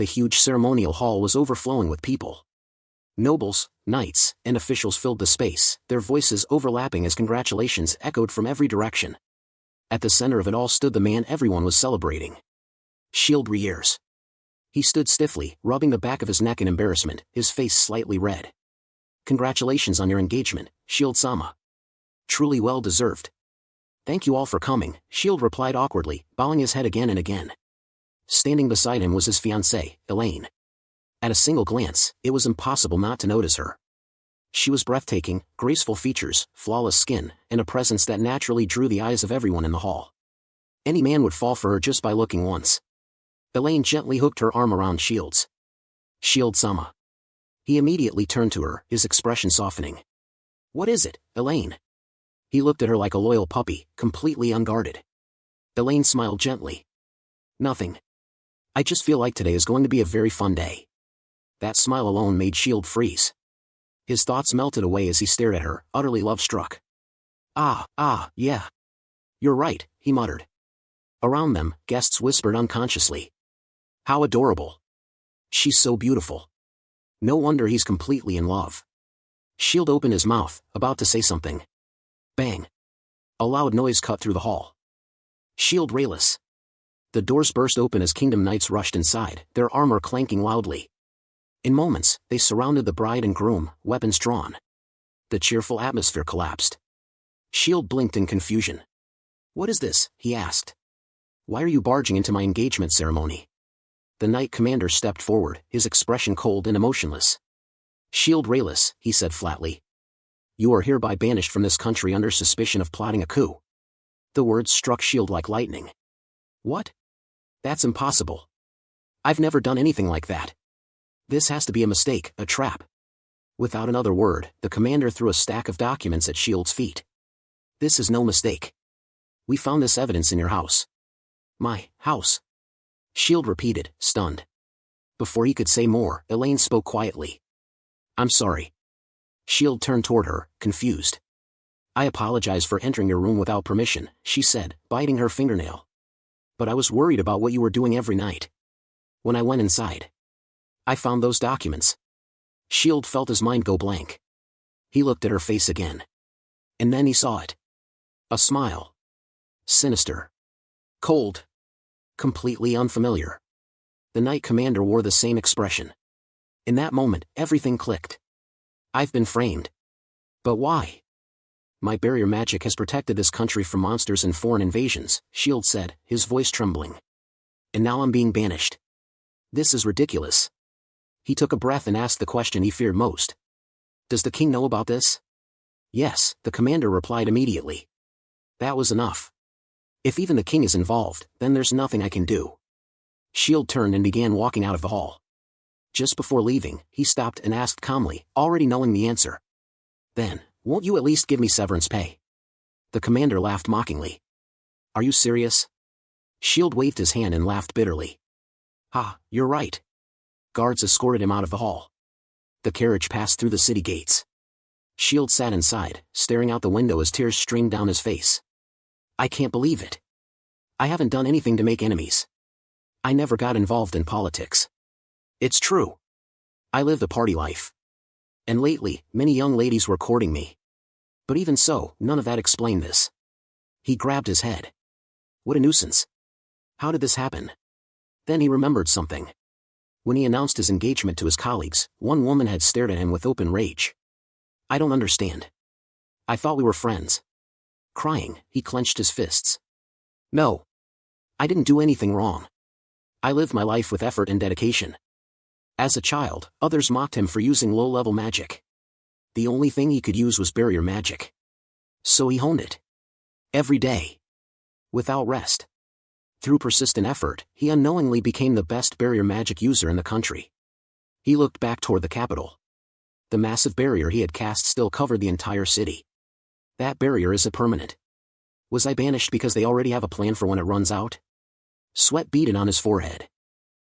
The huge ceremonial hall was overflowing with people. Nobles, knights, and officials filled the space, their voices overlapping as congratulations echoed from every direction. At the center of it all stood the man everyone was celebrating. Shield Rears. He stood stiffly, rubbing the back of his neck in embarrassment, his face slightly red. Congratulations on your engagement, Shield-sama. Truly well deserved. Thank you all for coming, Shield replied awkwardly, bowing his head again and again. Standing beside him was his fiancée, Elaine. At a single glance, it was impossible not to notice her. She was breathtaking, graceful features, flawless skin, and a presence that naturally drew the eyes of everyone in the hall. Any man would fall for her just by looking once. Elaine gently hooked her arm around Shield's. Shield-sama. He immediately turned to her, his expression softening. What is it, Elaine? He looked at her like a loyal puppy, completely unguarded. Elaine smiled gently. Nothing. I just feel like today is going to be a very fun day. That smile alone made Shield freeze. His thoughts melted away as he stared at her, utterly love-struck. Yeah. You're right, he muttered. Around them, guests whispered unconsciously. How adorable. She's so beautiful. No wonder he's completely in love. Shield opened his mouth, about to say something. Bang. A loud noise cut through the hall. Shield Rayless. The doors burst open as Kingdom Knights rushed inside, their armor clanking loudly. In moments, they surrounded the bride and groom, weapons drawn. The cheerful atmosphere collapsed. Shield blinked in confusion. What is this? He asked. Why are you barging into my engagement ceremony? The knight commander stepped forward, his expression cold and emotionless. Shield Rayless, he said flatly. You are hereby banished from this country under suspicion of plotting a coup. The words struck Shield like lightning. What? That's impossible. I've never done anything like that. This has to be a mistake, a trap. Without another word, the commander threw a stack of documents at Shield's feet. This is no mistake. We found this evidence in your house. My house? Shield repeated, stunned. Before he could say more, Elaine spoke quietly. I'm sorry. Shield turned toward her, confused. I apologize for entering your room without permission, she said, biting her fingernail. But I was worried about what you were doing every night. When I went inside, I found those documents. Shield felt his mind go blank. He looked at her face again. And then he saw it. A smile. Sinister. Cold. Completely unfamiliar. The knight commander wore the same expression. In that moment, everything clicked. I've been framed. But why? My barrier magic has protected this country from monsters and foreign invasions, Shield said, his voice trembling. And now I'm being banished. This is ridiculous. He took a breath and asked the question he feared most. Does the king know about this? Yes, the commander replied immediately. That was enough. If even the king is involved, then there's nothing I can do. Shield turned and began walking out of the hall. Just before leaving, he stopped and asked calmly, already knowing the answer. Then, won't you at least give me severance pay? The commander laughed mockingly. Are you serious? Shield waved his hand and laughed bitterly. Ha, you're right. Guards escorted him out of the hall. The carriage passed through the city gates. Shield sat inside, staring out the window as tears streamed down his face. I can't believe it. I haven't done anything to make enemies. I never got involved in politics. It's true. I live the party life. And lately, many young ladies were courting me. But even so, none of that explained this. He grabbed his head. What a nuisance. How did this happen? Then he remembered something. When he announced his engagement to his colleagues, one woman had stared at him with open rage. I don't understand. I thought we were friends. Crying, he clenched his fists. No. I didn't do anything wrong. I lived my life with effort and dedication. As a child, others mocked him for using low-level magic. The only thing he could use was barrier magic. So he honed it. Every day. Without rest. Through persistent effort, he unknowingly became the best barrier magic user in the country. He looked back toward the capital. The massive barrier he had cast still covered the entire city. That barrier isn't permanent. Was I banished because they already have a plan for when it runs out? Sweat beaded on his forehead.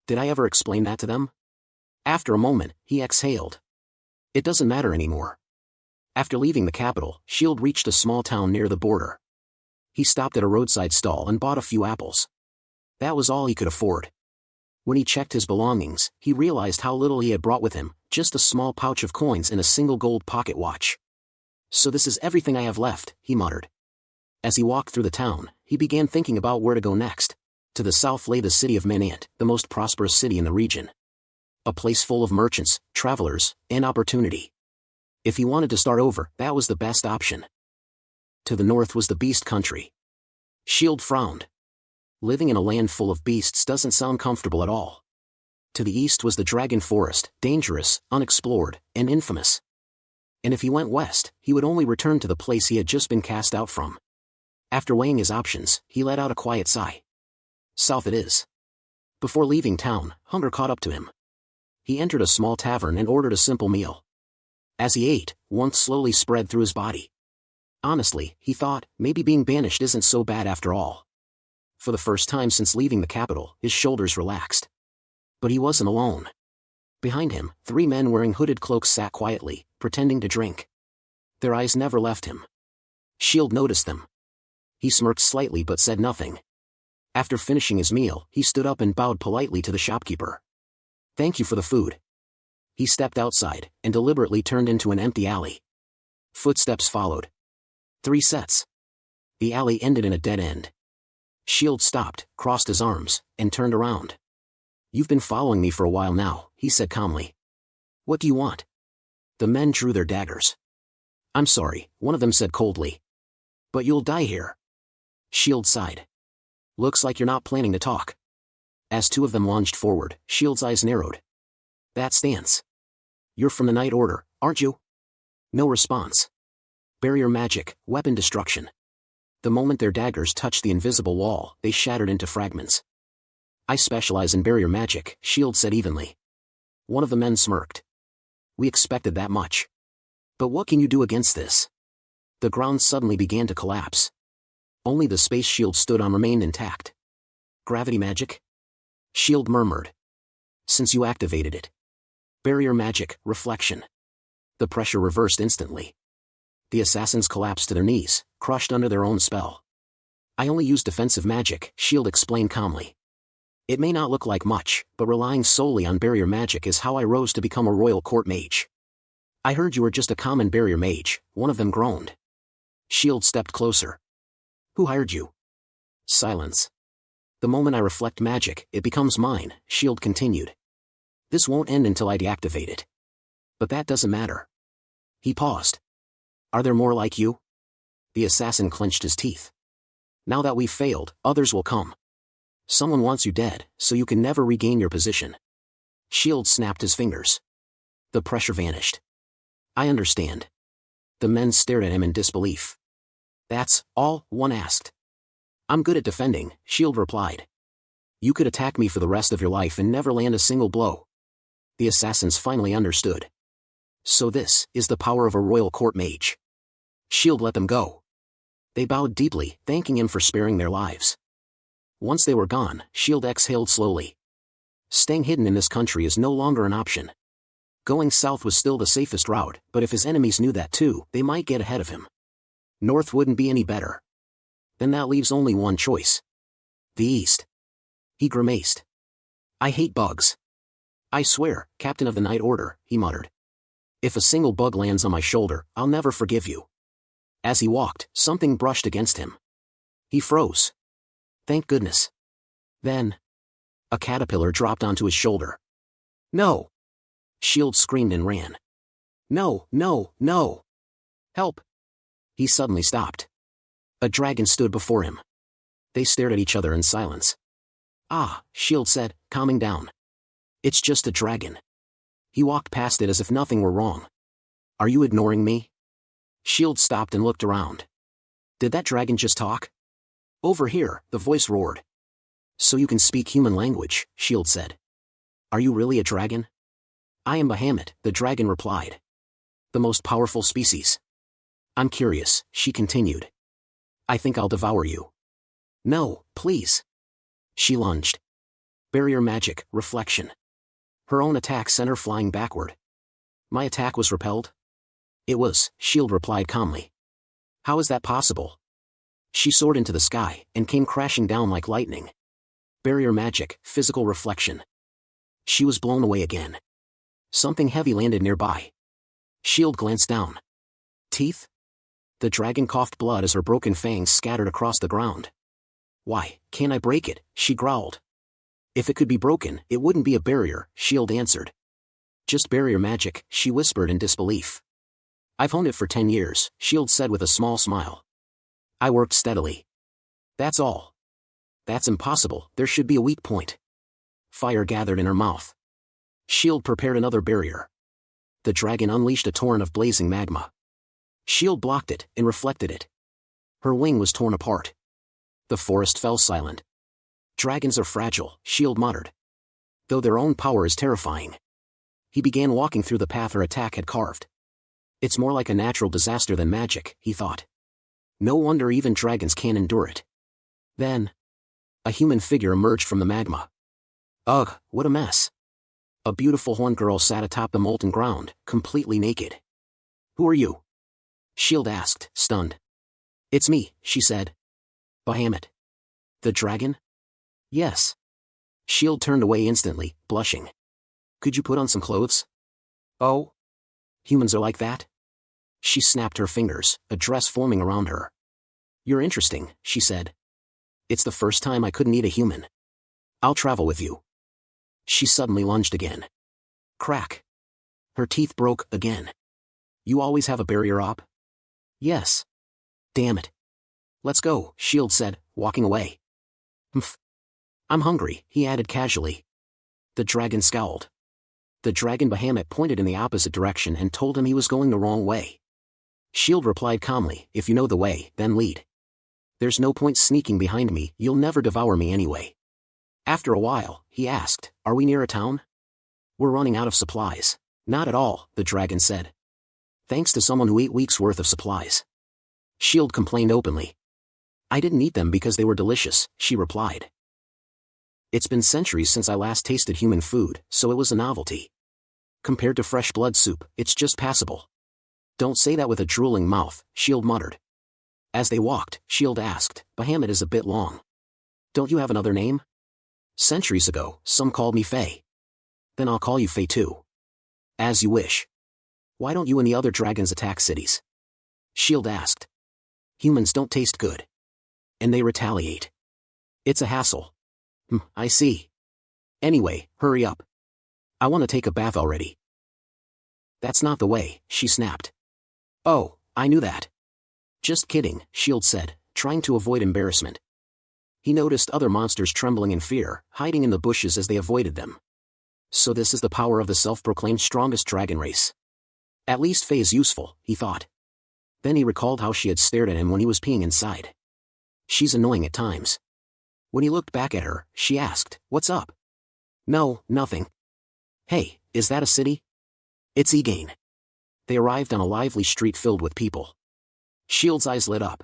Did I ever explain that to them? After a moment, he exhaled. It doesn't matter anymore. After leaving the capital, Shield reached a small town near the border. He stopped at a roadside stall and bought a few apples. That was all he could afford. When he checked his belongings, he realized how little he had brought with him, just a small pouch of coins and a single gold pocket watch. So this is everything I have left, he muttered. As he walked through the town, he began thinking about where to go next. To the south lay the city of Manant, the most prosperous city in the region. A place full of merchants, travelers, and opportunity. If he wanted to start over, that was the best option. To the north was the beast country. Shield frowned. Living in a land full of beasts doesn't sound comfortable at all. To the east was the dragon forest, dangerous, unexplored, and infamous. And if he went west, he would only return to the place he had just been cast out from. After weighing his options, he let out a quiet sigh. South it is. Before leaving town, hunger caught up to him. He entered a small tavern and ordered a simple meal. As he ate, warmth slowly spread through his body. Honestly, he thought, maybe being banished isn't so bad after all. For the first time since leaving the capital, his shoulders relaxed. But he wasn't alone. Behind him, 3 men wearing hooded cloaks sat quietly, pretending to drink. Their eyes never left him. Shield noticed them. He smirked slightly but said nothing. After finishing his meal, he stood up and bowed politely to the shopkeeper. Thank you for the food. He stepped outside, and deliberately turned into an empty alley. Footsteps followed. 3 sets. The alley ended in a dead end. Shield stopped, crossed his arms, and turned around. You've been following me for a while now, he said calmly. What do you want? The men drew their daggers. I'm sorry, one of them said coldly. But you'll die here. Shield sighed. Looks like you're not planning to talk. As 2 of them lunged forward, Shield's eyes narrowed. That stance. You're from the Night Order, aren't you? No response. Barrier magic, weapon destruction. The moment their daggers touched the invisible wall, they shattered into fragments. I specialize in barrier magic, Shield said evenly. One of the men smirked. We expected that much. But what can you do against this? The ground suddenly began to collapse. Only the space shield stood on remained intact. Gravity magic? Shield murmured. Since you activated it. Barrier magic, reflection. The pressure reversed instantly. The assassins collapsed to their knees, crushed under their own spell. I only use defensive magic, Shield explained calmly. It may not look like much, but relying solely on barrier magic is how I rose to become a royal court mage. I heard you were just a common barrier mage, one of them groaned. Shield stepped closer. Who hired you? Silence. The moment I reflect magic, it becomes mine, Shield continued. This won't end until I deactivate it. But that doesn't matter. He paused. Are there more like you? The assassin clenched his teeth. Now that we've failed, others will come. Someone wants you dead, so you can never regain your position. Shield snapped his fingers. The pressure vanished. I understand. The men stared at him in disbelief. That's all, one asked. I'm good at defending, Shield replied. You could attack me for the rest of your life and never land a single blow. The assassins finally understood. So this is the power of a royal court mage. Shield let them go. They bowed deeply, thanking him for sparing their lives. Once they were gone, Shield exhaled slowly. Staying hidden in this country is no longer an option. Going south was still the safest route, but if his enemies knew that too, they might get ahead of him. North wouldn't be any better. Then that leaves only one choice. The east. He grimaced. I hate bugs. I swear, Captain of the Night Order, he muttered. If a single bug lands on my shoulder, I'll never forgive you. As he walked, something brushed against him. He froze. Thank goodness. Then, a caterpillar dropped onto his shoulder. No! Shield screamed and ran. No, no, no! Help! He suddenly stopped. A dragon stood before him. They stared at each other in silence. Ah, Shield said, calming down. It's just a dragon. He walked past it as if nothing were wrong. Are you ignoring me? Shield stopped and looked around. Did that dragon just talk? Over here, the voice roared. So you can speak human language, Shield said. Are you really a dragon? I am Bahamut, the dragon replied. The most powerful species. I'm curious, she continued. I think I'll devour you. No, please. She lunged. Barrier magic, reflection. Her own attack sent her flying backward. My attack was repelled? It was, Shield replied calmly. How is that possible? She soared into the sky, and came crashing down like lightning. Barrier magic, physical reflection. She was blown away again. Something heavy landed nearby. Shield glanced down. Teeth? The dragon coughed blood as her broken fangs scattered across the ground. Why, can't I break it? She growled. If it could be broken, it wouldn't be a barrier, Shield answered. Just barrier magic, she whispered in disbelief. I've honed it for 10 years, Shield said with a small smile. I worked steadily. That's all. That's impossible, there should be a weak point. Fire gathered in her mouth. Shield prepared another barrier. The dragon unleashed a torrent of blazing magma. Shield blocked it and reflected it. Her wing was torn apart. The forest fell silent. Dragons are fragile, Shield muttered. Though their own power is terrifying. He began walking through the path her attack had carved. It's more like a natural disaster than magic, he thought. No wonder even dragons can't endure it. Then, a human figure emerged from the magma. Ugh, what a mess. A beautiful horned girl sat atop the molten ground, completely naked. Who are you? Shield asked, stunned. It's me, she said. Bahamut. The dragon? Yes. Shield turned away instantly, blushing. Could you put on some clothes? Oh? Humans are like that? She snapped her fingers, a dress forming around her. You're interesting, she said. It's the first time I couldn't eat a human. I'll travel with you. She suddenly lunged again. Crack. Her teeth broke, again. You always have a barrier op? Yes. Damn it. Let's go, Shield said, walking away. Humph. I'm hungry, he added casually. The dragon scowled. The dragon Bahamut pointed in the opposite direction and told him he was going the wrong way. Shield replied calmly, if you know the way, then lead. There's no point sneaking behind me, you'll never devour me anyway. After a while, he asked, are we near a town? We're running out of supplies. Not at all, the dragon said. Thanks to someone who ate weeks' worth of supplies. Shield complained openly. I didn't eat them because they were delicious, she replied. It's been centuries since I last tasted human food, so it was a novelty. Compared to fresh blood soup, it's just passable. Don't say that with a drooling mouth, Shield muttered. As they walked, Shield asked, Bahamut is a bit long. Don't you have another name? Centuries ago, some called me Faye. Then I'll call you Faye too. As you wish. Why don't you and the other dragons attack cities? Shield asked. Humans don't taste good. And they retaliate. It's a hassle. I see. Anyway, hurry up. I want to take a bath already. That's not the way, she snapped. Oh, I knew that. Just kidding, Shield said, trying to avoid embarrassment. He noticed other monsters trembling in fear, hiding in the bushes as they avoided them. So this is the power of the self-proclaimed strongest dragon race. At least Faye is useful, he thought. Then he recalled how she had stared at him when he was peeing inside. She's annoying at times. When he looked back at her, she asked, what's up? No, nothing. Hey, is that a city? It's Eane. They arrived on a lively street filled with people. Shield's eyes lit up.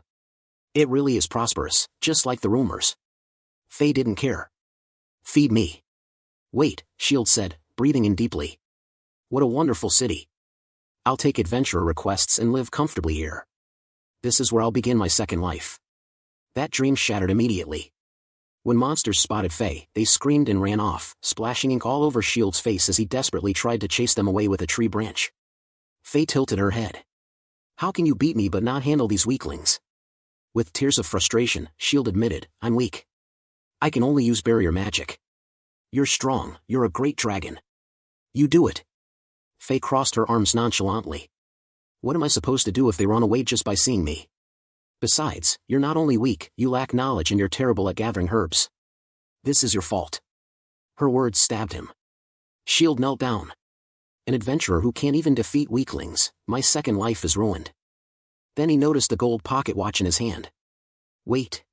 It really is prosperous, just like the rumors. Faye didn't care. Feed me. Wait, Shield said, breathing in deeply. What a wonderful city. I'll take adventurer requests and live comfortably here. This is where I'll begin my second life. That dream shattered immediately. When monsters spotted Faye, they screamed and ran off, splashing ink all over Shield's face as he desperately tried to chase them away with a tree branch. Faye tilted her head. How can you beat me but not handle these weaklings? With tears of frustration, Shield admitted, I'm weak. I can only use barrier magic. You're strong, you're a great dragon. You do it. Faye crossed her arms nonchalantly. What am I supposed to do if they run away just by seeing me? Besides, you're not only weak, you lack knowledge and you're terrible at gathering herbs. This is your fault. Her words stabbed him. Shield knelt down. An adventurer who can't even defeat weaklings, my second life is ruined. Then he noticed a gold pocket watch in his hand. Wait.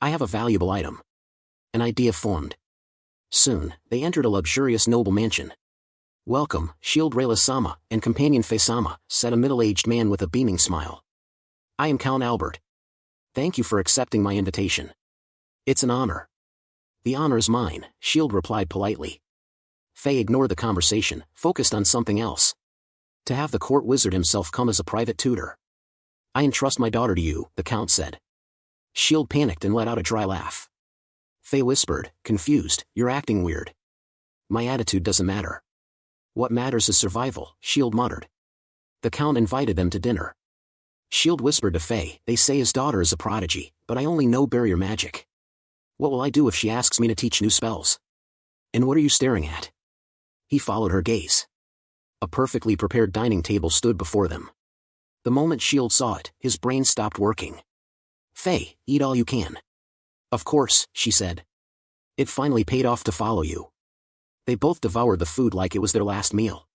I have a valuable item. An idea formed. Soon, they entered a luxurious noble mansion. Welcome, Shield Rayla-sama, and companion Faye-sama, said a middle-aged man with a beaming smile. I am Count Albert. Thank you for accepting my invitation. It's an honor. The honor is mine, Shield replied politely. Faye ignored the conversation, focused on something else. To have the court wizard himself come as a private tutor. I entrust my daughter to you, the Count said. Shield panicked and let out a dry laugh. Faye whispered, confused, you're acting weird. My attitude doesn't matter. What matters is survival, Shield muttered. The Count invited them to dinner. Shield whispered to Faye, they say his daughter is a prodigy, but I only know barrier magic. What will I do if she asks me to teach new spells? And what are you staring at? He followed her gaze. A perfectly prepared dining table stood before them. The moment Shield saw it, his brain stopped working. Faye, eat all you can. Of course, she said. It finally paid off to follow you. They both devoured the food like it was their last meal.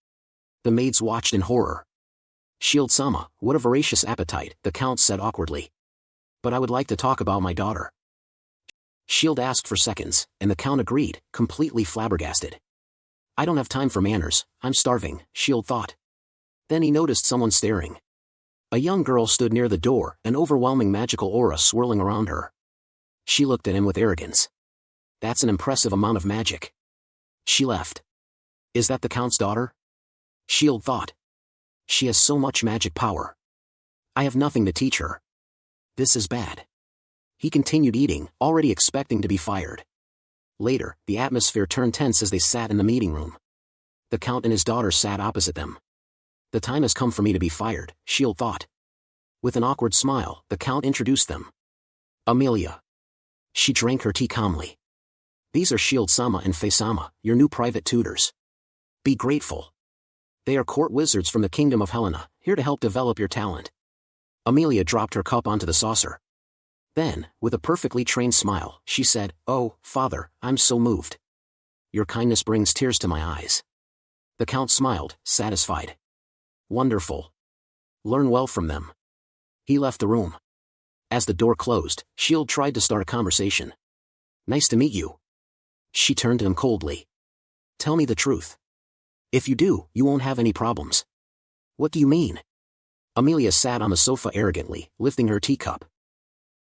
The maids watched in horror. Shield-sama, what a voracious appetite, the Count said awkwardly. But I would like to talk about my daughter. Shield asked for seconds, and the Count agreed, completely flabbergasted. I don't have time for manners, I'm starving, Shield thought. Then he noticed someone staring. A young girl stood near the door, an overwhelming magical aura swirling around her. She looked at him with arrogance. That's an impressive amount of magic. She left. Is that the Count's daughter? Shield thought. She has so much magic power. I have nothing to teach her. This is bad. He continued eating, already expecting to be fired. Later, the atmosphere turned tense as they sat in the meeting room. The Count and his daughter sat opposite them. The time has come for me to be fired, Shield thought. With an awkward smile, the Count introduced them. Amelia. She drank her tea calmly. These are Shield-sama and Faye-sama, your new private tutors. Be grateful. They are court wizards from the kingdom of Helena, here to help develop your talent. Amelia dropped her cup onto the saucer. Then, with a perfectly trained smile, she said, Oh, Father, I'm so moved. Your kindness brings tears to my eyes. The Count smiled, satisfied. Wonderful. Learn well from them. He left the room. As the door closed, Shield tried to start a conversation. Nice to meet you. She turned to him coldly. Tell me the truth. If you do, you won't have any problems. What do you mean? Amelia sat on the sofa arrogantly, lifting her teacup.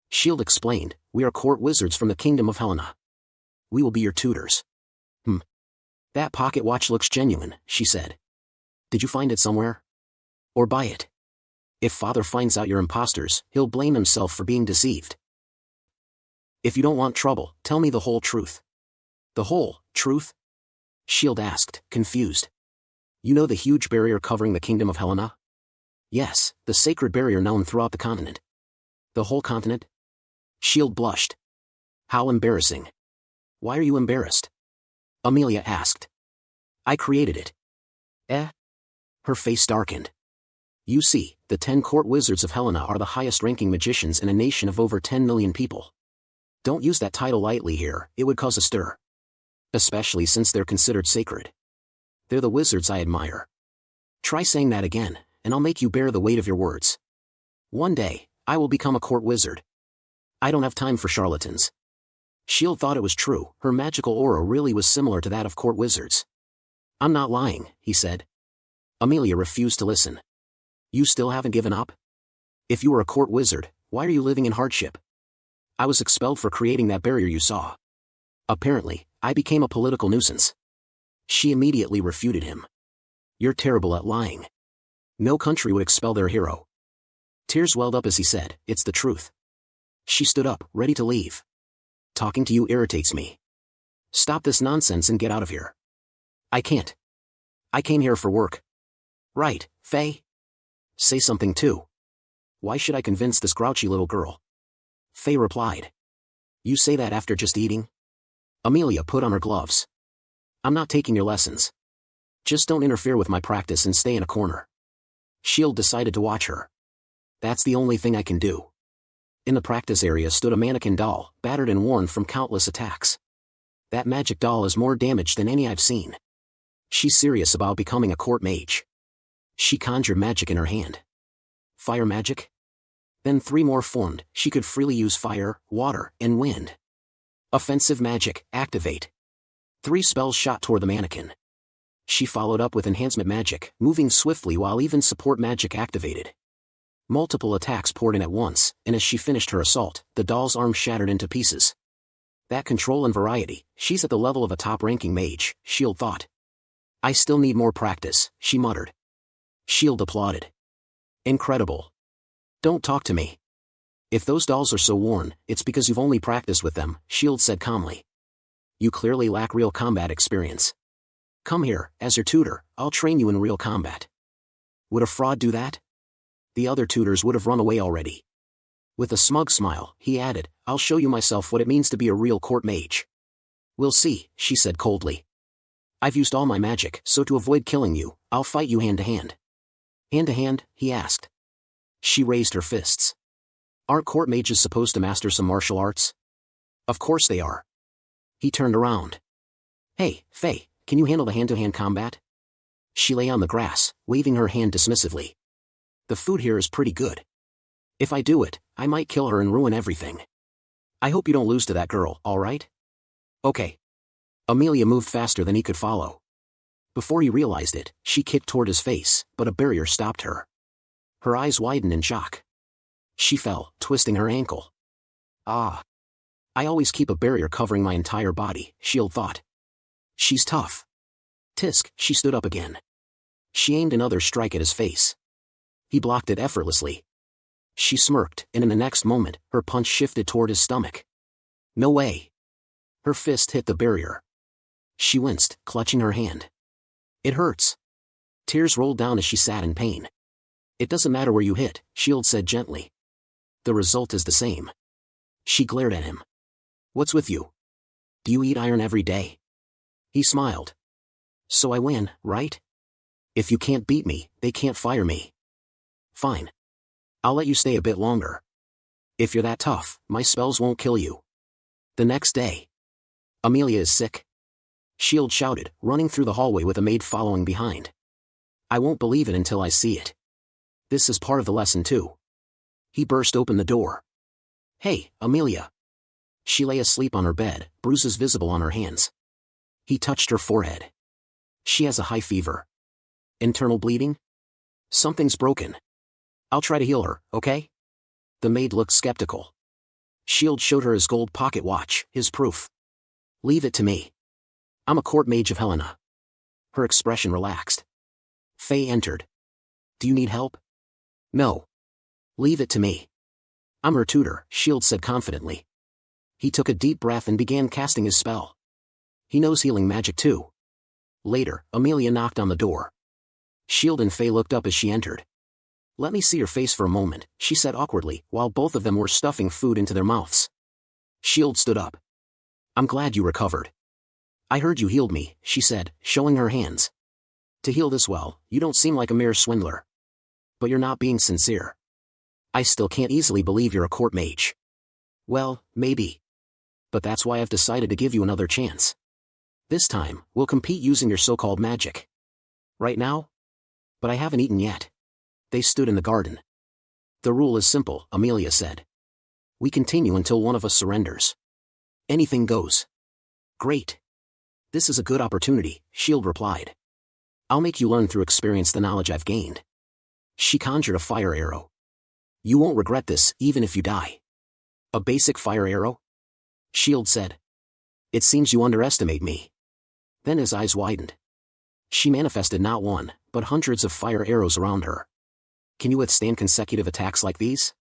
Shield explained, we are court wizards from the kingdom of Helena. We will be your tutors. That pocket watch looks genuine, she said. Did you find it somewhere? Or buy it? If Father finds out you're imposters, he'll blame himself for being deceived. If you don't want trouble, tell me the whole truth. The whole truth? Shield asked, confused. You know the huge barrier covering the kingdom of Helena? Yes, the sacred barrier known throughout the continent. The whole continent? Shield blushed. How embarrassing. Why are you embarrassed? Amelia asked. I created it. Eh? Her face darkened. You see, the 10 court wizards of Helena are the highest-ranking magicians in a nation of over 10 million people. Don't use that title lightly here, it would cause a stir. Especially since they're considered sacred. They're the wizards I admire. Try saying that again, and I'll make you bear the weight of your words. One day, I will become a court wizard. I don't have time for charlatans. Shield thought it was true, her magical aura really was similar to that of court wizards. I'm not lying, he said. Amelia refused to listen. You still haven't given up? If you were a court wizard, why are you living in hardship? I was expelled for creating that barrier you saw. Apparently, I became a political nuisance. She immediately refuted him. You're terrible at lying. No country would expel their hero. Tears welled up as he said, it's the truth. She stood up, ready to leave. Talking to you irritates me. Stop this nonsense and get out of here. I can't. I came here for work. Right, Faye? Say something too. Why should I convince this grouchy little girl? Faye replied. You say that after just eating? Amelia put on her gloves. I'm not taking your lessons. Just don't interfere with my practice and stay in a corner. Shield decided to watch her. That's the only thing I can do. In the practice area stood a mannequin doll, battered and worn from countless attacks. That magic doll is more damaged than any I've seen. She's serious about becoming a court mage. She conjured magic in her hand. Fire magic? Then 3 more formed, she could freely use fire, water, and wind. Offensive magic, activate. 3 spells shot toward the mannequin. She followed up with enhancement magic, moving swiftly while even support magic activated. Multiple attacks poured in at once, and as she finished her assault, the doll's arm shattered into pieces. That control and variety, she's at the level of a top-ranking mage, Shield thought. I still need more practice, she muttered. Shield applauded. Incredible. Don't talk to me. If those dolls are so worn, it's because you've only practiced with them, Shield said calmly. You clearly lack real combat experience. Come here, as your tutor, I'll train you in real combat. Would a fraud do that? The other tutors would have run away already. With a smug smile, he added, I'll show you myself what it means to be a real court mage. We'll see, she said coldly. I've used all my magic, so to avoid killing you, I'll fight you hand to hand. Hand to hand, he asked. She raised her fists. Aren't court mages supposed to master some martial arts? Of course they are. He turned around. Hey, Faye, can you handle the hand-to-hand combat? She lay on the grass, waving her hand dismissively. The food here is pretty good. If I do it, I might kill her and ruin everything. I hope you don't lose to that girl, all right? Okay. Amelia moved faster than he could follow. Before he realized it, she kicked toward his face, but a barrier stopped her. Her eyes widened in shock. She fell, twisting her ankle. Ah. I always keep a barrier covering my entire body, Shield thought. She's tough. Tisk, she stood up again. She aimed another strike at his face. He blocked it effortlessly. She smirked, and in the next moment, her punch shifted toward his stomach. No way. Her fist hit the barrier. She winced, clutching her hand. It hurts. Tears rolled down as she sat in pain. It doesn't matter where you hit, Shield said gently. The result is the same. She glared at him. What's with you? Do you eat iron every day? He smiled. So I win, right? If you can't beat me, they can't fire me. Fine. I'll let you stay a bit longer. If you're that tough, my spells won't kill you. The next day. Amelia is sick. Shield shouted, running through the hallway with a maid following behind. I won't believe it until I see it. This is part of the lesson too. He burst open the door. Hey, Amelia. She lay asleep on her bed, bruises visible on her hands. He touched her forehead. She has a high fever. Internal bleeding? Something's broken. I'll try to heal her, okay? The maid looked skeptical. Shield showed her his gold pocket watch, his proof. Leave it to me. I'm a court mage of Helena. Her expression relaxed. Faye entered. Do you need help? No. Leave it to me. I'm her tutor, Shield said confidently. He took a deep breath and began casting his spell. He knows healing magic too. Later, Amelia knocked on the door. Shield and Faye looked up as she entered. Let me see your face for a moment, she said awkwardly, while both of them were stuffing food into their mouths. Shield stood up. I'm glad you recovered. I heard you healed me, she said, showing her hands. To heal this well, you don't seem like a mere swindler. But you're not being sincere. I still can't easily believe you're a court mage. Well, maybe. But that's why I've decided to give you another chance. This time, we'll compete using your so-called magic. Right now? But I haven't eaten yet. They stood in the garden. The rule is simple, Amelia said. We continue until one of us surrenders. Anything goes. Great. This is a good opportunity, Shield replied. I'll make you learn through experience the knowledge I've gained. She conjured a fire arrow. You won't regret this, even if you die. A basic fire arrow? Shield said. It seems you underestimate me. Then his eyes widened. She manifested not one, but hundreds of fire arrows around her. Can you withstand consecutive attacks like these?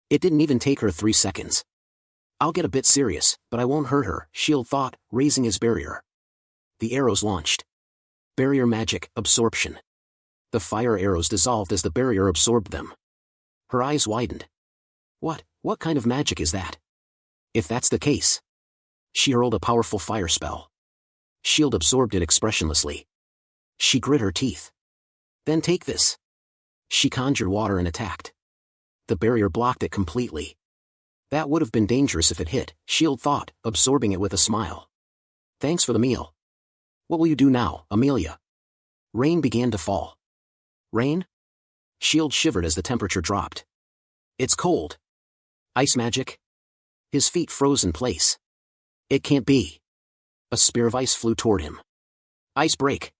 It didn't even take her 3 seconds. I'll get a bit serious, but I won't hurt her, Shield thought, raising his barrier. The arrows launched. Barrier magic, absorption. The fire arrows dissolved as the barrier absorbed them. Her eyes widened. What kind of magic is that? If that's the case. She hurled a powerful fire spell. Shield absorbed it expressionlessly. She grit her teeth. Then take this. She conjured water and attacked. The barrier blocked it completely. That would have been dangerous if it hit, Shield thought, absorbing it with a smile. Thanks for the meal. What will you do now, Amelia? Rain began to fall. Rain? Shield shivered as the temperature dropped. It's cold. Ice magic? His feet froze in place. It can't be. A spear of ice flew toward him. Ice break.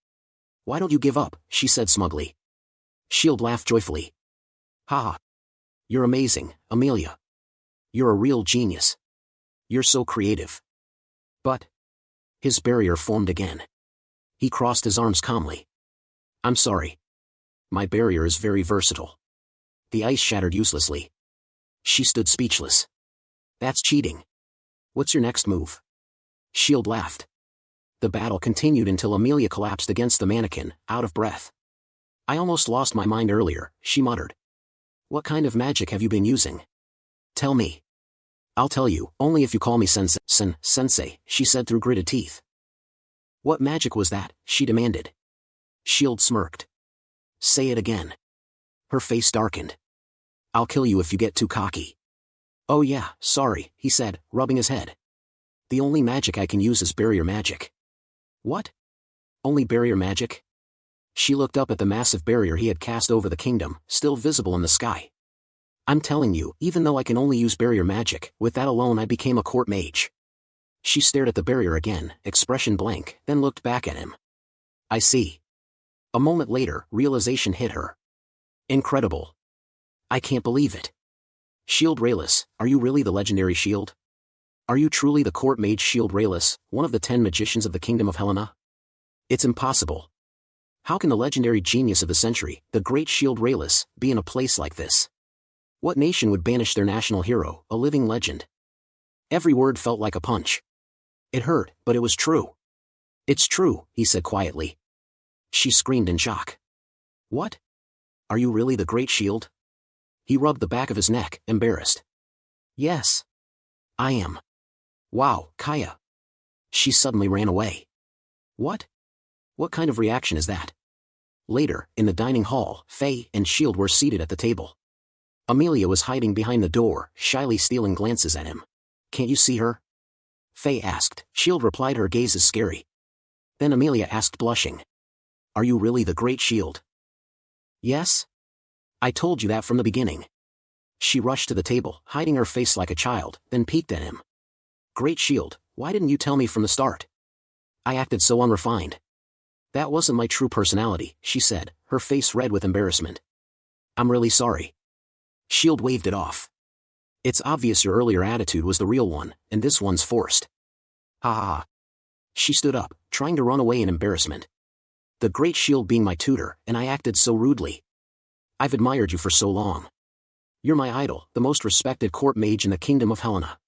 Why don't you give up, she said smugly. Shield laughed joyfully. Ha! You're amazing, Amelia. You're a real genius. You're so creative. But... His barrier formed again. He crossed his arms calmly. I'm sorry. My barrier is very versatile. The ice shattered uselessly. She stood speechless. That's cheating. What's your next move? Shield laughed. The battle continued until Amelia collapsed against the mannequin, out of breath. I almost lost my mind earlier, she muttered. What kind of magic have you been using? Tell me. I'll tell you, only if you call me sensei. Sensei, she said through gritted teeth. What magic was that? She demanded. Shield smirked. Say it again. Her face darkened. I'll kill you if you get too cocky. Oh yeah, sorry, he said, rubbing his head. The only magic I can use is barrier magic. What? Only barrier magic? She looked up at the massive barrier he had cast over the kingdom, still visible in the sky. I'm telling you, even though I can only use barrier magic, with that alone I became a court mage. She stared at the barrier again, expression blank, then looked back at him. I see. A moment later, realization hit her. Incredible. I can't believe it. Shield Rayless, are you really the legendary shield? Are you truly the court mage Shield Rayless, one of the 10 magicians of the kingdom of Helena? It's impossible. How can the legendary genius of the century, the great Shield Rayless, be in a place like this? What nation would banish their national hero, a living legend? Every word felt like a punch. It hurt, but it was true. It's true, he said quietly. She screamed in shock. What? Are you really the great Shield? He rubbed the back of his neck, embarrassed. Yes. I am. Wow, Kaya. She suddenly ran away. What? What kind of reaction is that? Later, in the dining hall, Faye and Shield were seated at the table. Amelia was hiding behind the door, shyly stealing glances at him. Can't you see her? Faye asked. Shield replied, her gaze is scary. Then Amelia asked, blushing. Are you really the great Shield? Yes? I told you that from the beginning. She rushed to the table, hiding her face like a child, then peeked at him. Great Shield, why didn't you tell me from the start? I acted so unrefined. That wasn't my true personality, she said, her face red with embarrassment. I'm really sorry. Shield waved it off. It's obvious your earlier attitude was the real one, and this one's forced. Ha ha ha. She stood up, trying to run away in embarrassment. The great Shield being my tutor, and I acted so rudely. I've admired you for so long. You're my idol, the most respected court mage in the kingdom of Helena.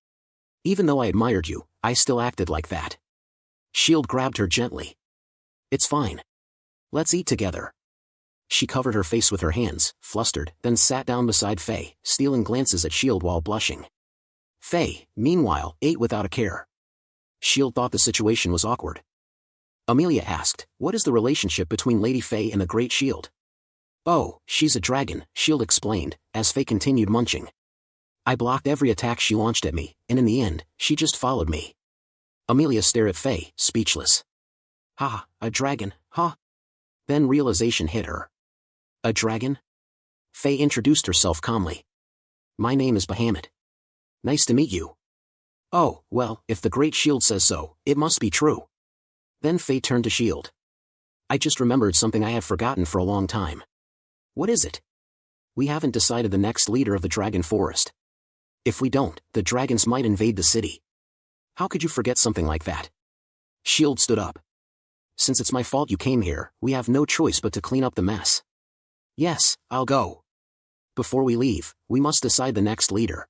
Even though I admired you, I still acted like that. Shield grabbed her gently. It's fine. Let's eat together. She covered her face with her hands, flustered, then sat down beside Faye, stealing glances at Shield while blushing. Faye, meanwhile, ate without a care. Shield thought the situation was awkward. Amelia asked, what is the relationship between Lady Faye and the Great Shield? Oh, she's a dragon, Shield explained, as Faye continued munching. I blocked every attack she launched at me, and in the end, she just followed me. Amelia stared at Faye, speechless. Ha, a dragon, huh? Then realization hit her. A dragon? Faye introduced herself calmly. My name is Bahamut. Nice to meet you. Oh, well, if the Great Shield says so, it must be true. Then Faye turned to Shield. I just remembered something I have forgotten for a long time. What is it? We haven't decided the next leader of the Dragon Forest. If we don't, the dragons might invade the city. How could you forget something like that? Shield stood up. Since it's my fault you came here, we have no choice but to clean up the mess. Yes, I'll go. Before we leave, we must decide the next leader.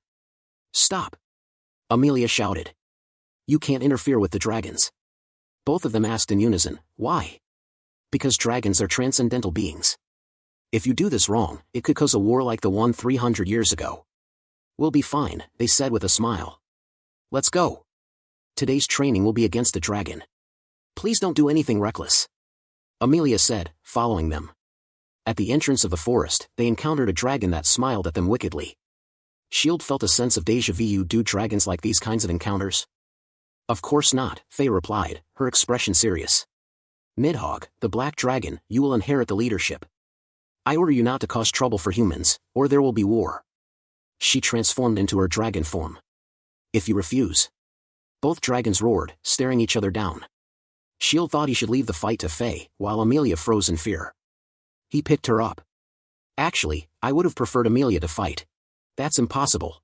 Stop! Amelia shouted. You can't interfere with the dragons. Both of them asked in unison, why? Because dragons are transcendental beings. If you do this wrong, it could cause a war like the one 300 years ago. We'll be fine, they said with a smile. Let's go. Today's training will be against the dragon. Please don't do anything reckless. Amelia said, following them. At the entrance of the forest, they encountered a dragon that smiled at them wickedly. Shield felt a sense of déjà vu. Do dragons like these kinds of encounters? Of course not, Faye replied, her expression serious. Nidhogg, the black dragon, you will inherit the leadership. I order you not to cause trouble for humans, or there will be war. She transformed into her dragon form. If you refuse. Both dragons roared, staring each other down. Shield thought he should leave the fight to Faye, while Amelia froze in fear. He picked her up. Actually, I would have preferred Amelia to fight. That's impossible.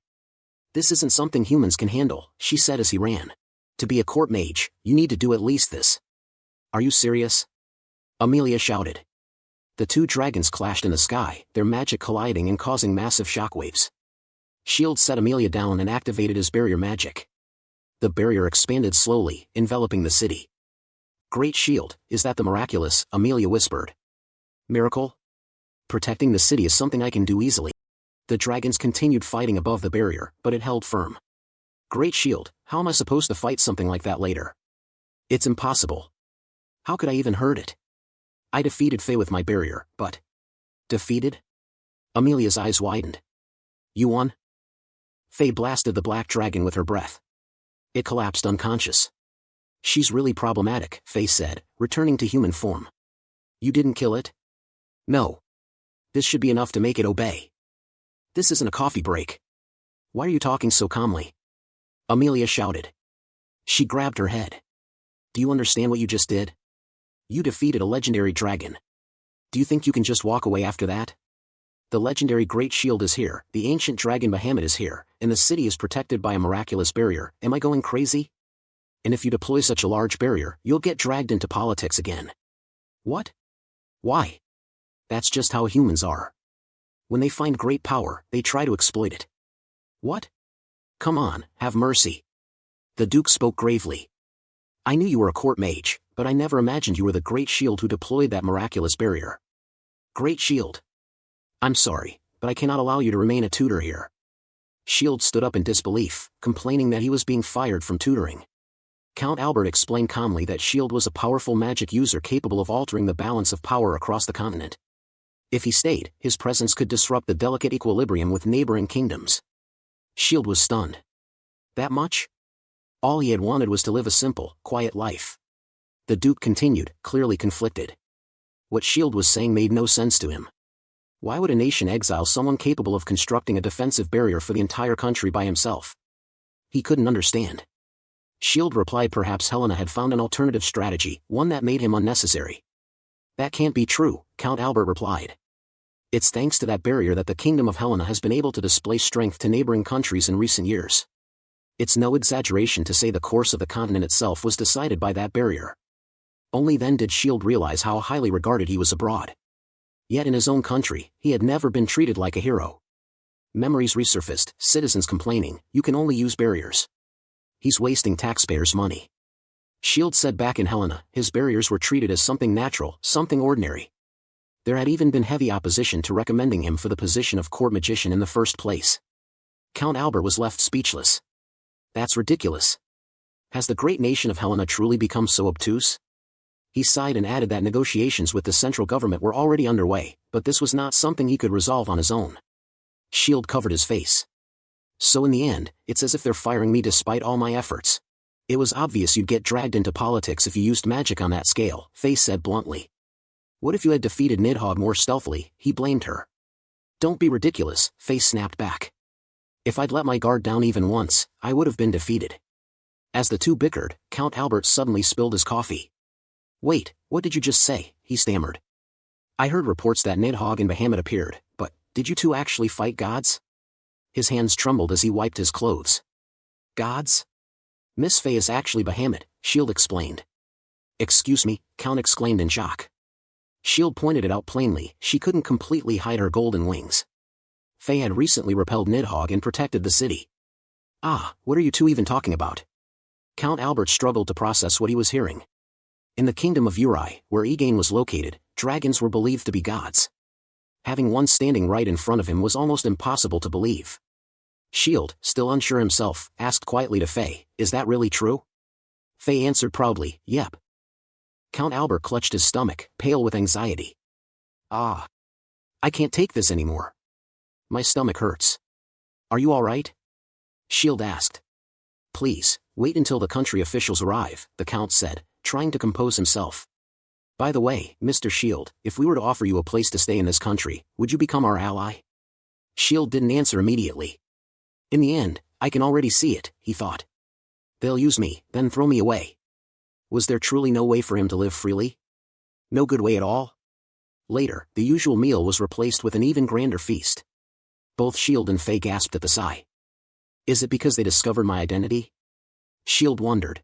This isn't something humans can handle, she said as he ran. To be a court mage, you need to do at least this. Are you serious? Amelia shouted. The two dragons clashed in the sky, their magic colliding and causing massive shockwaves. Shield set Amelia down and activated his barrier magic. The barrier expanded slowly, enveloping the city. Great shield, is that the miraculous? Amelia whispered. Miracle? Protecting the city is something I can do easily. The dragons continued fighting above the barrier, but it held firm. Great shield, how am I supposed to fight something like that later? It's impossible. How could I even hurt it? I defeated Faye with my barrier, but... Defeated? Amelia's eyes widened. You won? Faye blasted the black dragon with her breath. It collapsed unconscious. She's really problematic, Faye said, returning to human form. You didn't kill it? No. This should be enough to make it obey. This isn't a coffee break. Why are you talking so calmly? Amelia shouted. She grabbed her head. Do you understand what you just did? You defeated a legendary dragon. Do you think you can just walk away after that? The legendary Great Shield is here, the ancient dragon Bahamut is here, and the city is protected by a miraculous barrier. Am I going crazy? And if you deploy such a large barrier, you'll get dragged into politics again. What? Why? That's just how humans are. When they find great power, they try to exploit it. What? Come on, have mercy. The Duke spoke gravely. I knew you were a court mage, but I never imagined you were the Great Shield who deployed that miraculous barrier. Great Shield. I'm sorry, but I cannot allow you to remain a tutor here. Shield stood up in disbelief, complaining that he was being fired from tutoring. Count Albert explained calmly that Shield was a powerful magic user capable of altering the balance of power across the continent. If he stayed, his presence could disrupt the delicate equilibrium with neighboring kingdoms. Shield was stunned. That much? All he had wanted was to live a simple, quiet life. The Duke continued, clearly conflicted. What Shield was saying made no sense to him. Why would a nation exile someone capable of constructing a defensive barrier for the entire country by himself? He couldn't understand. Shield replied perhaps Helena had found an alternative strategy, one that made him unnecessary. That can't be true, Count Albert replied. It's thanks to that barrier that the kingdom of Helena has been able to display strength to neighboring countries in recent years. It's no exaggeration to say the course of the continent itself was decided by that barrier. Only then did Shield realize how highly regarded he was abroad. Yet in his own country, he had never been treated like a hero. Memories resurfaced, citizens complaining, you can only use barriers. He's wasting taxpayers' money. Shield said back in Helena, his barriers were treated as something natural, something ordinary. There had even been heavy opposition to recommending him for the position of court magician in the first place. Count Albert was left speechless. That's ridiculous. Has the great nation of Helena truly become so obtuse? He sighed and added that negotiations with the central government were already underway, but this was not something he could resolve on his own. Shield covered his face. So in the end, it's as if they're firing me despite all my efforts. It was obvious you'd get dragged into politics if you used magic on that scale, Faye said bluntly. What if you had defeated Nidhogg more stealthily? He blamed her. Don't be ridiculous, Faye snapped back. If I'd let my guard down even once, I would have been defeated. As the two bickered, Count Albert suddenly spilled his coffee. Wait, what did you just say? He stammered. I heard reports that Nidhogg and Bahamut appeared, but, did you two actually fight gods? His hands trembled as he wiped his clothes. Gods? Miss Faye is actually Bahamut, Shield explained. Excuse me, Count exclaimed in shock. Shield pointed it out plainly, she couldn't completely hide her golden wings. Faye had recently repelled Nidhogg and protected the city. Ah, what are you two even talking about? Count Albert struggled to process what he was hearing. In the kingdom of Uri, where Eane was located, dragons were believed to be gods. Having one standing right in front of him was almost impossible to believe. Shield, still unsure himself, asked quietly to Faye, is that really true? Faye answered proudly, yep. Count Albert clutched his stomach, pale with anxiety. Ah. I can't take this anymore. My stomach hurts. Are you all right? Shield asked. Please, wait until the country officials arrive, the Count said, trying to compose himself. By the way, Mr. Shield, if we were to offer you a place to stay in this country, would you become our ally? Shield didn't answer immediately. In the end, I can already see it, he thought. They'll use me, then throw me away. Was there truly no way for him to live freely? No good way at all? Later, the usual meal was replaced with an even grander feast. Both Shield and Faye gasped at the sigh. Is it because they discovered my identity? Shield wondered.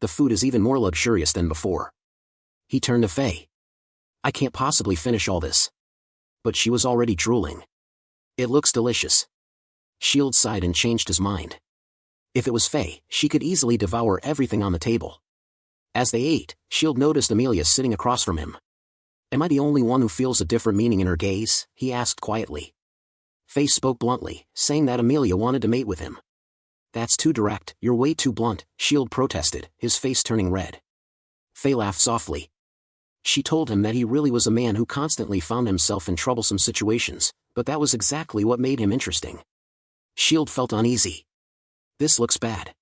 The food is even more luxurious than before. He turned to Faye. I can't possibly finish all this. But she was already drooling. It looks delicious. Shield sighed and changed his mind. If it was Faye, she could easily devour everything on the table. As they ate, Shield noticed Amelia sitting across from him. Am I the only one who feels a different meaning in her gaze? He asked quietly. Faye spoke bluntly, saying that Amelia wanted to mate with him. That's too direct, you're way too blunt, Shield protested, his face turning red. Faye laughed softly. She told him that he really was a man who constantly found himself in troublesome situations, but that was exactly what made him interesting. Shield felt uneasy. This looks bad.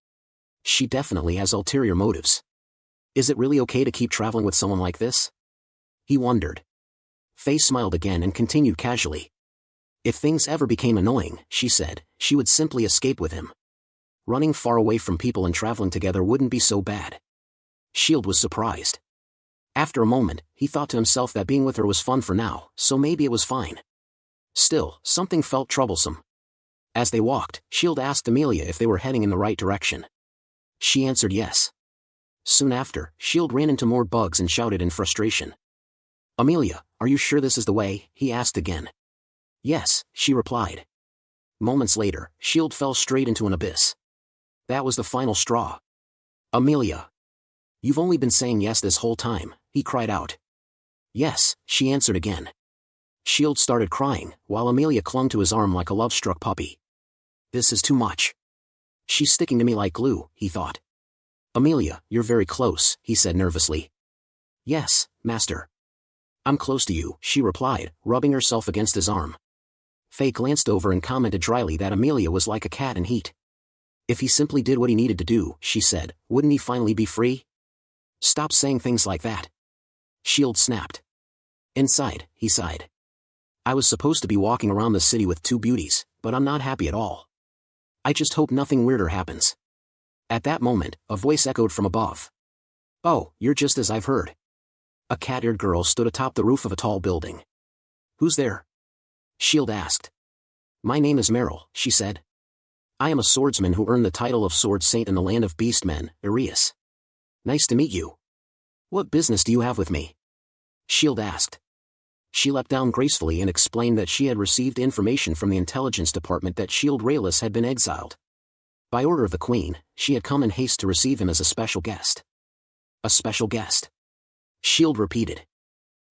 She definitely has ulterior motives. Is it really okay to keep traveling with someone like this? He wondered. Faye smiled again and continued casually. If things ever became annoying, she said, she would simply escape with him. Running far away from people and traveling together wouldn't be so bad. Shield was surprised. After a moment, he thought to himself that being with her was fun for now, so maybe it was fine. Still, something felt troublesome. As they walked, Shield asked Amelia if they were heading in the right direction. She answered yes. Soon after, Shield ran into more bugs and shouted in frustration. Amelia, are you sure this is the way? He asked again. Yes, she replied. Moments later, Shield fell straight into an abyss. That was the final straw. Amelia. You've only been saying yes this whole time, he cried out. Yes, she answered again. Shield started crying, while Amelia clung to his arm like a love-struck puppy. This is too much. She's sticking to me like glue, he thought. Amelia, you're very close, he said nervously. Yes, master. I'm close to you, she replied, rubbing herself against his arm. Faye glanced over and commented dryly that Amelia was like a cat in heat. If he simply did what he needed to do, she said, wouldn't he finally be free? Stop saying things like that. Shield snapped. Inside, he sighed. I was supposed to be walking around the city with two beauties, but I'm not happy at all. I just hope nothing weirder happens. At that moment, a voice echoed from above. Oh, you're just as I've heard. A cat-eared girl stood atop the roof of a tall building. Who's there? Shield asked. My name is Meryl, she said. I am a swordsman who earned the title of Sword Saint in the land of beastmen, Arius. Nice to meet you. What business do you have with me? Shield asked. She leapt down gracefully and explained that she had received information from the intelligence department that Shield Rayless had been exiled. By order of the Queen, she had come in haste to receive him as a special guest. A special guest? Shield repeated.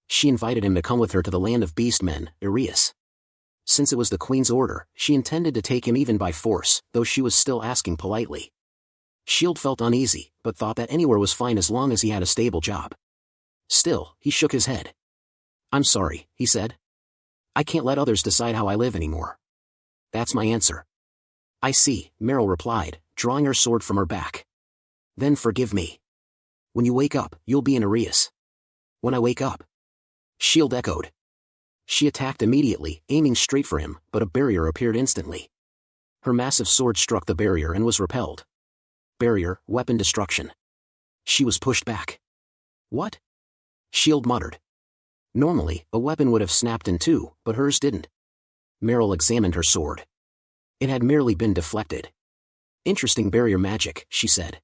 She invited him to come with her to the land of beastmen, Arius. Since it was the Queen's order, she intended to take him even by force, though she was still asking politely. Shield felt uneasy, but thought that anywhere was fine as long as he had a stable job. Still, he shook his head. I'm sorry, he said. I can't let others decide how I live anymore. That's my answer. I see, Meryl replied, drawing her sword from her back. Then forgive me. When you wake up, you'll be in Arius. When I wake up? Shield echoed. She attacked immediately, aiming straight for him, but a barrier appeared instantly. Her massive sword struck the barrier and was repelled. Barrier, weapon destruction. She was pushed back. What? Shield muttered. Normally, a weapon would have snapped in two, but hers didn't. Meryl examined her sword. It had merely been deflected. Interesting barrier magic, she said.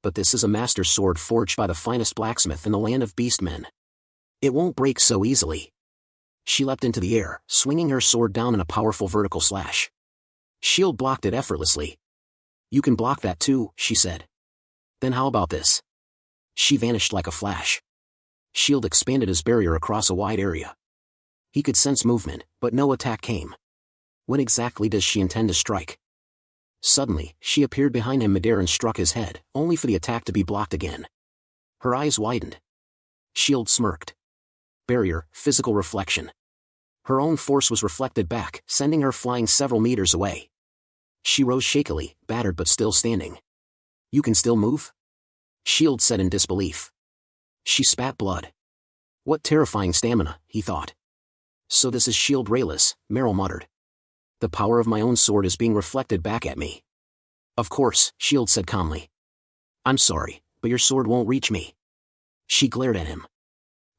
But this is a master sword forged by the finest blacksmith in the land of beastmen. It won't break so easily. She leapt into the air, swinging her sword down in a powerful vertical slash. Shield blocked it effortlessly. You can block that too, she said. Then how about this? She vanished like a flash. Shield expanded his barrier across a wide area. He could sense movement, but no attack came. When exactly does she intend to strike? Suddenly, she appeared behind him midair and struck his head, only for the attack to be blocked again. Her eyes widened. Shield smirked. Barrier, physical reflection. Her own force was reflected back, sending her flying several meters away. She rose shakily, battered but still standing. You can still move? Shield said in disbelief. She spat blood. What terrifying stamina, he thought. So this is Shield Rayless, Meryl muttered. The power of my own sword is being reflected back at me. Of course, Shield said calmly. I'm sorry, but your sword won't reach me. She glared at him.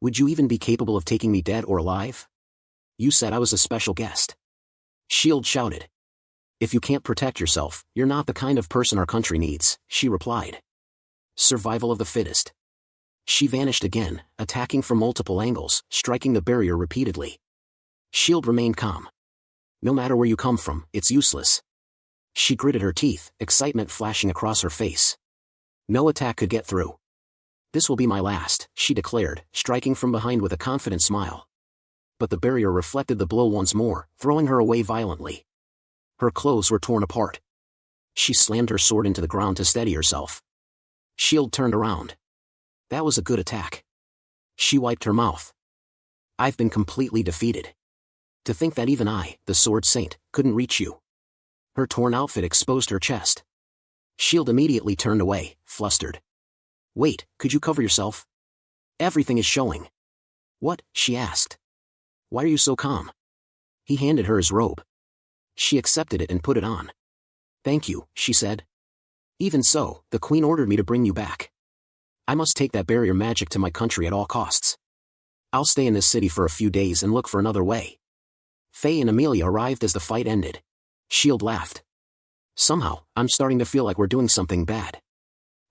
Would you even be capable of taking me dead or alive? You said I was a special guest. Shield shouted. If you can't protect yourself, you're not the kind of person our country needs, she replied. Survival of the fittest. She vanished again, attacking from multiple angles, striking the barrier repeatedly. Shield remained calm. No matter where you come from, it's useless. She gritted her teeth, excitement flashing across her face. No attack could get through. "This will be my last," she declared, striking from behind with a confident smile. But the barrier reflected the blow once more, throwing her away violently. Her clothes were torn apart. She slammed her sword into the ground to steady herself. Shield turned around. "That was a good attack." She wiped her mouth. "I've been completely defeated. To think that even I, the Sword Saint, couldn't reach you." Her torn outfit exposed her chest. Shield immediately turned away, flustered. "Wait, could you cover yourself? Everything is showing." "What?" she asked. "Why are you so calm?" He handed her his robe. She accepted it and put it on. "Thank you," she said. "Even so, the Queen ordered me to bring you back. I must take that barrier magic to my country at all costs. I'll stay in this city for a few days and look for another way." Faye and Amelia arrived as the fight ended. Shield laughed. "Somehow, I'm starting to feel like we're doing something bad."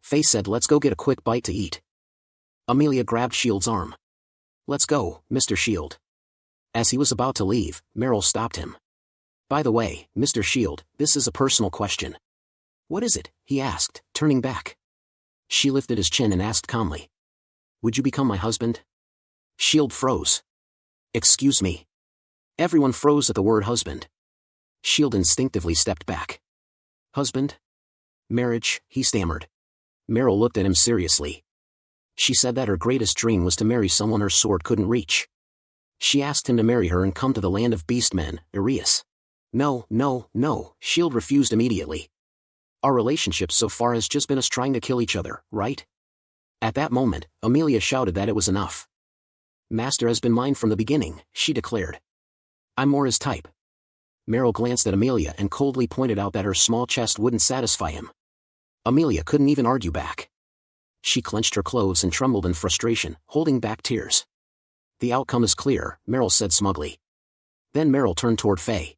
Faye said, "Let's go get a quick bite to eat." Amelia grabbed Shield's arm. "Let's go, Mr. Shield." As he was about to leave, Meryl stopped him. "By the way, Mr. Shield, this is a personal question." "What is it?" he asked, turning back. She lifted his chin and asked calmly. "Would you become my husband?" Shield froze. "Excuse me." Everyone froze at the word husband. Shield instinctively stepped back. "Husband? Marriage," he stammered. Meryl looked at him seriously. She said that her greatest dream was to marry someone her sword couldn't reach. She asked him to marry her and come to the land of beastmen, Arius. "No, no, no," Shield refused immediately. "Our relationship so far has just been us trying to kill each other, right?" At that moment, Amelia shouted that it was enough. "Master has been mine from the beginning," she declared. "I'm more his type." Meryl glanced at Amelia and coldly pointed out that her small chest wouldn't satisfy him. Amelia couldn't even argue back. She clenched her clothes and trembled in frustration, holding back tears. "The outcome is clear," Meryl said smugly. Then Meryl turned toward Faye.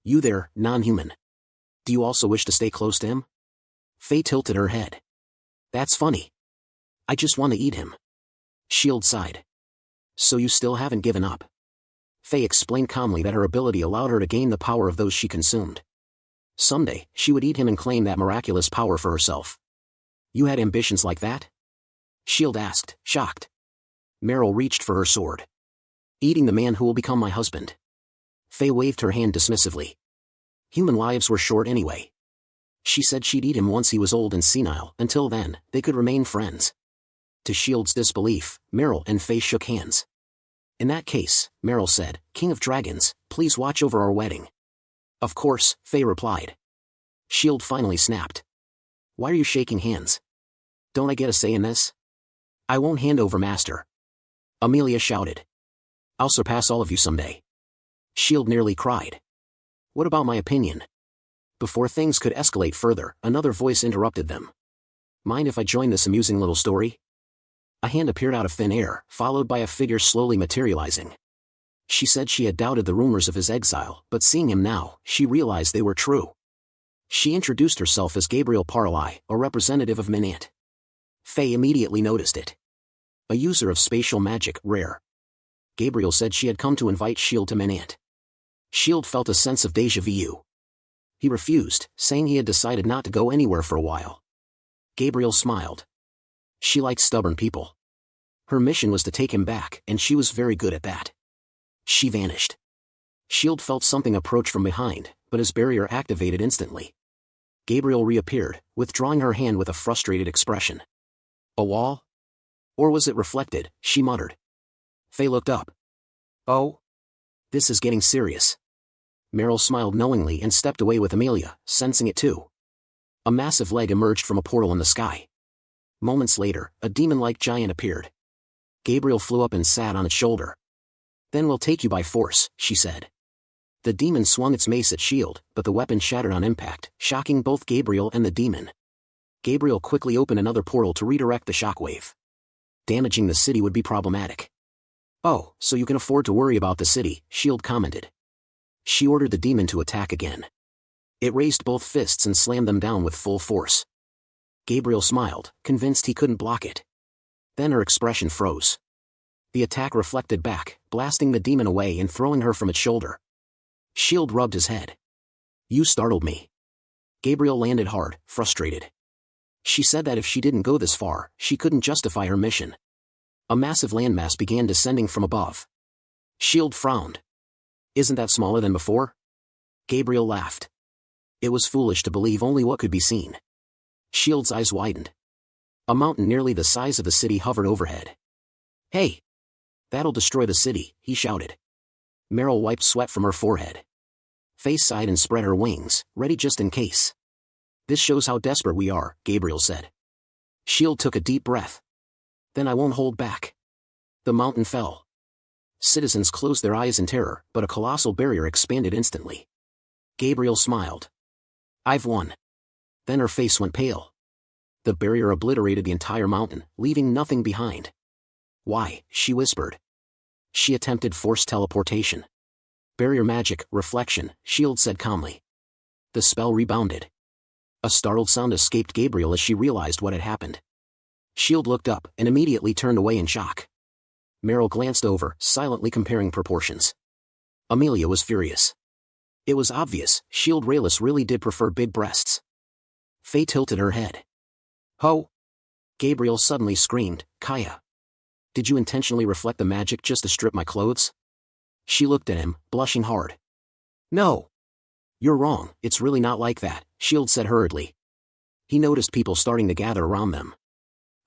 "You there, non-human. Do you also wish to stay close to him?" Faye tilted her head. "That's funny. I just want to eat him." Shield sighed. "So you still haven't given up?" Faye explained calmly that her ability allowed her to gain the power of those she consumed. Someday, she would eat him and claim that miraculous power for herself. "You had ambitions like that?" Shield asked, shocked. Meryl reached for her sword. "Eating the man who will become my husband." Faye waved her hand dismissively. Human lives were short anyway. She said she'd eat him once he was old and senile. Until then, they could remain friends. To Shield's disbelief, Meryl and Faye shook hands. "In that case," Meryl said, "King of Dragons, please watch over our wedding." "Of course," Faye replied. Shield finally snapped. "Why are you shaking hands? Don't I get a say in this?" "I won't hand over Master." Amelia shouted. "I'll surpass all of you someday." Shield nearly cried. "What about my opinion?" Before things could escalate further, another voice interrupted them. "Mind if I join this amusing little story?" A hand appeared out of thin air, followed by a figure slowly materializing. She said she had doubted the rumors of his exile, but seeing him now, she realized they were true. She introduced herself as Gabriel Paralai, a representative of Minant. Faye immediately noticed it. A user of spatial magic, rare. Gabriel said she had come to invite Shield to Minant. Shield felt a sense of déjà vu. He refused, saying he had decided not to go anywhere for a while. Gabriel smiled. She liked stubborn people. Her mission was to take him back, and she was very good at that. She vanished. Shield felt something approach from behind, but his barrier activated instantly. Gabriel reappeared, withdrawing her hand with a frustrated expression. "A wall? Or was it reflected?" she muttered. Faye looked up. "Oh? This is getting serious." Meryl smiled knowingly and stepped away with Amelia, sensing it too. A massive leg emerged from a portal in the sky. Moments later, a demon-like giant appeared. Gabriel flew up and sat on its shoulder. "Then we'll take you by force," she said. The demon swung its mace at Shield, but the weapon shattered on impact, shocking both Gabriel and the demon. Gabriel quickly opened another portal to redirect the shockwave. Damaging the city would be problematic. "Oh, so you can afford to worry about the city," Shield commented. She ordered the demon to attack again. It raised both fists and slammed them down with full force. Gabriel smiled, convinced he couldn't block it. Then her expression froze. The attack reflected back, blasting the demon away and throwing her from its shoulder. Shield rubbed his head. "You startled me." Gabriel landed hard, frustrated. She said that if she didn't go this far, she couldn't justify her mission. A massive landmass began descending from above. Shield frowned. Isn't that smaller than before? Gabriel laughed. It was foolish to believe only what could be seen. Shield's eyes widened. A mountain nearly the size of the city hovered overhead. Hey! That'll destroy the city, he shouted. Meryl wiped sweat from her forehead. Faye sighed and spread her wings, ready just in case. This shows how desperate we are, Gabriel said. Shield took a deep breath. Then I won't hold back. The mountain fell. Citizens closed their eyes in terror, but a colossal barrier expanded instantly. Gabriel smiled. I've won. Then her face went pale. The barrier obliterated the entire mountain, leaving nothing behind. Why, she whispered. She attempted forced teleportation. Barrier magic, reflection, Shield said calmly. The spell rebounded. A startled sound escaped Gabriel as she realized what had happened. Shield looked up and immediately turned away in shock. Meryl glanced over, silently comparing proportions. Amelia was furious. It was obvious, Shield Rayless really did prefer big breasts. Faye tilted her head. Ho! Gabriel suddenly screamed, Kaya. Did you intentionally reflect the magic just to strip my clothes? She looked at him, blushing hard. No. You're wrong, it's really not like that, Shield said hurriedly. He noticed people starting to gather around them.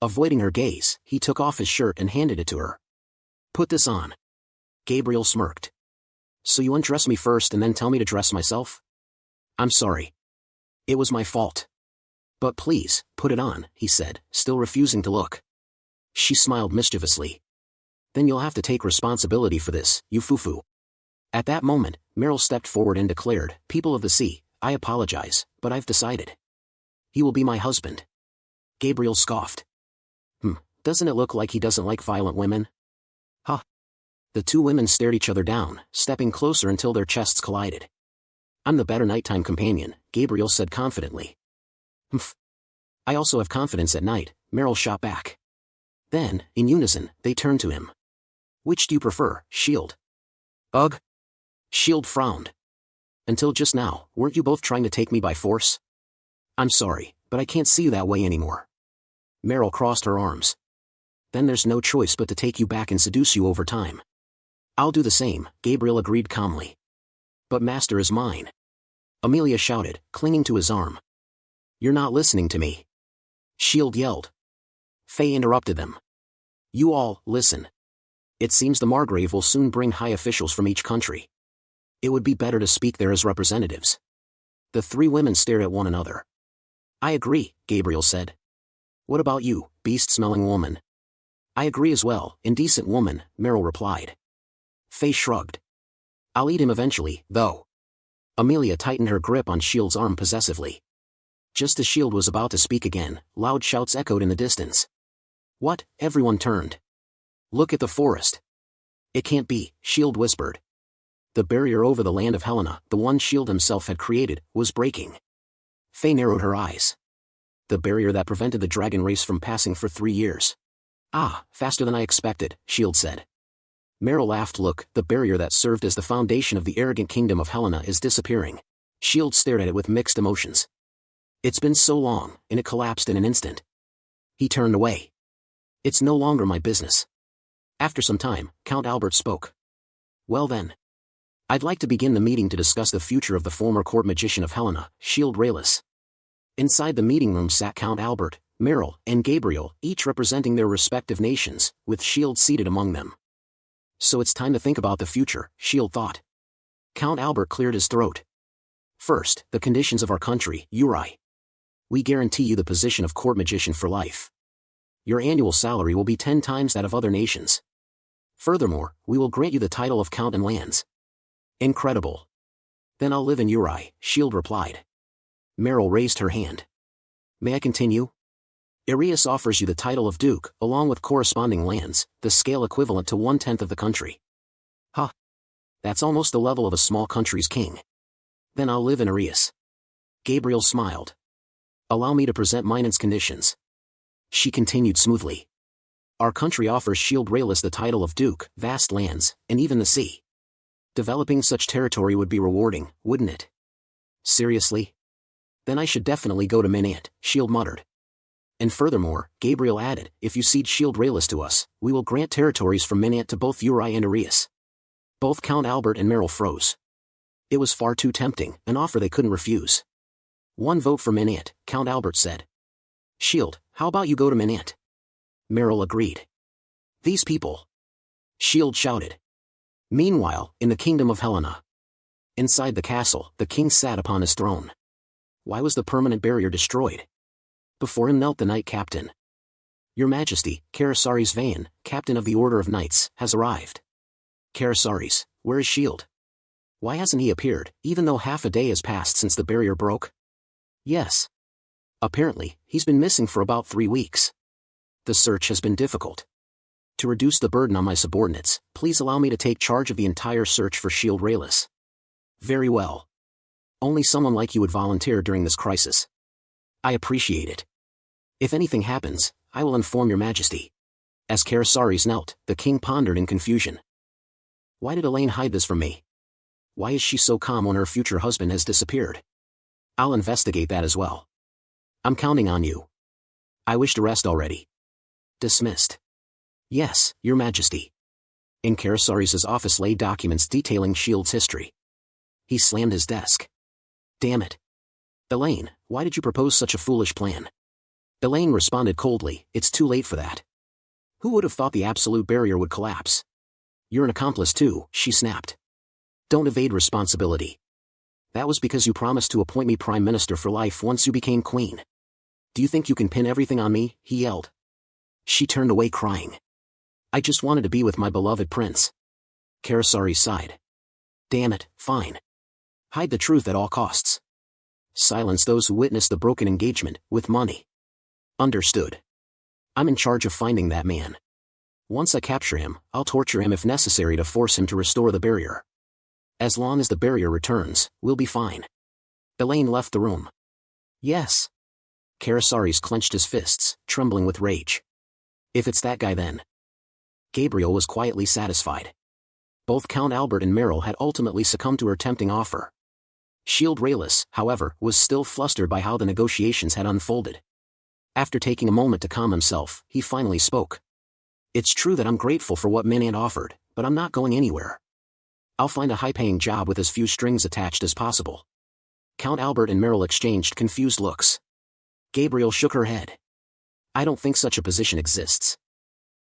Avoiding her gaze, he took off his shirt and handed it to her. Put this on. Gabriel smirked. So you undress me first and then tell me to dress myself? I'm sorry. It was my fault. But please, put it on, he said, still refusing to look. She smiled mischievously. Then you'll have to take responsibility for this, you foo-foo. At that moment, Meryl stepped forward and declared, People of the sea, I apologize, but I've decided. He will be my husband. Gabriel scoffed. Doesn't it look like he doesn't like violent women? Huh. The two women stared each other down, stepping closer until their chests collided. I'm the better nighttime companion, Gabriel said confidently. Humph. I also have confidence at night, Meryl shot back. Then, in unison, they turned to him. Which do you prefer, Shield? Ugh. Shield frowned. Until just now, weren't you both trying to take me by force? I'm sorry, but I can't see you that way anymore. Meryl crossed her arms. Then there's no choice but to take you back and seduce you over time. I'll do the same, Gabriel agreed calmly. But master is mine. Amelia shouted, clinging to his arm. You're not listening to me. Shield yelled. Faye interrupted them. You all, listen. It seems the Margrave will soon bring high officials from each country. It would be better to speak there as representatives. The three women stared at one another. I agree, Gabriel said. What about you, beast-smelling woman? I agree as well, indecent woman, Meryl replied. Faye shrugged. I'll eat him eventually, though. Amelia tightened her grip on Shield's arm possessively. Just as Shield was about to speak again, loud shouts echoed in the distance. What? Everyone turned. Look at the forest. It can't be, Shield whispered. The barrier over the land of Helena, the one Shield himself had created, was breaking. Faye narrowed her eyes. The barrier that prevented the dragon race from passing for 3 years. Ah, faster than I expected, Shield said. Meryl laughed. Look, the barrier that served as the foundation of the arrogant kingdom of Helena is disappearing. Shield stared at it with mixed emotions. It's been so long, and it collapsed in an instant. He turned away. It's no longer my business. After some time, Count Albert spoke. Well then. I'd like to begin the meeting to discuss the future of the former court magician of Helena, Shield Rayless. Inside the meeting room sat Count Albert, Meryl, and Gabriel, each representing their respective nations, with Shield seated among them. So it's time to think about the future, Shield thought. Count Albert cleared his throat. First, the conditions of our country, Uri. We guarantee you the position of court magician for life. Your annual salary will be 10 times that of other nations. Furthermore, we will grant you the title of Count and lands. Incredible. Then I'll live in Uri, Shield replied. Meryl raised her hand. May I continue? Irius offers you the title of Duke, along with corresponding lands, the scale equivalent to 1/10 of the country. Huh. That's almost the level of a small country's king. Then I'll live in Irius. Gabriel smiled. Allow me to present Minan's conditions. She continued smoothly. Our country offers Shield Rayless the title of Duke, vast lands, and even the sea. Developing such territory would be rewarding, wouldn't it? Seriously? Then I should definitely go to Minant, Shield muttered. And furthermore, Gabriel added, if you cede Shield Rayless to us, we will grant territories from Minant to both Uri and Arius. Both Count Albert and Merrill froze. It was far too tempting, an offer they couldn't refuse. One vote for Minant, Count Albert said. Shield, how about you go to Minant? Merrill agreed. These people. Shield shouted. Meanwhile, in the kingdom of Helena. Inside the castle, the king sat upon his throne. Why was the permanent barrier destroyed? Before him knelt the knight captain. Your Majesty, Carasares Vayan, captain of the Order of Knights, has arrived. Carasares, where is Shield? Why hasn't he appeared, even though half a day has passed since the barrier broke? Yes. Apparently, he's been missing for about 3 weeks. The search has been difficult. To reduce the burden on my subordinates, please allow me to take charge of the entire search for Shield Rayless. Very well. Only someone like you would volunteer during this crisis. I appreciate it. If anything happens, I will inform your Majesty. As Carasares knelt, the king pondered in confusion. Why did Elaine hide this from me? Why is she so calm when her future husband has disappeared? I'll investigate that as well. I'm counting on you. I wish to rest already. Dismissed. Yes, your Majesty. In Carasares' office lay documents detailing Shield's history. He slammed his desk. Damn it. Elaine, why did you propose such a foolish plan? Elaine responded coldly, it's too late for that. Who would have thought the absolute barrier would collapse? You're an accomplice too, she snapped. Don't evade responsibility. That was because you promised to appoint me Prime Minister for life once you became Queen. Do you think you can pin everything on me? He yelled. She turned away crying. I just wanted to be with my beloved prince. Carasares sighed. Damn it, fine. Hide the truth at all costs. Silence those who witnessed the broken engagement, with money. Understood. I'm in charge of finding that man. Once I capture him, I'll torture him if necessary to force him to restore the barrier. As long as the barrier returns, we'll be fine. Elaine left the room. Yes. Carasares clenched his fists, trembling with rage. If it's that guy then. Gabriel was quietly satisfied. Both Count Albert and Merrill had ultimately succumbed to her tempting offer. Shield Rayless, however, was still flustered by how the negotiations had unfolded. After taking a moment to calm himself, he finally spoke. It's true that I'm grateful for what Minant offered, but I'm not going anywhere. I'll find a high-paying job with as few strings attached as possible. Count Albert and Merrill exchanged confused looks. Gabriel shook her head. I don't think such a position exists.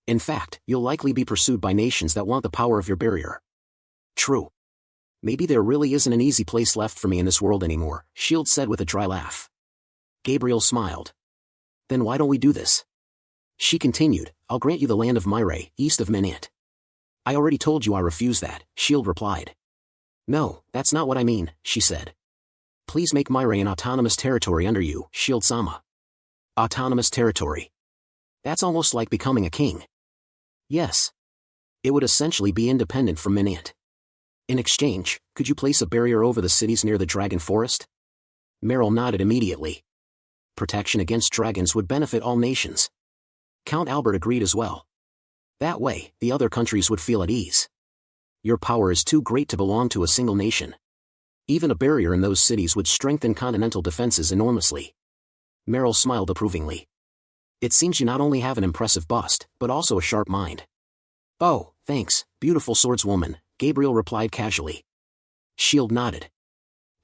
In fact, you'll likely be pursued by nations that want the power of your barrier. True. Maybe there really isn't an easy place left for me in this world anymore, Shield said with a dry laugh. Gabriel smiled. Then why don't we do this? She continued, I'll grant you the land of Myre, east of Minant. I already told you I refuse that, Shield replied. No, that's not what I mean, she said. Please make Myre an autonomous territory under you, Shield-sama. Autonomous territory. That's almost like becoming a king. Yes. It would essentially be independent from Minant. In exchange, could you place a barrier over the cities near the Dragon Forest? Merrill nodded immediately. Protection against dragons would benefit all nations. Count Albert agreed as well. That way, the other countries would feel at ease. Your power is too great to belong to a single nation. Even a barrier in those cities would strengthen continental defenses enormously. Merrill smiled approvingly. It seems you not only have an impressive bust, but also a sharp mind. Oh, thanks, beautiful swordswoman, Gabriel replied casually. Shield nodded.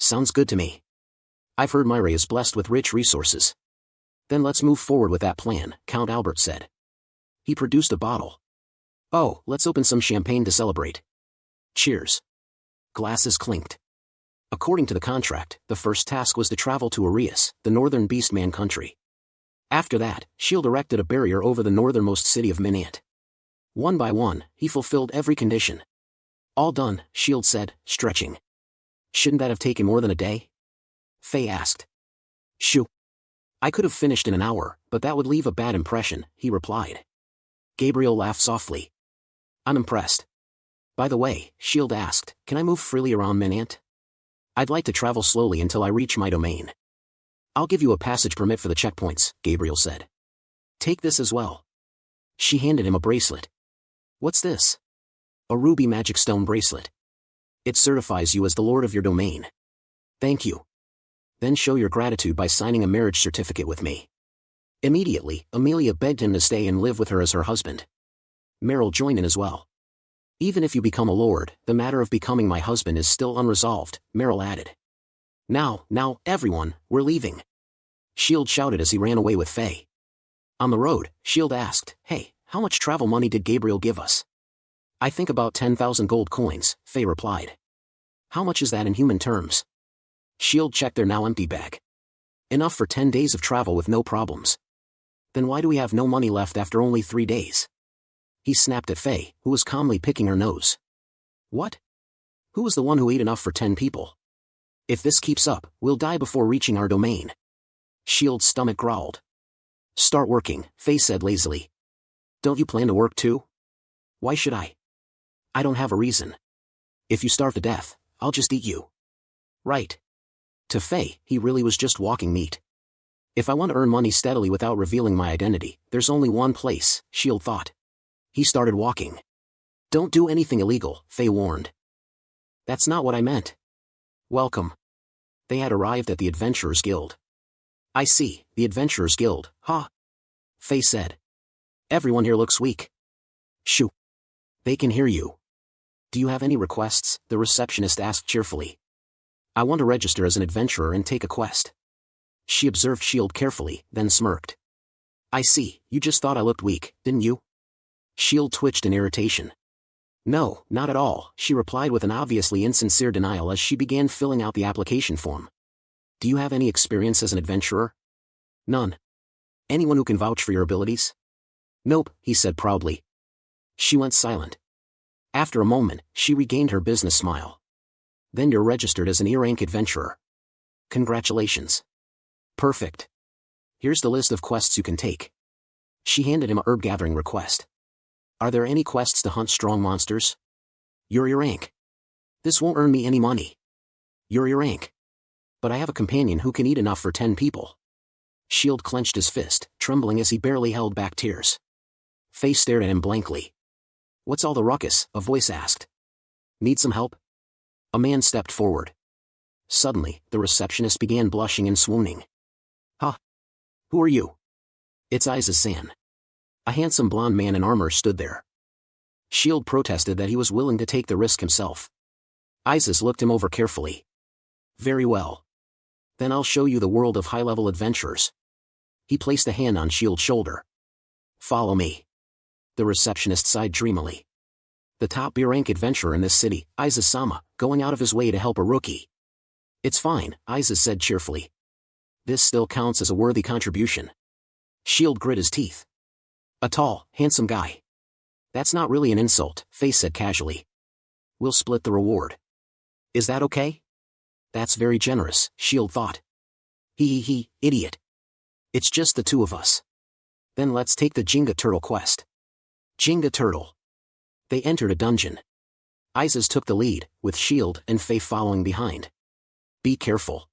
Sounds good to me. I've heard Myre is blessed with rich resources. Then let's move forward with that plan, Count Albert said. He produced a bottle. Oh, let's open some champagne to celebrate. Cheers. Glasses clinked. According to the contract, the first task was to travel to Arius, the northern beastman country. After that, Shield erected a barrier over the northernmost city of Minant. One by one, he fulfilled every condition. All done, Shield said, stretching. Shouldn't that have taken more than a day? Faye asked. Shoo. I could have finished in an hour, but that would leave a bad impression, he replied. Gabriel laughed softly. I'm impressed. By the way, Shield asked, can I move freely around Minant? I'd like to travel slowly until I reach my domain. I'll give you a passage permit for the checkpoints, Gabriel said. Take this as well. She handed him a bracelet. What's this? A ruby magic stone bracelet. It certifies you as the lord of your domain. Thank you. Then show your gratitude by signing a marriage certificate with me. Immediately, Amelia begged him to stay and live with her as her husband. Meryl joined in as well. Even if you become a lord, the matter of becoming my husband is still unresolved, Meryl added. Now, everyone, we're leaving. Shield shouted as he ran away with Faye. On the road, Shield asked, hey, how much travel money did Gabriel give us? I think about 10,000 gold coins, Faye replied. How much is that in human terms? Shield checked their now empty bag. Enough for 10 days of travel with no problems. Then why do we have no money left after only 3 days? He snapped at Faye, who was calmly picking her nose. What? Who was the one who ate enough for 10 people? If this keeps up, we'll die before reaching our domain. Shield's stomach growled. Start working, Faye said lazily. Don't you plan to work too? Why should I? I don't have a reason. If you starve to death, I'll just eat you. Right. To Faye, he really was just walking meat. If I want to earn money steadily without revealing my identity, there's only one place, Shield thought. He started walking. Don't do anything illegal, Faye warned. That's not what I meant. Welcome. They had arrived at the Adventurers Guild. I see, the Adventurers Guild, huh? Faye said. Everyone here looks weak. Shoo. They can hear you. Do you have any requests? The receptionist asked cheerfully. I want to register as an adventurer and take a quest. She observed Shield carefully, then smirked. I see, you just thought I looked weak, didn't you? Shield twitched in irritation. No, not at all, she replied with an obviously insincere denial as she began filling out the application form. Do you have any experience as an adventurer? None. Anyone who can vouch for your abilities? Nope, he said proudly. She went silent. After a moment, she regained her business smile. Then you're registered as an E-rank adventurer. Congratulations. Perfect. Here's the list of quests you can take. She handed him a herb gathering request. Are there any quests to hunt strong monsters? You're E-rank. This won't earn me any money. You're E-rank. But I have a companion who can eat enough for 10 people. Shield clenched his fist, trembling as he barely held back tears. Faye stared at him blankly. What's all the ruckus? A voice asked. Need some help? A man stepped forward. Suddenly, the receptionist began blushing and swooning. Huh? Who are you? It's Isis-san. A handsome blonde man in armor stood there. Shield protested that he was willing to take the risk himself. Isis looked him over carefully. Very well. Then I'll show you the world of high-level adventurers. He placed a hand on Shield's shoulder. Follow me. The receptionist sighed dreamily. The top B-rank adventurer in this city, Isis-sama, going out of his way to help a rookie. It's fine, Isis said cheerfully. This still counts as a worthy contribution. Shield grit his teeth. A tall, handsome guy. That's not really an insult, Faye said casually. We'll split the reward. Is that okay? That's very generous, Shield thought. Idiot. It's just the two of us. Then let's take the Jenga Turtle quest. Jenga Turtle. They entered a dungeon. Isis took the lead, with Shield and Faye following behind. Be careful.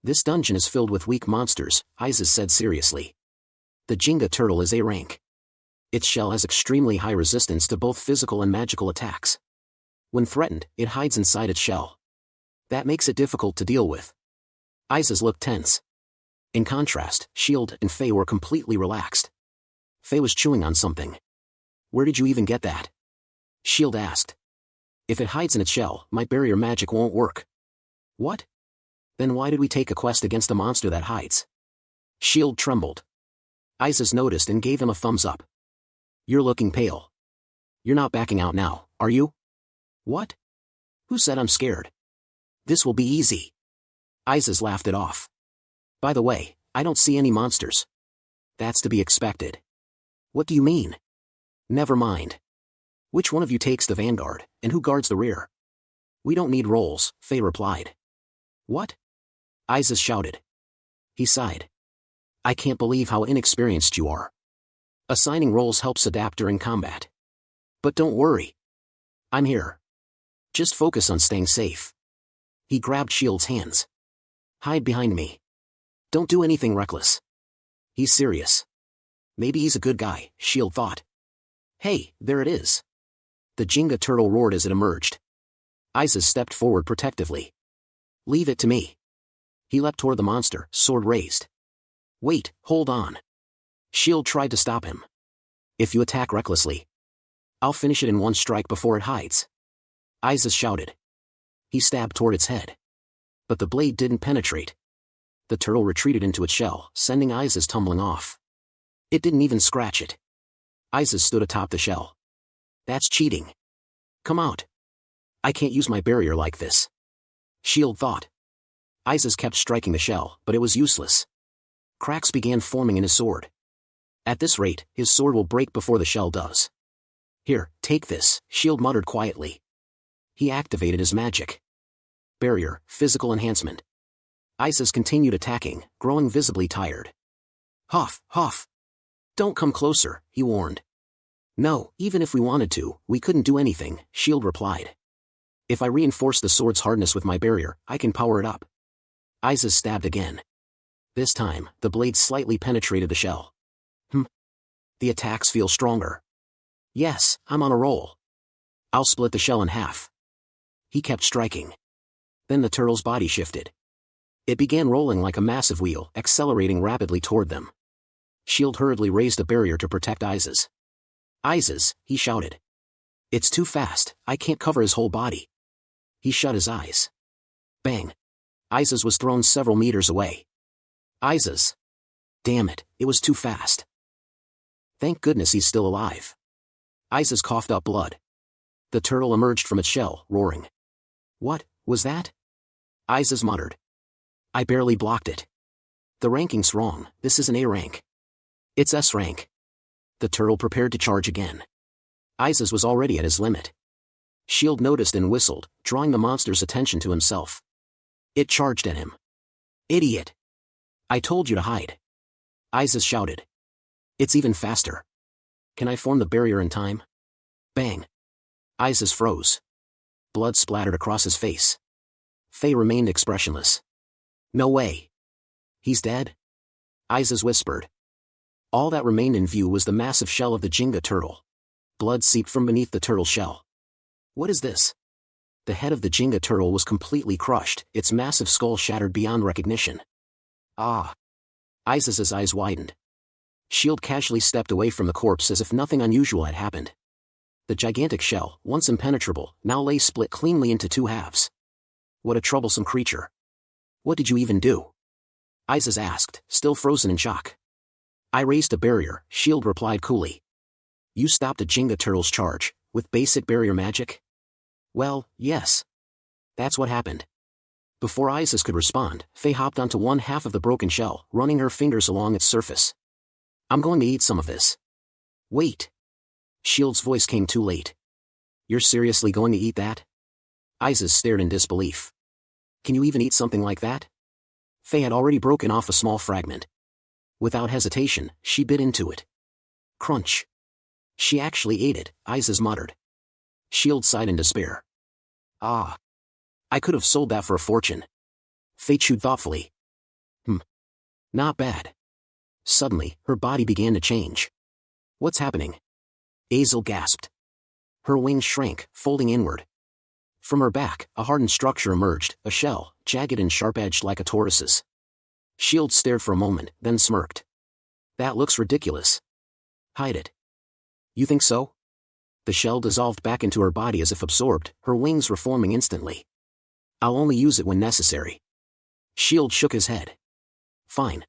This dungeon is filled with weak monsters, Isis said seriously. The Jenga Turtle is A-rank. Its shell has extremely high resistance to both physical and magical attacks. When threatened, it hides inside its shell. That makes it difficult to deal with. Isis looked tense. In contrast, Shield and Faye were completely relaxed. Faye was chewing on something. Where did you even get that? Shield asked. If it hides in its shell, my barrier magic won't work. What? Then why did we take a quest against a monster that hides? Shield trembled. Isis noticed and gave him a thumbs up. You're looking pale. You're not backing out now, are you? What? Who said I'm scared? This will be easy. Isis laughed it off. By the way, I don't see any monsters. That's to be expected. What do you mean? Never mind. Which one of you takes the vanguard, and who guards the rear? We don't need roles, Faye replied. What? Isis shouted. He sighed. I can't believe how inexperienced you are. Assigning roles helps adapt during combat. But don't worry. I'm here. Just focus on staying safe. He grabbed Shield's hands. Hide behind me. Don't do anything reckless. He's serious. Maybe he's a good guy, Shield thought. Hey, there it is. The Jenga Turtle roared as it emerged. Isis stepped forward protectively. Leave it to me. He leapt toward the monster, sword raised. Wait, hold on. Shield tried to stop him. If you attack recklessly, I'll finish it in one strike before it hides. Isis shouted. He stabbed toward its head. But the blade didn't penetrate. The turtle retreated into its shell, sending Isis tumbling off. It didn't even scratch it. Isis stood atop the shell. That's cheating. Come out. I can't use my barrier like this. Shield thought. Isis kept striking the shell, but it was useless. Cracks began forming in his sword. At this rate, his sword will break before the shell does. Here, take this, Shield muttered quietly. He activated his magic. Barrier, physical enhancement. Isis continued attacking, growing visibly tired. Huff, huff. Don't come closer, he warned. No, even if we wanted to, we couldn't do anything, Shield replied. If I reinforce the sword's hardness with my barrier, I can power it up. Isis stabbed again. This time, the blade slightly penetrated the shell. The attacks feel stronger. Yes, I'm on a roll. I'll split the shell in half. He kept striking. Then the turtle's body shifted. It began rolling like a massive wheel, accelerating rapidly toward them. Shield hurriedly raised a barrier to protect Isis. Isis, he shouted. It's too fast, I can't cover his whole body. He shut his eyes. Bang. Isis was thrown several meters away. Isis. Damn it, it was too fast. Thank goodness he's still alive. Isis coughed up blood. The turtle emerged from its shell, roaring. What was that? Isis muttered. I barely blocked it. The ranking's wrong, this is an A rank. It's S rank. The turtle prepared to charge again. Isis was already at his limit. Shield noticed and whistled, drawing the monster's attention to himself. It charged at him. Idiot! I told you to hide. Isis shouted. It's even faster. Can I form the barrier in time? Bang. Isis froze. Blood splattered across his face. Faye remained expressionless. No way. He's dead? Isis whispered. All that remained in view was the massive shell of the Jenga turtle. Blood seeped from beneath the turtle shell. What is this? The head of the Jenga turtle was completely crushed, its massive skull shattered beyond recognition. Ah! Isis's eyes widened. Shield casually stepped away from the corpse as if nothing unusual had happened. The gigantic shell, once impenetrable, now lay split cleanly into two halves. What a troublesome creature. What did you even do? Isis asked, still frozen in shock. I raised a barrier, Shield replied coolly. You stopped a Jenga turtle's charge, with basic barrier magic? Well, yes. That's what happened. Before Isis could respond, Faye hopped onto one half of the broken shell, running her fingers along its surface. I'm going to eat some of this. Wait. Shield's voice came too late. You're seriously going to eat that? Isis stared in disbelief. Can you even eat something like that? Faye had already broken off a small fragment. Without hesitation, she bit into it. Crunch. She actually ate it, Isis muttered. Shield sighed in despair. Ah. I could have sold that for a fortune. Faye chewed thoughtfully. Not bad. Suddenly, her body began to change. What's happening? Azel gasped. Her wings shrank, folding inward. From her back, a hardened structure emerged, a shell, jagged and sharp-edged like a tortoise's. Shield stared for a moment, then smirked. That looks ridiculous. Hide it. You think so? The shell dissolved back into her body as if absorbed, her wings reforming instantly. I'll only use it when necessary. Shield shook his head. Fine.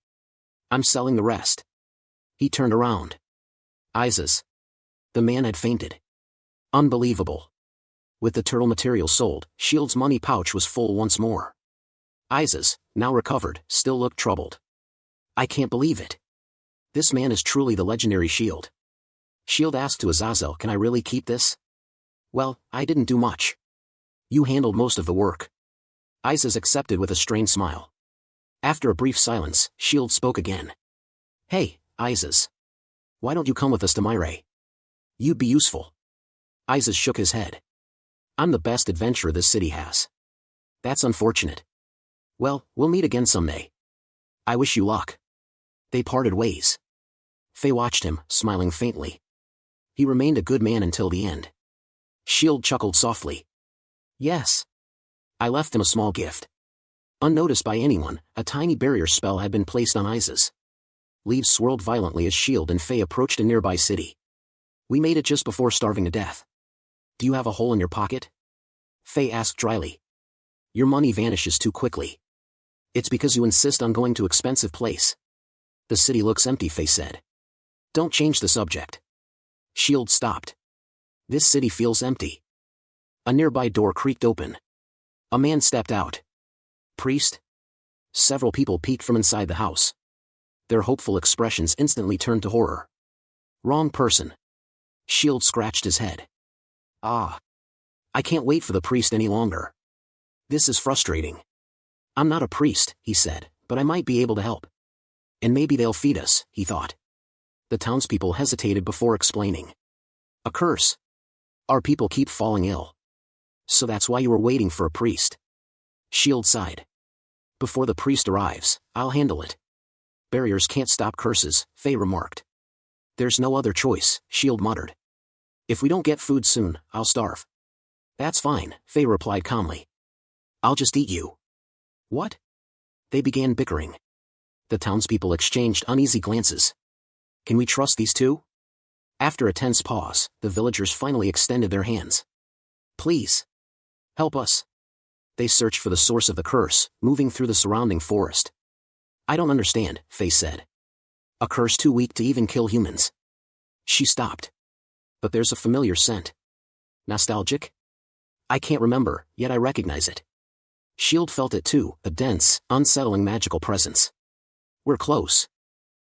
I'm selling the rest. He turned around. Isis. The man had fainted. Unbelievable. With the turtle material sold, Shield's money pouch was full once more. Isis, now recovered, still looked troubled. I can't believe it. This man is truly the legendary Shield. Shield asked to Azazel, can I really keep this? Well, I didn't do much. You handled most of the work. Isis accepted with a strained smile. After a brief silence, Shield spoke again. Hey, Isis. Why don't you come with us to Myre? You'd be useful. Isis shook his head. I'm the best adventurer this city has. That's unfortunate. Well, we'll meet again someday. I wish you luck. They parted ways. Faye watched him, smiling faintly. He remained a good man until the end. Shield chuckled softly. Yes. I left him a small gift. Unnoticed by anyone, a tiny barrier spell had been placed on Isis. Leaves swirled violently as Shield and Faye approached a nearby city. We made it just before starving to death. Do you have a hole in your pocket? Faye asked dryly. Your money vanishes too quickly. It's because you insist on going to expensive place. The city looks empty, Faye said. Don't change the subject. Shield stopped. This city feels empty. A nearby door creaked open. A man stepped out. Priest? Several people peeked from inside the house. Their hopeful expressions instantly turned to horror. Wrong person. Shield scratched his head. Ah. I can't wait for the priest any longer. This is frustrating. I'm not a priest, he said, but I might be able to help. And maybe they'll feed us, he thought. The townspeople hesitated before explaining. A curse. Our people keep falling ill. So that's why you were waiting for a priest. Shield sighed. Before the priest arrives, I'll handle it. Barriers can't stop curses, Faye remarked. There's no other choice, Shield muttered. If we don't get food soon, I'll starve. That's fine, Faye replied calmly. I'll just eat you. What? They began bickering. The townspeople exchanged uneasy glances. Can we trust these two? After a tense pause, the villagers finally extended their hands. Please. Help us. They searched for the source of the curse, moving through the surrounding forest. I don't understand, Faye said. A curse too weak to even kill humans. She stopped. But there's a familiar scent. Nostalgic? I can't remember, yet I recognize it. Shield felt it too, a dense, unsettling magical presence. We're close.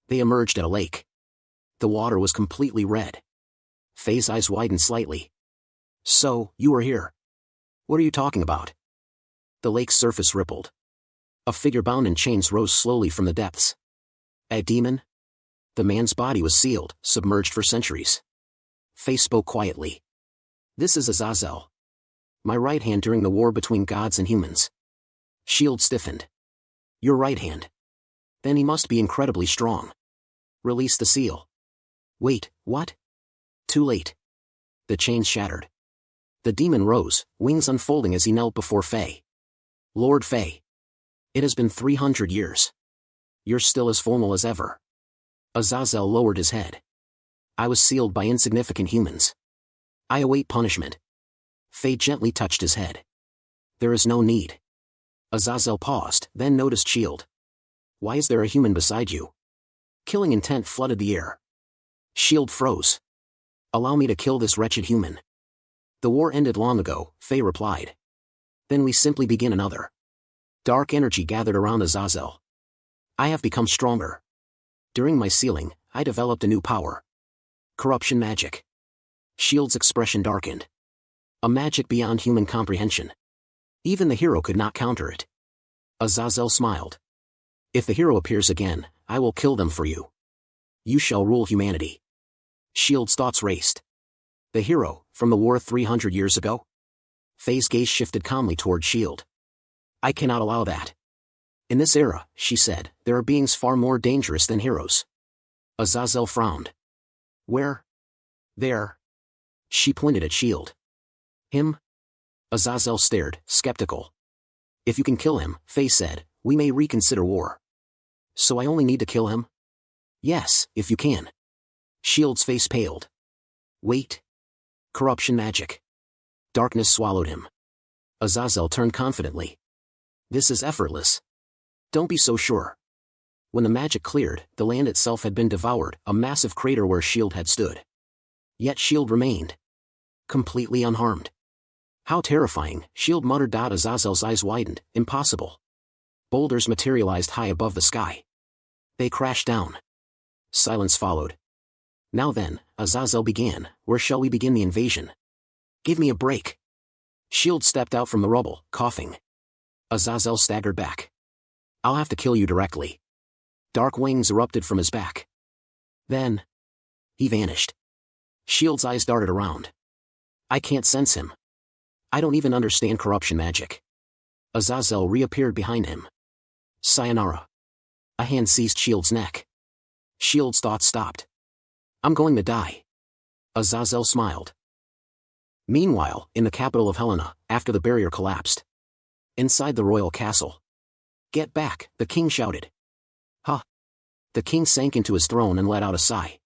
They emerged at a lake. The water was completely red. Faye's eyes widened slightly. So, you were here. What are you talking about? The lake's surface rippled. A figure bound in chains rose slowly from the depths. A demon? The man's body was sealed, submerged for centuries. Faye spoke quietly. This is Azazel. My right hand during the war between gods and humans. Shield stiffened. Your right hand. Then he must be incredibly strong. Release the seal. Wait, what? Too late. The chains shattered. The demon rose, wings unfolding as he knelt before Faye. Lord Faye. It has been 300 years. You're still as formal as ever. Azazel lowered his head. I was sealed by insignificant humans. I await punishment. Faye gently touched his head. There is no need. Azazel paused, then noticed Shield. Why is there a human beside you? Killing intent flooded the air. Shield froze. Allow me to kill this wretched human. The war ended long ago, Faye replied. Then we simply begin another. Dark energy gathered around Azazel. I have become stronger. During my sealing, I developed a new power. Corruption magic. Shield's expression darkened. A magic beyond human comprehension. Even the hero could not counter it. Azazel smiled. If the hero appears again, I will kill them for you. You shall rule humanity. Shield's thoughts raced. The hero, from the war 300 years ago? Faye's gaze shifted calmly toward Shield. I cannot allow that. In this era, she said, there are beings far more dangerous than heroes. Azazel frowned. Where? There. She pointed at Shield. Him? Azazel stared, skeptical. If you can kill him, Faye said, we may reconsider war. So I only need to kill him? Yes, if you can. Shield's face paled. Wait. Corruption magic. Darkness swallowed him. Azazel turned confidently. This is effortless. Don't be so sure. When the magic cleared, the land itself had been devoured, a massive crater where Shield had stood. Yet Shield remained. Completely unharmed. How terrifying, Shield muttered. Azazel's eyes widened. Impossible. Boulders materialized high above the sky. They crashed down. Silence followed. Now then, Azazel began, where shall we begin the invasion? Give me a break. Shield stepped out from the rubble, coughing. Azazel staggered back. I'll have to kill you directly. Dark wings erupted from his back. Then, he vanished. Shield's eyes darted around. I can't sense him. I don't even understand corruption magic. Azazel reappeared behind him. Sayonara. A hand seized Shield's neck. Shield's thoughts stopped. I'm going to die. Azazel smiled. Meanwhile, in the capital of Helena, after the barrier collapsed. Inside the royal castle. Get back, the king shouted. Huh. The king sank into his throne and let out a sigh.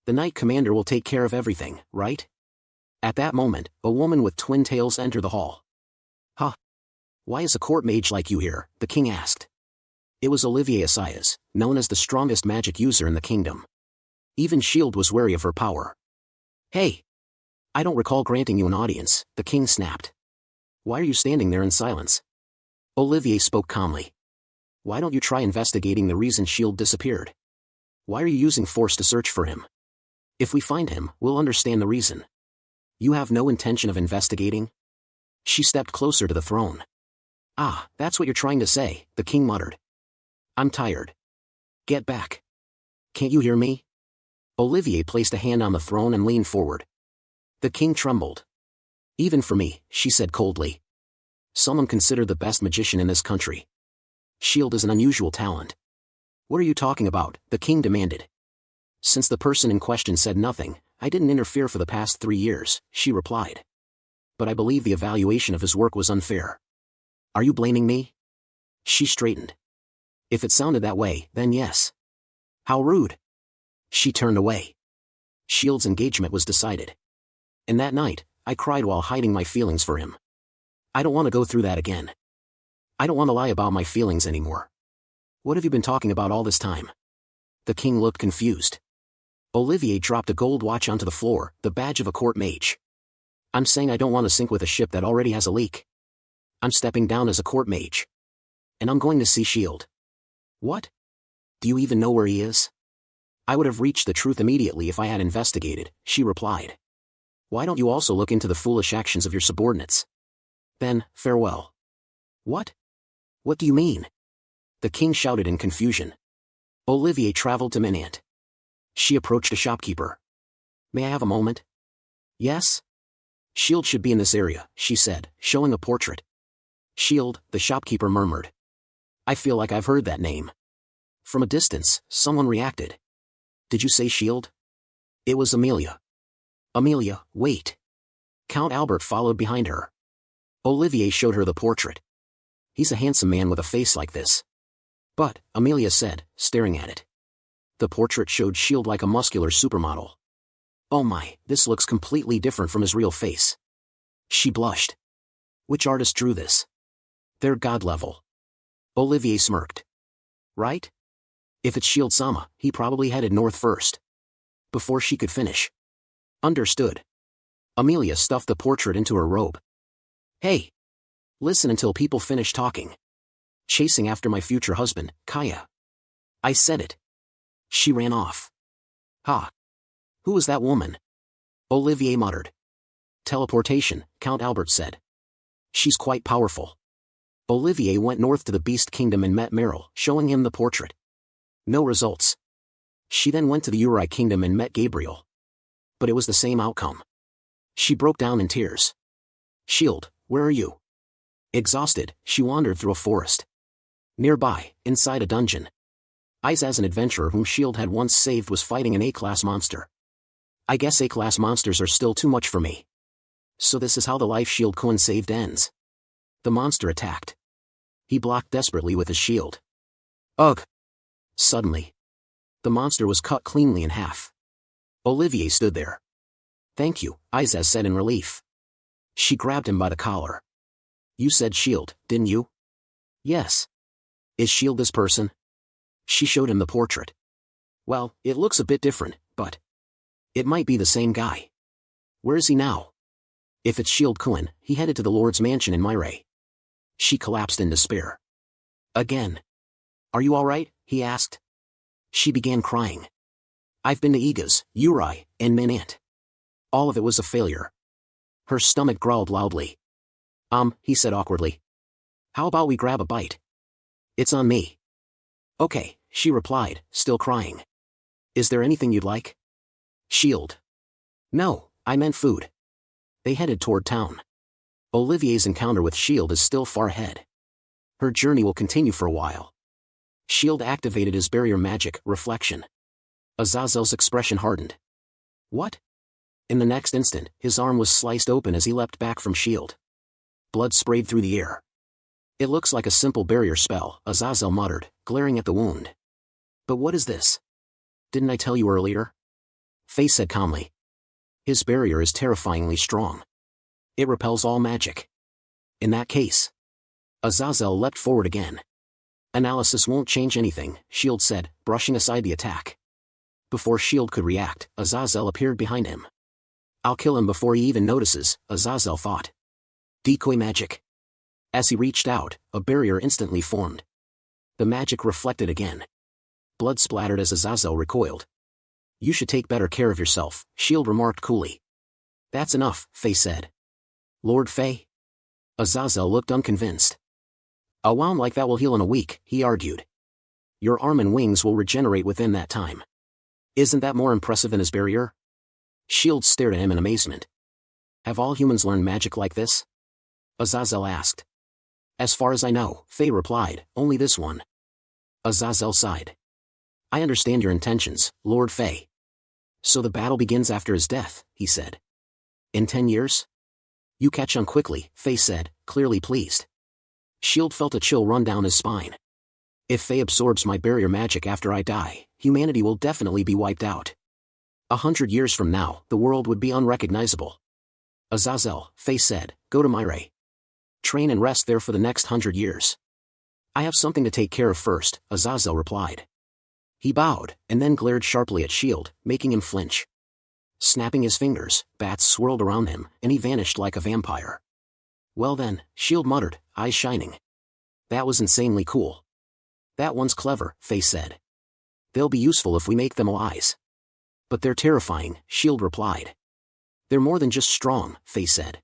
The Knight Commander will take care of everything, right? At that moment, a woman with twin tails entered the hall. Huh? Why is a court mage like you here? The king asked. It was Olivier Assayas, known as the strongest magic user in the kingdom. Even S.H.I.E.L.D. was wary of her power. Hey! I don't recall granting you an audience, the king snapped. Why are you standing there in silence? Olivier spoke calmly. Why don't you try investigating the reason S.H.I.E.L.D. disappeared? Why are you using force to search for him? If we find him, we'll understand the reason. You have no intention of investigating? She stepped closer to the throne. Ah, that's what you're trying to say, the king muttered. I'm tired. Get back. Can't you hear me? Olivier placed a hand on the throne and leaned forward. The king trembled. Even for me, she said coldly. Someone considered the best magician in this country. S.H.I.E.L.D. is an unusual talent. What are you talking about? The king demanded. Since the person in question said nothing, I didn't interfere for the past 3 years, she replied. But I believe the evaluation of his work was unfair. Are you blaming me? She straightened. If it sounded that way, then yes. How rude. She turned away. S.H.I.E.L.D.'s engagement was decided. And that night, I cried while hiding my feelings for him. I don't want to go through that again. I don't want to lie about my feelings anymore. What have you been talking about all this time? The king looked confused. Olivier dropped a gold watch onto the floor, the badge of a court mage. I'm saying I don't want to sink with a ship that already has a leak. I'm stepping down as a court mage. And I'm going to see S.H.I.E.L.D. What? Do you even know where he is? I would have reached the truth immediately if I had investigated, she replied. Why don't you also look into the foolish actions of your subordinates? Then, farewell. What? What do you mean? The king shouted in confusion. Olivier traveled to Minant. She approached a shopkeeper. May I have a moment? Yes? S.H.I.E.L.D. should be in this area, she said, showing a portrait. S.H.I.E.L.D., the shopkeeper murmured. I feel like I've heard that name. From a distance, someone reacted. Did you say S.H.I.E.L.D.? It was Amelia. Amelia, wait. Count Albert followed behind her. Olivier showed her the portrait. He's a handsome man with a face like this. But, Amelia said, staring at it. The portrait showed S.H.I.E.L.D. like a muscular supermodel. Oh my, this looks completely different from his real face. She blushed. Which artist drew this? They're god level. Olivier smirked. Right? If it's S.H.I.E.L.D. he probably headed north first. Before she could finish. Understood. Amelia stuffed the portrait into her robe. Hey! Listen until people finish talking. Chasing after my future husband, Kaya. I said it. She ran off. Ha! Who was that woman? Olivier muttered. Teleportation, Count Albert said. She's quite powerful. Olivier went north to the Beast Kingdom and met Meryl, showing him the portrait. No results. She then went to the Uri Kingdom and met Gabriel. But it was the same outcome. She broke down in tears. S.H.I.E.L.D., where are you? Exhausted, she wandered through a forest. Nearby, inside a dungeon. Isaz, an adventurer whom S.H.I.E.L.D. had once saved, was fighting an A-class monster. I guess A-class monsters are still too much for me. So this is how the life S.H.I.E.L.D. Cohen saved ends. The monster attacked. He blocked desperately with his shield. Ugh! Suddenly. The monster was cut cleanly in half. Olivier stood there. Thank you, Isaz said in relief. She grabbed him by the collar. You said S.H.I.E.L.D., didn't you? Yes. Is S.H.I.E.L.D. this person? She showed him the portrait. Well, it looks a bit different, but it might be the same guy. Where is he now? If it's S.H.I.E.L.D. Cohen, he headed to the Lord's mansion in Myre. She collapsed in despair. Again. Are you all right? He asked. She began crying. I've been to Egas, Uri, and Minant. All of it was a failure. Her stomach growled loudly. He said awkwardly. How about we grab a bite? It's on me. Okay, she replied, still crying. Is there anything you'd like? S.H.I.E.L.D. No, I meant food. They headed toward town. Olivier's encounter with S.H.I.E.L.D. is still far ahead. Her journey will continue for a while. S.H.I.E.L.D. activated his barrier magic, Reflection. Azazel's expression hardened. What? In the next instant, his arm was sliced open as he leapt back from S.H.I.E.L.D. Blood sprayed through the air. It looks like a simple barrier spell, Azazel muttered, glaring at the wound. But what is this? Didn't I tell you earlier? Faye said calmly. His barrier is terrifyingly strong. It repels all magic. In that case. Azazel leapt forward again. Analysis won't change anything, Shield said, brushing aside the attack. Before Shield could react, Azazel appeared behind him. I'll kill him before he even notices, Azazel thought. Decoy magic. As he reached out, a barrier instantly formed. The magic reflected again. Blood splattered as Azazel recoiled. You should take better care of yourself, Shield remarked coolly. That's enough, Faye said. Lord Faye? Azazel looked unconvinced. A wound like that will heal in a week, he argued. Your arm and wings will regenerate within that time. Isn't that more impressive than his barrier? Shield stared at him in amazement. Have all humans learned magic like this? Azazel asked. As far as I know, Faye replied, only this one. Azazel sighed. I understand your intentions, Lord Faye. So the battle begins after his death, he said. In 10 years? You catch on quickly, Faye said, clearly pleased. Shield felt a chill run down his spine. If Faye absorbs my barrier magic after I die, humanity will definitely be wiped out. 100 years from now, the world would be unrecognizable. Azazel, Faye said, go to Myre. Train and rest there for the next 100 years. I have something to take care of first, Azazel replied. He bowed, and then glared sharply at Shield, making him flinch. Snapping his fingers, bats swirled around him, and he vanished like a vampire. Well then, Shield muttered, eyes shining. That was insanely cool. That one's clever, Faye said. They'll be useful if we make them allies. But they're terrifying, Shield replied. They're more than just strong, Faye said.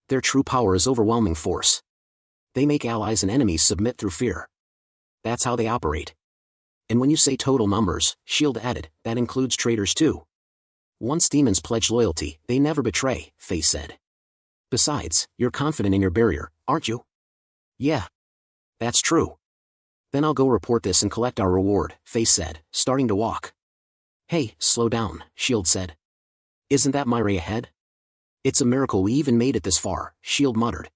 Their true power is overwhelming force. They make allies and enemies submit through fear. That's how they operate. And when you say total numbers, Shield added, that includes traitors too. Once demons pledge loyalty, they never betray, Faye said. Besides, you're confident in your barrier, aren't you? Yeah. That's true. Then I'll go report this and collect our reward, Faye said, starting to walk. Hey, slow down, Shield said. Isn't that Myre ahead? It's a miracle we even made it this far, Shield muttered.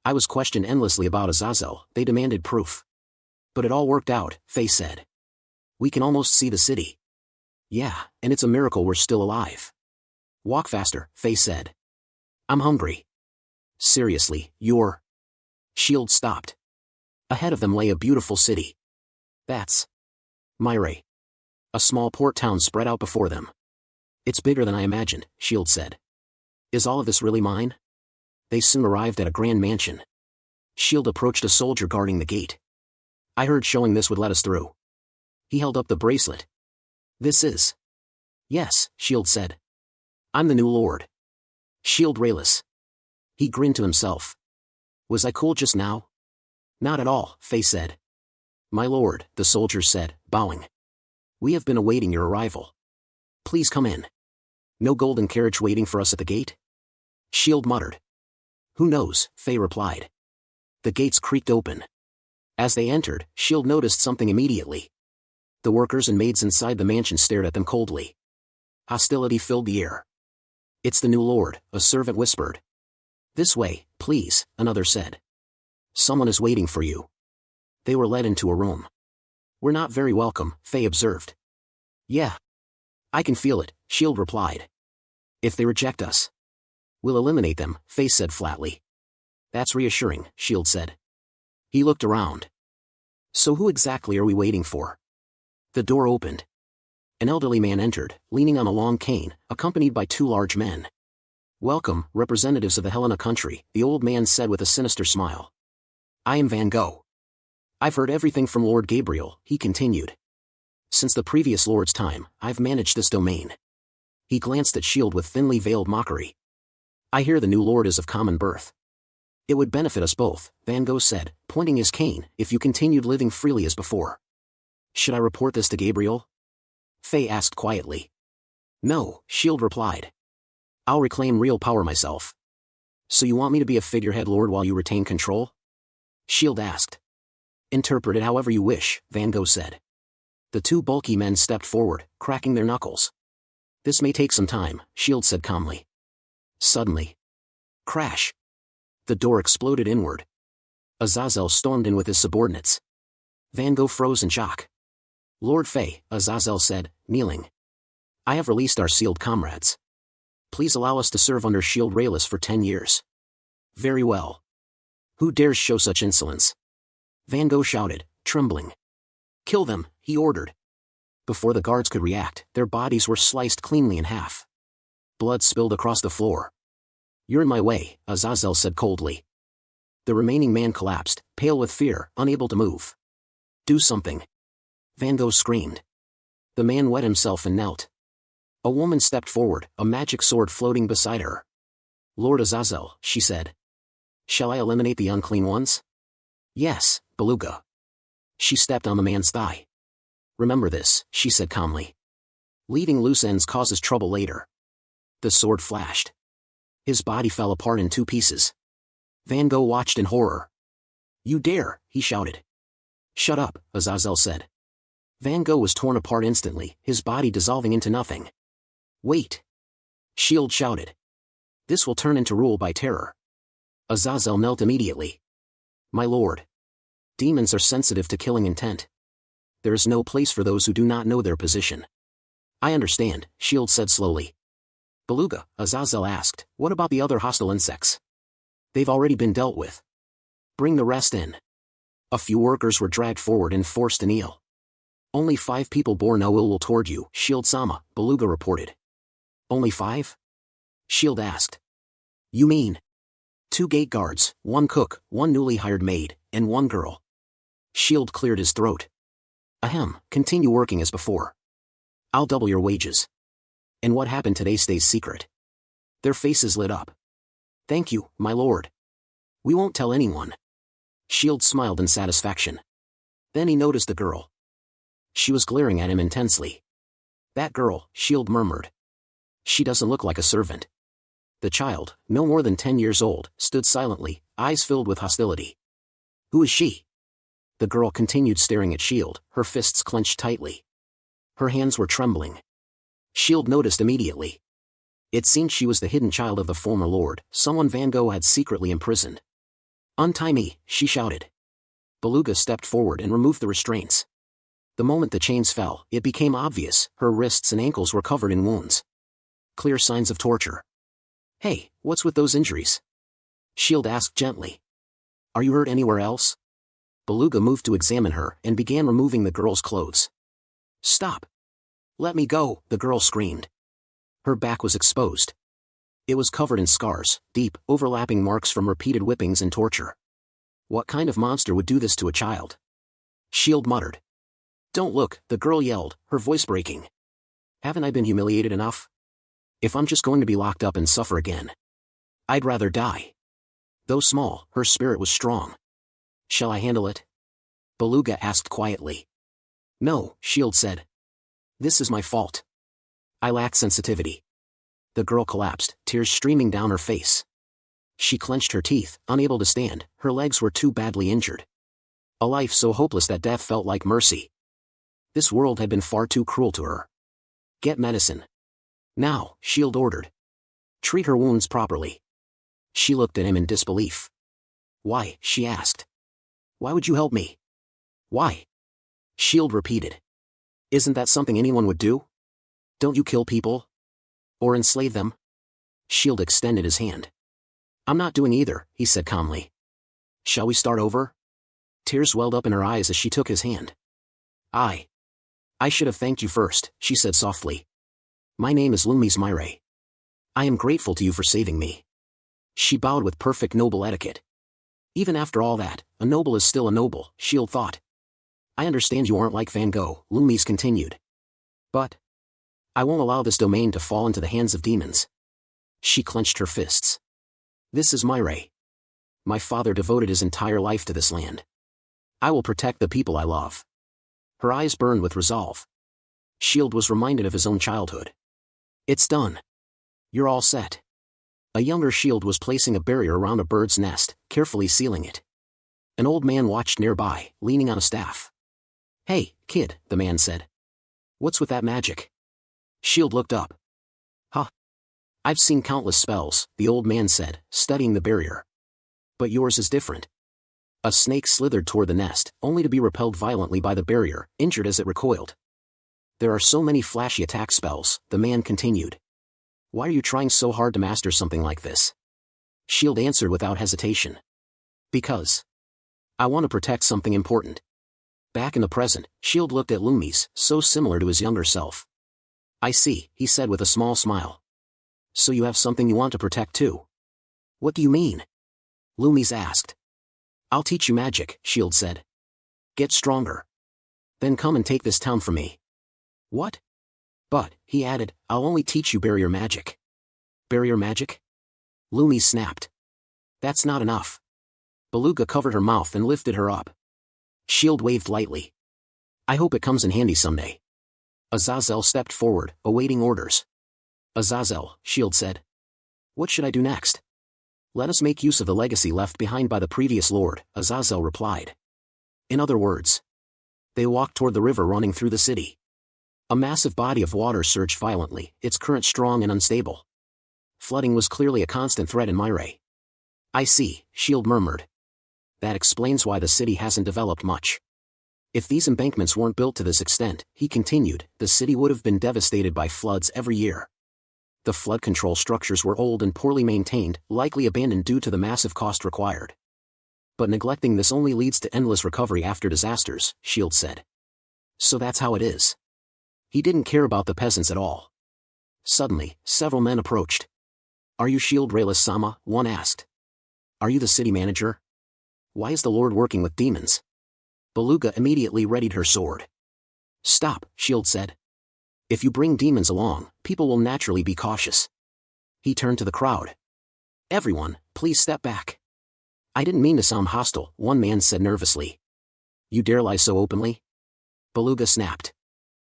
I was questioned endlessly about Azazel, they demanded proof. But it all worked out, Faye said. We can almost see the city. Yeah, and it's a miracle we're still alive. Walk faster, Faye said. I'm hungry. Seriously, you're... Shield stopped. Ahead of them lay a beautiful city. That's... Myre. A small port town spread out before them. It's bigger than I imagined, Shield said. Is all of this really mine? They soon arrived at a grand mansion. Shield approached a soldier guarding the gate. I heard showing this would let us through. He held up the bracelet. This is... Yes, Shield said. I'm the new lord. Shield Rayless. He grinned to himself. Was I cool just now? Not at all, Faye said. My lord, the soldier said, bowing. We have been awaiting your arrival. Please come in. No golden carriage waiting for us at the gate? Shield muttered. Who knows, Faye replied. The gates creaked open. As they entered, Shield noticed something immediately. The workers and maids inside the mansion stared at them coldly. Hostility filled the air. It's the new lord, a servant whispered. This way, please, another said. Someone is waiting for you. They were led into a room. We're not very welcome, Faye observed. Yeah. I can feel it, Shield replied. If they reject us, we'll eliminate them, Faye said flatly. That's reassuring, Shield said. He looked around. So who exactly are we waiting for? The door opened. An elderly man entered, leaning on a long cane, accompanied by two large men. Welcome, representatives of the Helena country, the old man said with a sinister smile. I am Van Gogh. I've heard everything from Lord Gabriel, he continued. Since the previous lord's time, I've managed this domain. He glanced at Shield with thinly veiled mockery. I hear the new lord is of common birth. It would benefit us both, Van Gogh said, pointing his cane, if you continued living freely as before. Should I report this to Gabriel? Faye asked quietly. No, Shield replied. I'll reclaim real power myself. So you want me to be a figurehead lord while you retain control? Shield asked. Interpret it however you wish, Van Gogh said. The two bulky men stepped forward, cracking their knuckles. This may take some time, Shield said calmly. Suddenly. Crash. The door exploded inward. Azazel stormed in with his subordinates. Van Gogh froze in shock. Lord Fey, Azazel said, kneeling. I have released our sealed comrades. Please allow us to serve under Shield Rayless for 10 years. Very well. Who dares show such insolence? Van Gogh shouted, trembling. Kill them, he ordered. Before the guards could react, their bodies were sliced cleanly in half. Blood spilled across the floor. You're in my way, Azazel said coldly. The remaining man collapsed, pale with fear, unable to move. Do something. Van Gogh screamed. The man wet himself and knelt. A woman stepped forward, a magic sword floating beside her. Lord Azazel, she said. Shall I eliminate the unclean ones? Yes, Beluga. She stepped on the man's thigh. Remember this, she said calmly. Leaving loose ends causes trouble later. The sword flashed. His body fell apart in 2 pieces. Van Gogh watched in horror. You dare, he shouted. Shut up, Azazel said. Van Gogh was torn apart instantly, his body dissolving into nothing. Wait. Shield shouted. This will turn into rule by terror. Azazel knelt immediately. My lord. Demons are sensitive to killing intent. There is no place for those who do not know their position. I understand, Shield said slowly. Beluga, Azazel asked, what about the other hostile insects? They've already been dealt with. Bring the rest in. A few workers were dragged forward and forced to kneel. Only 5 people bore no ill will toward you, Shield-sama, Beluga reported. Only 5? Shield asked. You mean? 2 gate guards, 1 cook, 1 newly hired maid, and 1 girl. Shield cleared his throat. Ahem, continue working as before. I'll double your wages. And what happened today stays secret. Their faces lit up. Thank you, my lord. We won't tell anyone. Shield smiled in satisfaction. Then he noticed the girl. She was glaring at him intensely. That girl, Shield murmured. She doesn't look like a servant. The child, no more than 10 years old, stood silently, eyes filled with hostility. Who is she? The girl continued staring at Shield, her fists clenched tightly. Her hands were trembling. Shield noticed immediately. It seemed she was the hidden child of the former lord, someone Van Gogh had secretly imprisoned. Untie me, she shouted. Beluga stepped forward and removed the restraints. The moment the chains fell, it became obvious, her wrists and ankles were covered in wounds. Clear signs of torture. Hey, what's with those injuries? Shield asked gently. Are you hurt anywhere else? Beluga moved to examine her and began removing the girl's clothes. Stop. Let me go, the girl screamed. Her back was exposed. It was covered in scars, deep, overlapping marks from repeated whippings and torture. What kind of monster would do this to a child? Shield muttered. Don't look, the girl yelled, her voice breaking. Haven't I been humiliated enough? If I'm just going to be locked up and suffer again. I'd rather die. Though small, her spirit was strong. Shall I handle it? Beluga asked quietly. No, Shield said. This is my fault. I lack sensitivity. The girl collapsed, tears streaming down her face. She clenched her teeth, unable to stand, her legs were too badly injured. A life so hopeless that death felt like mercy. This world had been far too cruel to her. Get medicine. Now, Shield ordered. Treat her wounds properly. She looked at him in disbelief. Why, she asked. Why would you help me? Why? Shield repeated. Isn't that something anyone would do? Don't you kill people? Or enslave them? Shield extended his hand. I'm not doing either, he said calmly. Shall we start over? Tears welled up in her eyes as she took his hand. I should have thanked you first, she said softly. My name is Lumis Myre. I am grateful to you for saving me. She bowed with perfect noble etiquette. Even after all that, a noble is still a noble, Shield thought. I understand you aren't like Van Gogh, Lumis continued. But I won't allow this domain to fall into the hands of demons. She clenched her fists. This is Myre. My father devoted his entire life to this land. I will protect the people I love. Her eyes burned with resolve. Shield was reminded of his own childhood. It's done. You're all set. A younger Shield was placing a barrier around a bird's nest, carefully sealing it. An old man watched nearby, leaning on a staff. Hey, kid, the man said. What's with that magic? Shield looked up. Huh. I've seen countless spells, the old man said, studying the barrier. But yours is different. A snake slithered toward the nest, only to be repelled violently by the barrier, injured as it recoiled. There are so many flashy attack spells, the man continued. Why are you trying so hard to master something like this? Shield answered without hesitation. Because I want to protect something important. Back in the present, Shield looked at Lumis, so similar to his younger self. I see, he said with a small smile. So you have something you want to protect too? What do you mean? Lumis asked. I'll teach you magic, Shield said. Get stronger. Then come and take this town from me. What? But, he added, I'll only teach you barrier magic. Barrier magic? Lumis snapped. That's not enough. Beluga covered her mouth and lifted her up. Shield waved lightly. I hope it comes in handy someday. Azazel stepped forward, awaiting orders. Azazel, Shield said. What should I do next? Let us make use of the legacy left behind by the previous lord, Azazel replied. In other words. They walked toward the river running through the city. A massive body of water surged violently, its current strong and unstable. Flooding was clearly a constant threat in Myre. I see, Shield murmured. That explains why the city hasn't developed much. If these embankments weren't built to this extent, he continued, the city would have been devastated by floods every year. The flood control structures were old and poorly maintained, likely abandoned due to the massive cost required. But neglecting this only leads to endless recovery after disasters, Shield said. So that's how it is. He didn't care about the peasants at all. Suddenly, several men approached. Are you Shield Raylis-sama? One asked. Are you the city manager? Why is the Lord working with demons? Beluga immediately readied her sword. Stop, Shield said. If you bring demons along, people will naturally be cautious. He turned to the crowd. Everyone, please step back. I didn't mean to sound hostile, one man said nervously. You dare lie so openly? Beluga snapped.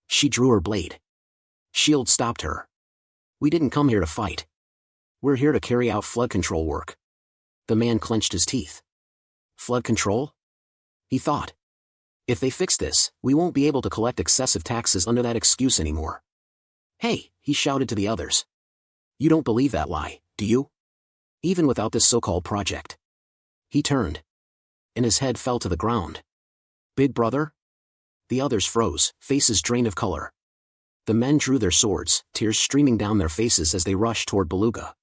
She drew her blade. Shield stopped her. We didn't come here to fight. We're here to carry out flood control work. The man clenched his teeth. Flood control? He thought. If they fix this, we won't be able to collect excessive taxes under that excuse anymore. Hey, he shouted to the others. You don't believe that lie, do you? Even without this so-called project. He turned. And his head fell to the ground. Big brother? The others froze, faces drained of color. The men drew their swords, tears streaming down their faces as they rushed toward Beluga.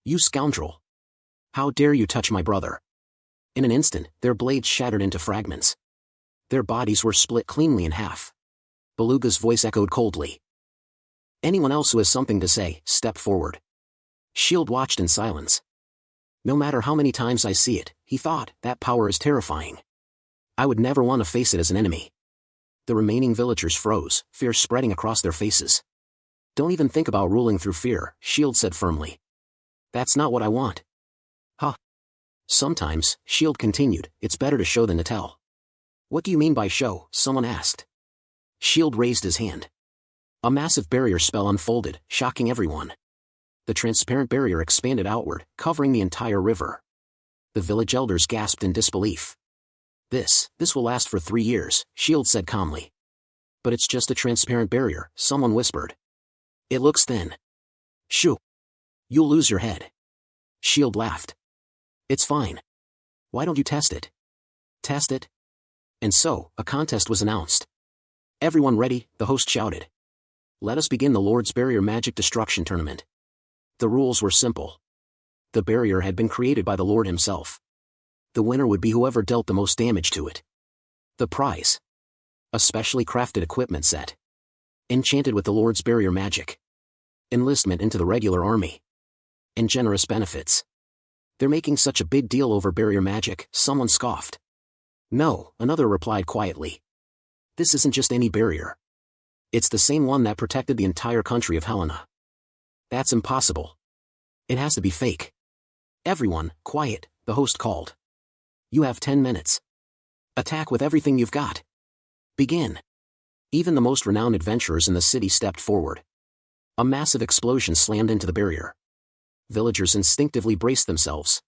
You scoundrel! How dare you touch my brother? In an instant, their blades shattered into fragments. Their bodies were split cleanly in half. Beluga's voice echoed coldly. Anyone else who has something to say, step forward. Shield watched in silence. No matter how many times I see it, he thought, that power is terrifying. I would never want to face it as an enemy. The remaining villagers froze, fear spreading across their faces. Don't even think about ruling through fear, Shield said firmly. That's not what I want. Huh. Sometimes, Shield continued, it's better to show than to tell. What do you mean by show? Someone asked. Shield raised his hand. A massive barrier spell unfolded, shocking everyone. The transparent barrier expanded outward, covering the entire river. The village elders gasped in disbelief. This will last for 3 years, Shield said calmly. But it's just a transparent barrier, someone whispered. It looks thin. Shoo. You'll lose your head. Shield laughed. It's fine. Why don't you test it? Test it? And so, a contest was announced. Everyone ready, the host shouted. Let us begin the Lord's Barrier Magic Destruction Tournament. The rules were simple. The barrier had been created by the Lord himself. The winner would be whoever dealt the most damage to it. The prize. A specially crafted equipment set. Enchanted with the Lord's barrier magic. Enlistment into the regular army. And generous benefits. They're making such a big deal over barrier magic, someone scoffed. No, another replied quietly. This isn't just any barrier. It's the same one that protected the entire country of Helena. That's impossible. It has to be fake. Everyone, quiet, the host called. You have 10 minutes. Attack with everything you've got. Begin. Even the most renowned adventurers in the city stepped forward. A massive explosion slammed into the barrier. Villagers instinctively braced themselves.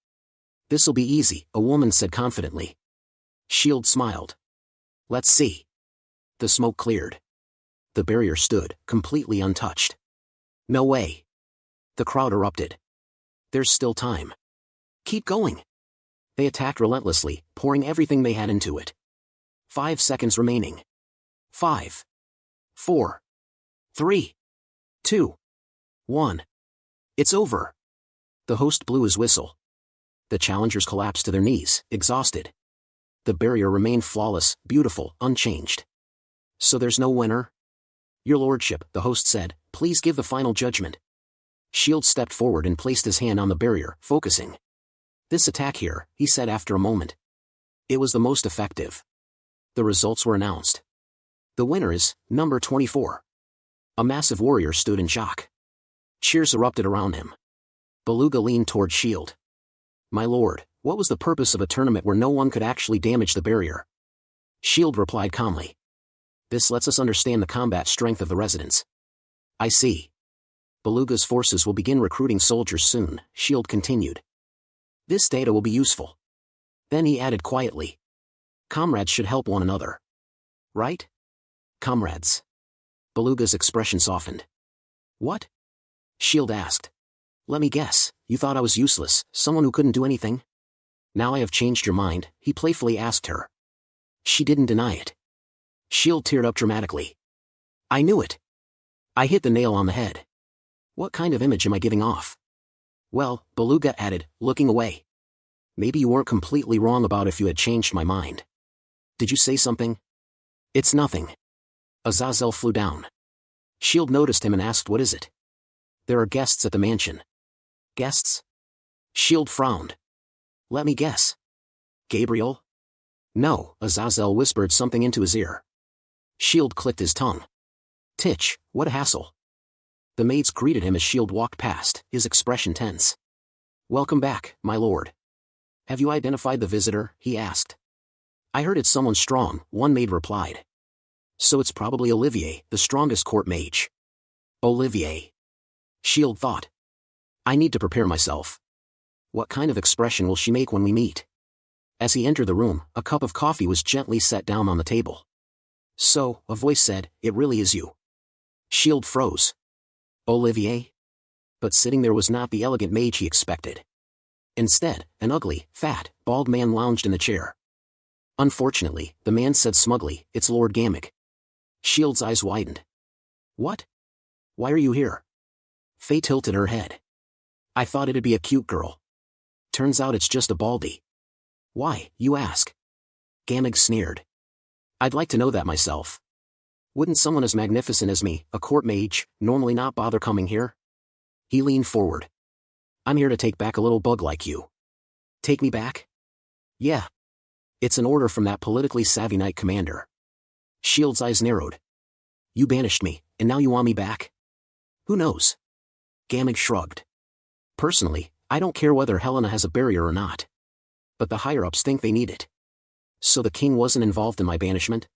This'll be easy, a woman said confidently. Shield smiled. Let's see. The smoke cleared. The barrier stood, completely untouched. No way. The crowd erupted. There's still time. Keep going. They attacked relentlessly, pouring everything they had into it. 5 seconds remaining. 5. 4. 3. 2. 1. It's over. The host blew his whistle. The challengers collapsed to their knees, exhausted. The barrier remained flawless, beautiful, unchanged. So there's no winner? Your lordship, the host said, please give the final judgment. Shield stepped forward and placed his hand on the barrier, focusing. This attack here, he said after a moment. It was the most effective. The results were announced. The winner is, number 24. A massive warrior stood in shock. Cheers erupted around him. Beluga leaned toward Shield. My lord, what was the purpose of a tournament where no one could actually damage the barrier? Shield replied calmly. This lets us understand the combat strength of the residents. I see. Beluga's forces will begin recruiting soldiers soon, Shield continued. This data will be useful. Then he added quietly. Comrades should help one another. Right? Comrades. Beluga's expression softened. What? Shield asked. Let me guess, you thought I was useless, someone who couldn't do anything? Now I have changed your mind, he playfully asked her. She didn't deny it. Shield teared up dramatically. I knew it. I hit the nail on the head. What kind of image am I giving off? Well, Beluga added, looking away. Maybe you weren't completely wrong about if you had changed my mind. Did you say something? It's nothing. Azazel flew down. Shield noticed him and asked what is it? There are guests at the mansion. Guests? Shield frowned. Let me guess. Gabriel? No, Azazel whispered something into his ear. Shield clicked his tongue. Titch, what a hassle. The maids greeted him as Shield walked past, his expression tense. Welcome back, my lord. Have you identified the visitor? He asked. I heard it's someone strong, one maid replied. So it's probably Olivier, the strongest court mage. Olivier. Shield thought. I need to prepare myself. What kind of expression will she make when we meet? As he entered the room, a cup of coffee was gently set down on the table. So, a voice said, it really is you. Shield froze. Olivier? But sitting there was not the elegant mage he expected. Instead, an ugly, fat, bald man lounged in the chair. Unfortunately, the man said smugly, it's Lord Gamig. Shield's eyes widened. What? Why are you here? Faye tilted her head. I thought it'd be a cute girl. Turns out it's just a baldy. Why, you ask? Gamig sneered. I'd like to know that myself. Wouldn't someone as magnificent as me, a court mage, normally not bother coming here? He leaned forward. I'm here to take back a little bug like you. Take me back? Yeah. It's an order from that politically savvy knight commander. Shield's eyes narrowed. You banished me, and now you want me back? Who knows? Gamig shrugged. Personally, I don't care whether Helena has a barrier or not. But the higher-ups think they need it. So the king wasn't involved in my banishment?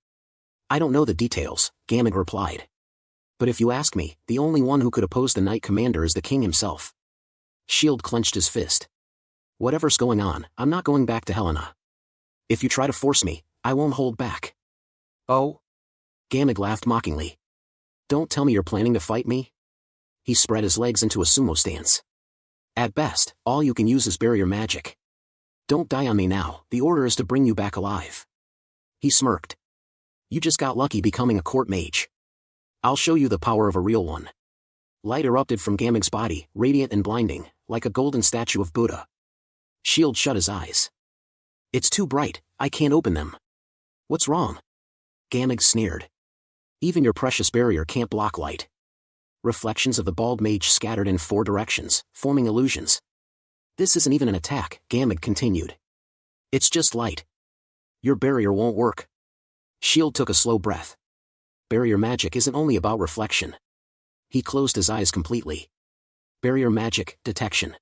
I don't know the details, Gamig replied. But if you ask me, the only one who could oppose the knight commander is the king himself. Shield clenched his fist. Whatever's going on, I'm not going back to Helena. If you try to force me, I won't hold back. Oh? Gamig laughed mockingly. Don't tell me you're planning to fight me? He spread his legs into a sumo stance. At best, all you can use is barrier magic. Don't die on me now, the order is to bring you back alive. He smirked. You just got lucky becoming a court mage. I'll show you the power of a real one. Light erupted from Gamig's body, radiant and blinding, like a golden statue of Buddha. Shield shut his eyes. It's too bright, I can't open them. What's wrong? Gamig sneered. Even your precious barrier can't block light. Reflections of the bald mage scattered in 4 directions, forming illusions. This isn't even an attack, Gamig continued. It's just light. Your barrier won't work. Shield took a slow breath. Barrier magic isn't only about reflection. He closed his eyes completely. Barrier magic, detection.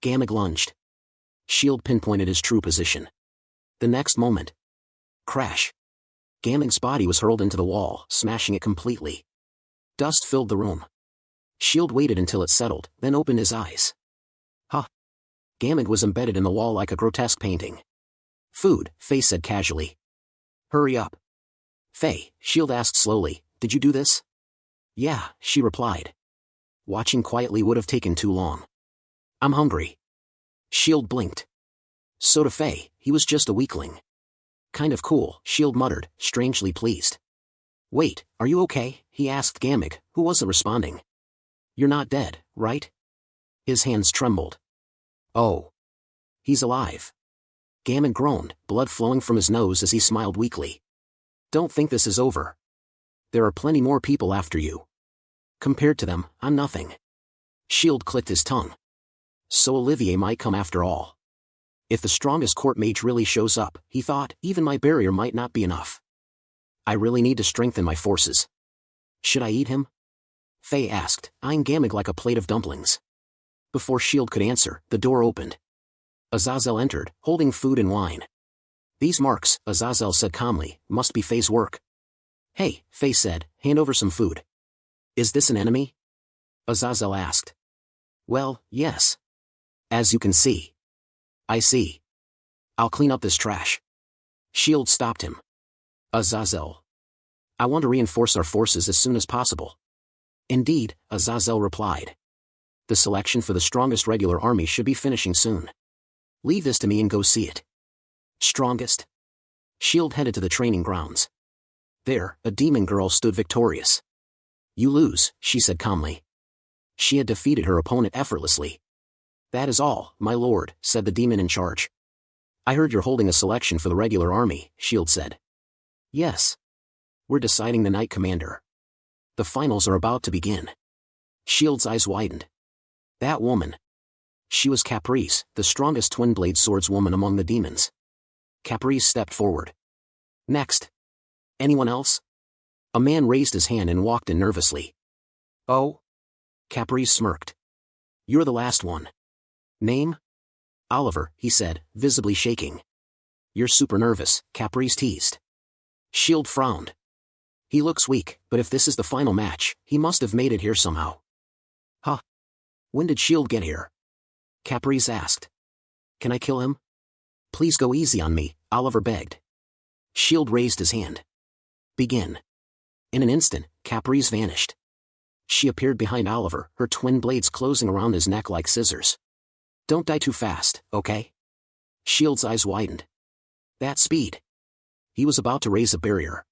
Gamig lunged. Shield pinpointed his true position. The next moment. Crash. Gamig's body was hurled into the wall, smashing it completely. Dust filled the room. Shield waited until it settled, then opened his eyes. Huh. Gamig was embedded in the wall like a grotesque painting. Food, Faye said casually. Hurry up. Faye, Shield asked slowly, did you do this? Yeah, she replied. Watching quietly would have taken too long. I'm hungry. Shield blinked. So to Faye, he was just a weakling. Kind of cool, Shield muttered, strangely pleased. Wait, are you okay? He asked Gamig, who wasn't responding. You're not dead, right? His hands trembled. Oh. He's alive. Gamig groaned, blood flowing from his nose as he smiled weakly. Don't think this is over. There are plenty more people after you. Compared to them, I'm nothing. Shield clicked his tongue. So Olivier might come after all. If the strongest court mage really shows up, he thought, even my barrier might not be enough. I really need to strengthen my forces. Should I eat him? Faye asked, eyeing Gamig like a plate of dumplings. Before Shield could answer, the door opened. Azazel entered, holding food and wine. These marks, Azazel said calmly, must be Faye's work. Hey, Faye said, hand over some food. Is this an enemy? Azazel asked. Well, yes. As you can see. I see. I'll clean up this trash. Shield stopped him. Azazel. I want to reinforce our forces as soon as possible. Indeed, Azazel replied. The selection for the strongest regular army should be finishing soon. Leave this to me and go see it. Strongest? Shield headed to the training grounds. There, a demon girl stood victorious. You lose, she said calmly. She had defeated her opponent effortlessly. That is all, my lord, said the demon in charge. I heard you're holding a selection for the regular army, Shield said. Yes. We're deciding the Knight Commander. The finals are about to begin. Shield's eyes widened. That woman. She was Caprice, the strongest twin-blade swordswoman among the demons. Caprice stepped forward. Next. Anyone else? A man raised his hand and walked in nervously. Oh? Caprice smirked. You're the last one. Name? Oliver, he said, visibly shaking. You're super nervous, Caprice teased. Shield frowned. He looks weak, but if this is the final match, he must have made it here somehow. Huh? When did Shield get here? Caprice asked. Can I kill him? Please go easy on me, Oliver begged. Shield raised his hand. Begin. In an instant, Caprice vanished. She appeared behind Oliver, her twin blades closing around his neck like scissors. Don't die too fast, okay? Shield's eyes widened. That speed. He was about to raise a barrier.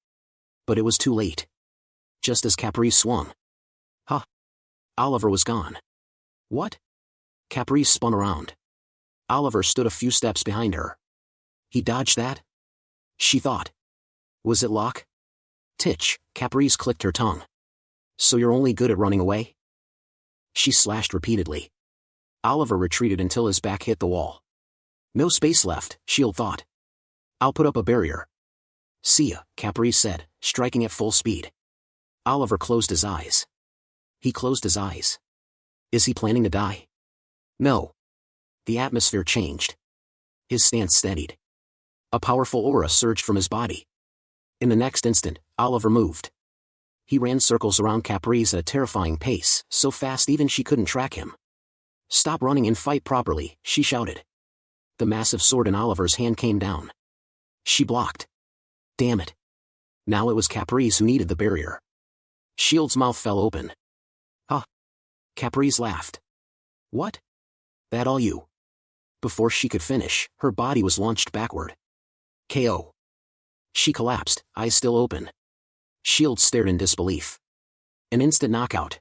But it was too late. Just as Caprice swung. Huh. Oliver was gone. What? Caprice spun around. Oliver stood a few steps behind her. He dodged that? She thought. Was it luck? Titch, Caprice clicked her tongue. So you're only good at running away? She slashed repeatedly. Oliver retreated until his back hit the wall. No space left, Shield thought. I'll put up a barrier. See ya, Caprice said, striking at full speed. Oliver closed his eyes. He closed his eyes. Is he planning to die? No. The atmosphere changed. His stance steadied. A powerful aura surged from his body. In the next instant, Oliver moved. He ran circles around Caprice at a terrifying pace, so fast even she couldn't track him. Stop running and fight properly, she shouted. The massive sword in Oliver's hand came down. She blocked. Damn it. Now it was Caprice who needed the barrier. Shield's mouth fell open. Huh. Caprice laughed. What? That all you? Before she could finish, her body was launched backward. KO. She collapsed, eyes still open. Shield stared in disbelief. An instant knockout.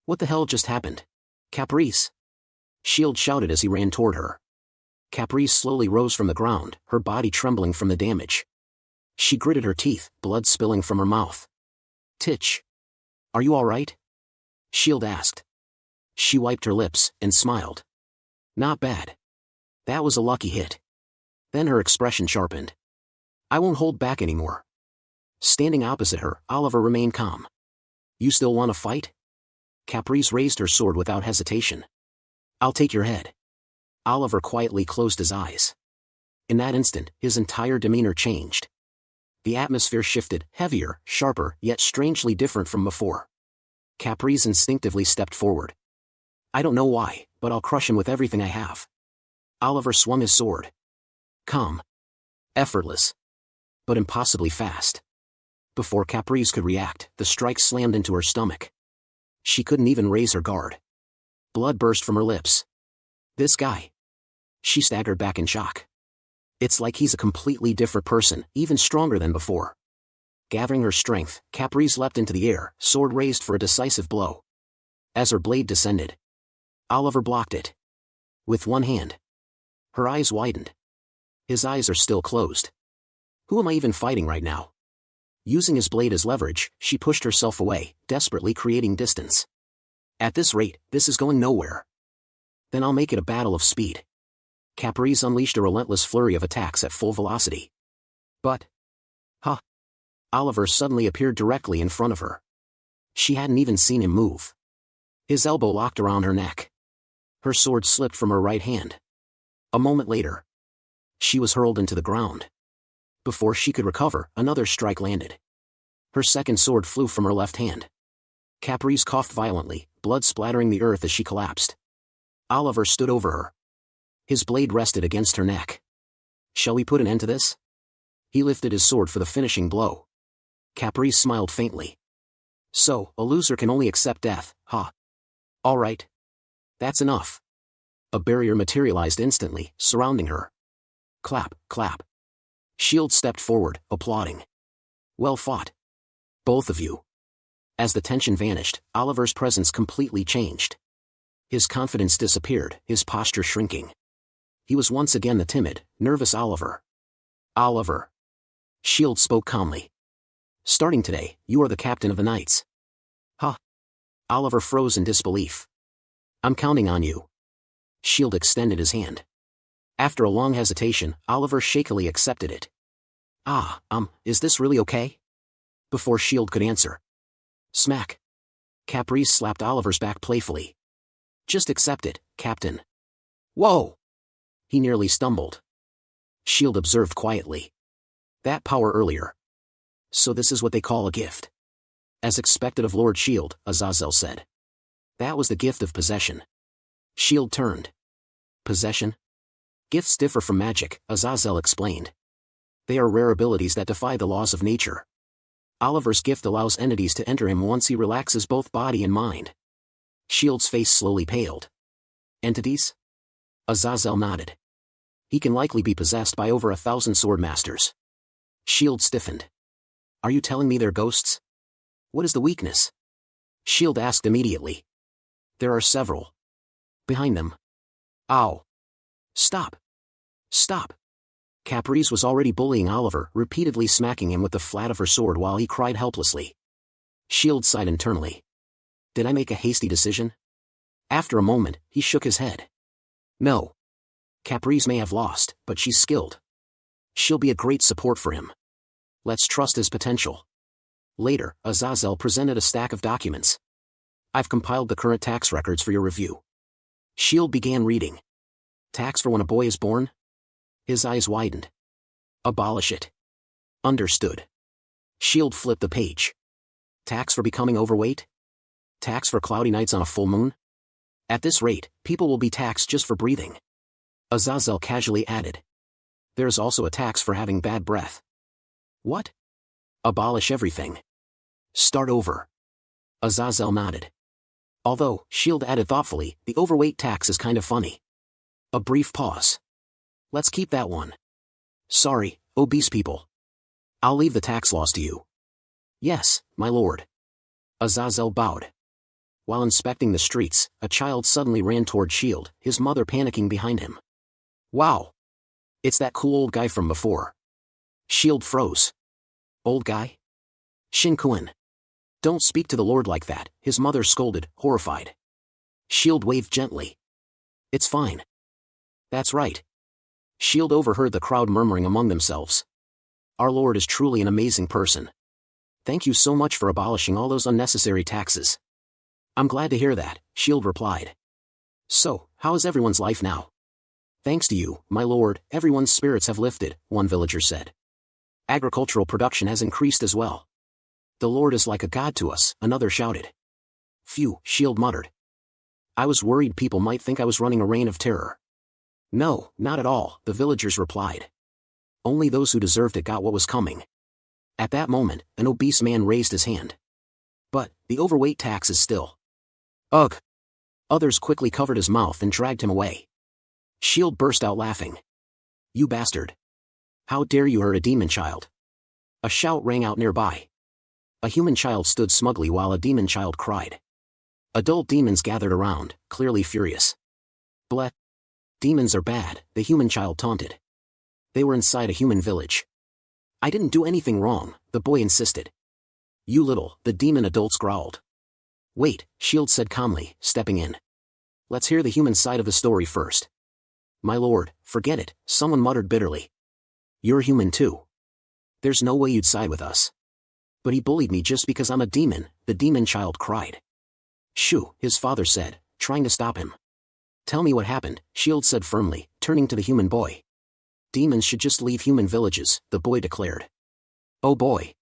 What the hell just happened? Caprice? Shield shouted as he ran toward her. Caprice slowly rose from the ground, her body trembling from the damage. She gritted her teeth, blood spilling from her mouth. Titch. Are you all right? Shield asked. She wiped her lips, and smiled. Not bad. That was a lucky hit. Then her expression sharpened. I won't hold back anymore. Standing opposite her, Oliver remained calm. You still want to fight? Caprice raised her sword without hesitation. I'll take your head. Oliver quietly closed his eyes. In that instant, his entire demeanor changed. The atmosphere shifted, heavier, sharper, yet strangely different from before. Caprice instinctively stepped forward. I don't know why, but I'll crush him with everything I have. Oliver swung his sword. Calm. Effortless. But impossibly fast. Before Caprice could react, the strike slammed into her stomach. She couldn't even raise her guard. Blood burst from her lips. This guy. She staggered back in shock. It's like he's a completely different person, even stronger than before. Gathering her strength, Caprice leapt into the air, sword raised for a decisive blow. As her blade descended, Oliver blocked it. With one hand. Her eyes widened. His eyes are still closed. Who am I even fighting right now? Using his blade as leverage, she pushed herself away, desperately creating distance. At this rate, this is going nowhere. Then I'll make it a battle of speed. Caprice unleashed a relentless flurry of attacks at full velocity. But... Oliver suddenly appeared directly in front of her. She hadn't even seen him move. His elbow locked around her neck. Her sword slipped from her right hand. A moment later, she was hurled into the ground. Before she could recover, another strike landed. Her second sword flew from her left hand. Caprice coughed violently, blood splattering the earth as she collapsed. Oliver stood over her. His blade rested against her neck. Shall we put an end to this? He lifted his sword for the finishing blow. Caprice smiled faintly. So, a loser can only accept death, huh? All right. That's enough. A barrier materialized instantly, surrounding her. Clap, clap. Shield stepped forward, applauding. Well fought. Both of you. As the tension vanished, Oliver's presence completely changed. His confidence disappeared, his posture shrinking. He was once again the timid, nervous Oliver. Oliver. Shield spoke calmly. Starting today, you are the captain of the Knights. Huh? Oliver froze in disbelief. I'm counting on you. Shield extended his hand. After a long hesitation, Oliver shakily accepted it. Is this really okay? Before Shield could answer. Smack. Caprice slapped Oliver's back playfully. Just accept it, Captain. Whoa! He nearly stumbled. Shield observed quietly. That power earlier. So this is what they call a gift. As expected of Lord Shield, Azazel said. That was the gift of possession. Shield turned. Possession? Gifts differ from magic, Azazel explained. They are rare abilities that defy the laws of nature. Oliver's gift allows entities to enter him once he relaxes both body and mind. Shield's face slowly paled. Entities? Azazel nodded. He can likely be possessed by over 1,000 swordmasters. Shield stiffened. Are you telling me they're ghosts? What is the weakness? Shield asked immediately. There are several. Behind them. Ow. Stop. Stop. Caprice was already bullying Oliver, repeatedly smacking him with the flat of her sword while he cried helplessly. Shield sighed internally. Did I make a hasty decision? After a moment, he shook his head. No. Caprice may have lost, but she's skilled. She'll be a great support for him. Let's trust his potential. Later, Azazel presented a stack of documents. I've compiled the current tax records for your review. Shield began reading. Tax for when a boy is born? His eyes widened. Abolish it. Understood. Shield flipped the page. Tax for becoming overweight? Tax for cloudy nights on a full moon? At this rate, people will be taxed just for breathing. Azazel casually added. There's also a tax for having bad breath. What? Abolish everything. Start over. Azazel nodded. Although, Shield added thoughtfully, the overweight tax is kind of funny. A brief pause. Let's keep that one. Sorry, obese people. I'll leave the tax laws to you. Yes, my lord. Azazel bowed. While inspecting the streets, a child suddenly ran toward Shield, his mother panicking behind him. Wow. It's that cool old guy from before. Shield froze. Old guy? Shin Kuan. Don't speak to the lord like that, his mother scolded, horrified. Shield waved gently. It's fine. That's right. Shield overheard the crowd murmuring among themselves. Our lord is truly an amazing person. Thank you so much for abolishing all those unnecessary taxes. I'm glad to hear that, Shield replied. So, how is everyone's life now? Thanks to you, my lord, everyone's spirits have lifted, one villager said. Agricultural production has increased as well. The lord is like a god to us, another shouted. Phew, Shield muttered. I was worried people might think I was running a reign of terror. No, not at all, the villagers replied. Only those who deserved it got what was coming. At that moment, an obese man raised his hand. But, the overweight tax is still. Ugh. Others quickly covered his mouth and dragged him away. Shield burst out laughing. You bastard. How dare you hurt a demon child? A shout rang out nearby. A human child stood smugly while a demon child cried. Adult demons gathered around, clearly furious. Bleh. Demons are bad, the human child taunted. They were inside a human village. I didn't do anything wrong, the boy insisted. You little, the demon adults growled. Wait, Shield said calmly, stepping in. Let's hear the human side of the story first. My lord, forget it, someone muttered bitterly. You're human too. There's no way you'd side with us. But he bullied me just because I'm a demon, the demon child cried. Shoo, his father said, trying to stop him. Tell me what happened, Shield said firmly, turning to the human boy. Demons should just leave human villages, the boy declared. Oh boy.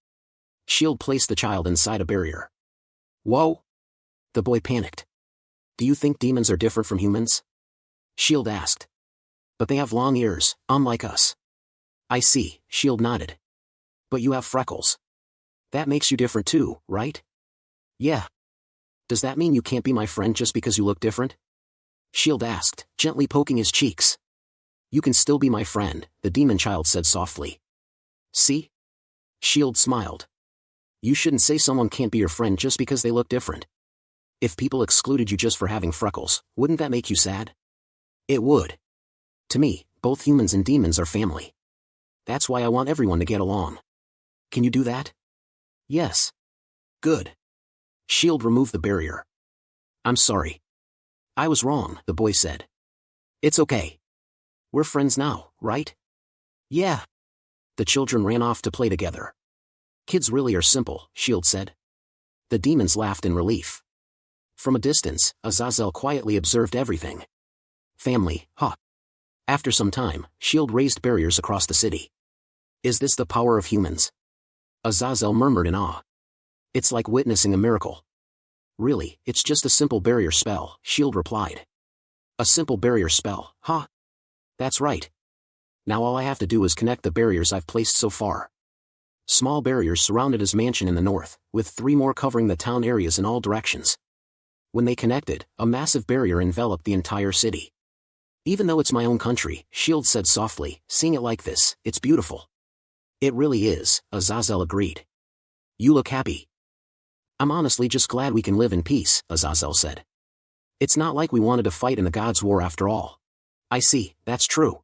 Shield placed the child inside a barrier. Whoa. The boy panicked. Do you think demons are different from humans? Shield asked. But they have long ears, unlike us. I see, Shield nodded. But you have freckles. That makes you different too, right? Yeah. Does that mean you can't be my friend just because you look different? Shield asked, gently poking his cheeks. You can still be my friend, the demon child said softly. See? Shield smiled. You shouldn't say someone can't be your friend just because they look different. If people excluded you just for having freckles, wouldn't that make you sad? It would. To me, both humans and demons are family. That's why I want everyone to get along. Can you do that? Yes. Good. Shield removed the barrier. I'm sorry. I was wrong, the boy said. It's okay. We're friends now, right? Yeah. The children ran off to play together. Kids really are simple, Shield said. The demons laughed in relief. From a distance, Azazel quietly observed everything. Family, huh? After some time, Shield raised barriers across the city. Is this the power of humans? Azazel murmured in awe. It's like witnessing a miracle. Really, it's just a simple barrier spell, Shield replied. A simple barrier spell, huh? That's right. Now all I have to do is connect the barriers I've placed so far. Small barriers surrounded his mansion in the north, with 3 more covering the town areas in all directions. When they connected, a massive barrier enveloped the entire city. Even though it's my own country, Shield said softly, seeing it like this, it's beautiful. It really is, Azazel agreed. You look happy. I'm honestly just glad we can live in peace, Azazel said. It's not like we wanted to fight in the Gods' War after all. I see, that's true.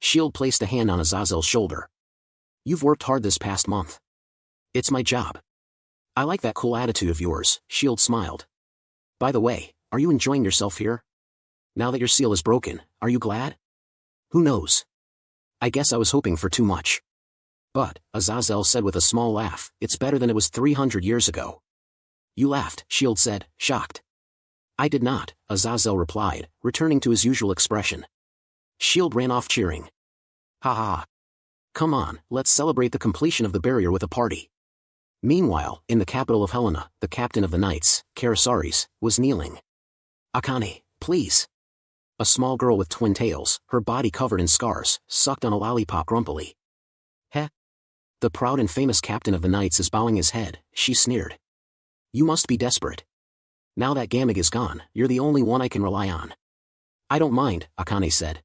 Shield placed a hand on Azazel's shoulder. You've worked hard this past month. It's my job. I like that cool attitude of yours, Shield smiled. By the way, are you enjoying yourself here? Now that your seal is broken, are you glad? Who knows? I guess I was hoping for too much. But, Azazel said with a small laugh, it's better than it was 300 years ago. You laughed, Shield said, shocked. I did not, Azazel replied, returning to his usual expression. Shield ran off cheering. Ha ha. Come on, let's celebrate the completion of the barrier with a party. Meanwhile, in the capital of Helena, the captain of the knights, Carasaris, was kneeling. Akane, please. A small girl with twin tails, her body covered in scars, sucked on a lollipop grumpily. Heh. The proud and famous captain of the knights is bowing his head, she sneered. You must be desperate. Now that Gamig is gone, you're the only one I can rely on. I don't mind, Akane said.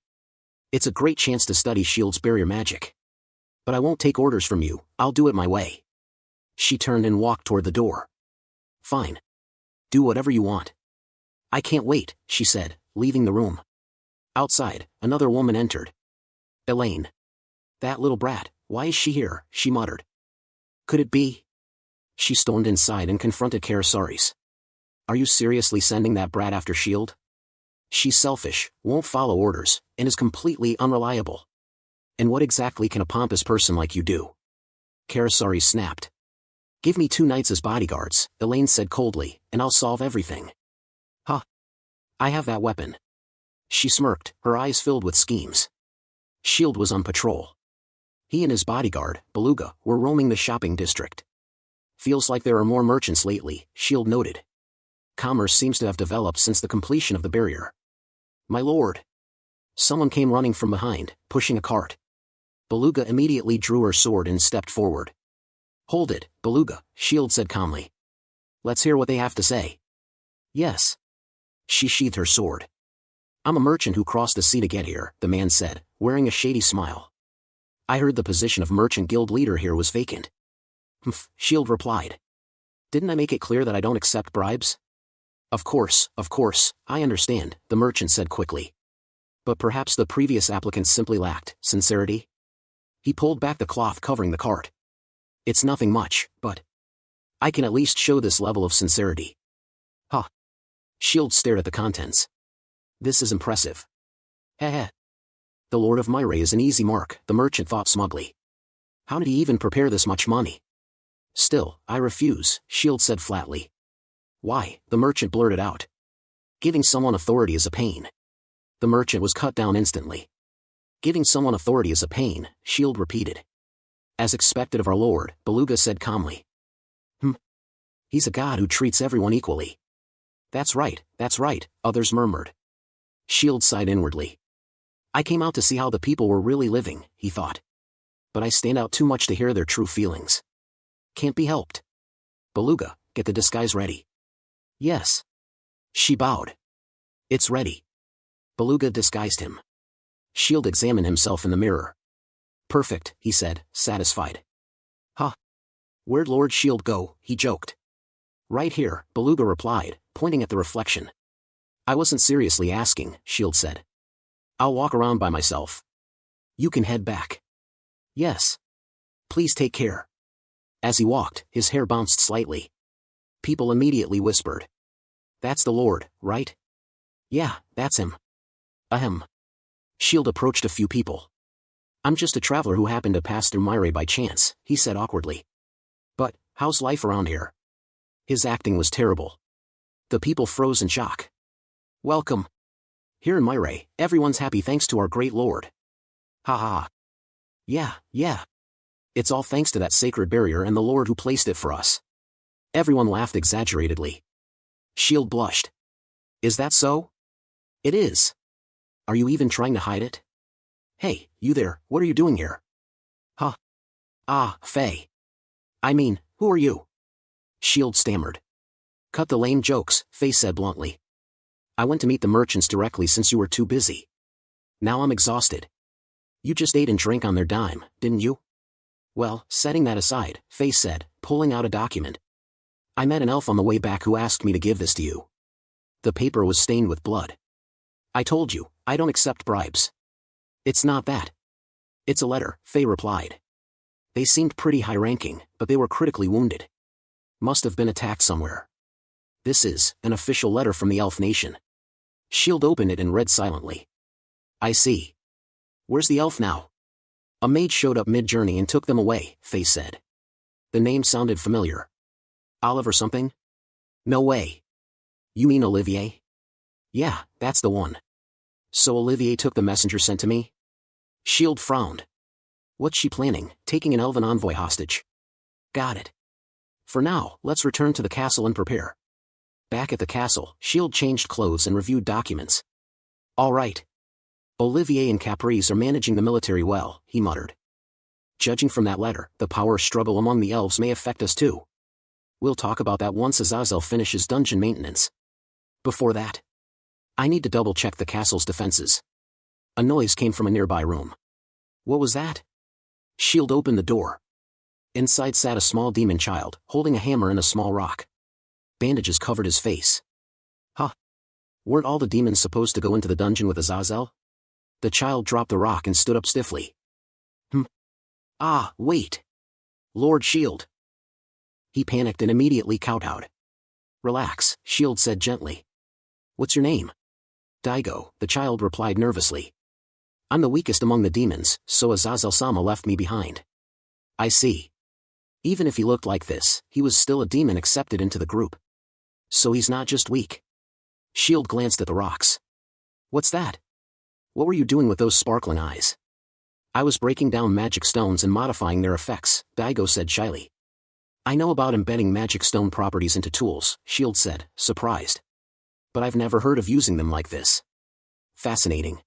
It's a great chance to study Shield's barrier magic. But I won't take orders from you, I'll do it my way. She turned and walked toward the door. Fine. Do whatever you want. I can't wait, she said, leaving the room. Outside, another woman entered. Elaine. That little brat, why is she here, she muttered. Could it be? She stormed inside and confronted Carasaris. Are you seriously sending that brat after Shield? She's selfish, won't follow orders, and is completely unreliable. And what exactly can a pompous person like you do? Carasaris snapped. Give me 2 knights as bodyguards, Elaine said coldly, and I'll solve everything. Huh. I have that weapon. She smirked, her eyes filled with schemes. Shield was on patrol. He and his bodyguard, Beluga, were roaming the shopping district. Feels like there are more merchants lately, Shield noted. Commerce seems to have developed since the completion of the barrier. My lord. Someone came running from behind, pushing a cart. Beluga immediately drew her sword and stepped forward. Hold it, Beluga, Shield said calmly. Let's hear what they have to say. Yes. She sheathed her sword. I'm a merchant who crossed the sea to get here, the man said, wearing a shady smile. I heard the position of Merchant Guild leader here was vacant. Humph, Shield replied. Didn't I make it clear that I don't accept bribes? Of course, I understand, the merchant said quickly. But perhaps the previous applicants simply lacked sincerity? He pulled back the cloth covering the cart. It's nothing much, but I can at least show this level of sincerity. Huh. Shield stared at the contents. This is impressive. Heh. The Lord of Myre is an easy mark, the merchant thought smugly. How did he even prepare this much money? Still, I refuse, Shield said flatly. Why? The merchant blurted out. Giving someone authority is a pain. The merchant was cut down instantly. Giving someone authority is a pain, Shield repeated. As expected of our lord, Beluga said calmly. He's a god who treats everyone equally. That's right, others murmured. Shield sighed inwardly. I came out to see how the people were really living, he thought. But I stand out too much to hear their true feelings. Can't be helped. Beluga, get the disguise ready. Yes. She bowed. It's ready. Beluga disguised him. Shield examined himself in the mirror. Perfect, he said, satisfied. Huh. Where'd Lord Shield go, he joked. Right here, Beluga replied, pointing at the reflection. I wasn't seriously asking, Shield said. I'll walk around by myself. You can head back. Yes. Please take care. As he walked, his hair bounced slightly. People immediately whispered. That's the Lord, right? Yeah, that's him. Ahem. Shield approached a few people. I'm just a traveler who happened to pass through Myre by chance, he said awkwardly. But, how's life around here? His acting was terrible. The people froze in shock. Welcome. Here in Myre, everyone's happy thanks to our great lord. Ha ha. Yeah. It's all thanks to that sacred barrier and the lord who placed it for us. Everyone laughed exaggeratedly. Shield blushed. Is that so? It is. Are you even trying to hide it? Hey, you there, what are you doing here? Huh? Ah, Faye. I mean, who are you? Shield stammered. Cut the lame jokes, Faye said bluntly. I went to meet the merchants directly since you were too busy. Now I'm exhausted. You just ate and drank on their dime, didn't you? Well, setting that aside, Faye said, pulling out a document. I met an elf on the way back who asked me to give this to you. The paper was stained with blood. I told you, I don't accept bribes. It's not that. It's a letter, Faye replied. They seemed pretty high-ranking, but they were critically wounded. Must have been attacked somewhere. This is an official letter from the elf nation. Shield opened it and read silently. I see. Where's the elf now? A maid showed up mid-journey and took them away, Faye said. The name sounded familiar. Oliver something? No way. You mean Olivier? Yeah, that's the one. So Olivier took the messenger sent to me? Shield frowned. What's she planning, taking an elven envoy hostage? Got it. For now, let's return to the castle and prepare. Back at the castle, Shield changed clothes and reviewed documents. All right. Olivier and Caprice are managing the military well, he muttered. Judging from that letter, the power struggle among the elves may affect us too. We'll talk about that once Azazel finishes dungeon maintenance. Before that, I need to double-check the castle's defenses. A noise came from a nearby room. What was that? Shield opened the door. Inside sat a small demon child, holding a hammer and a small rock. Bandages covered his face. Huh. Weren't all the demons supposed to go into the dungeon with Azazel? The child dropped the rock and stood up stiffly. Ah, wait. Lord Shield. He panicked and immediately kowtowed. Relax, Shield said gently. What's your name? Daigo, the child replied nervously. I'm the weakest among the demons, so Azazel-sama left me behind. I see. Even if he looked like this, he was still a demon accepted into the group. So he's not just weak. Shield glanced at the rocks. What's that? What were you doing with those sparkling eyes? I was breaking down magic stones and modifying their effects, Daigo said shyly. I know about embedding magic stone properties into tools, Shield said, surprised. But I've never heard of using them like this. Fascinating.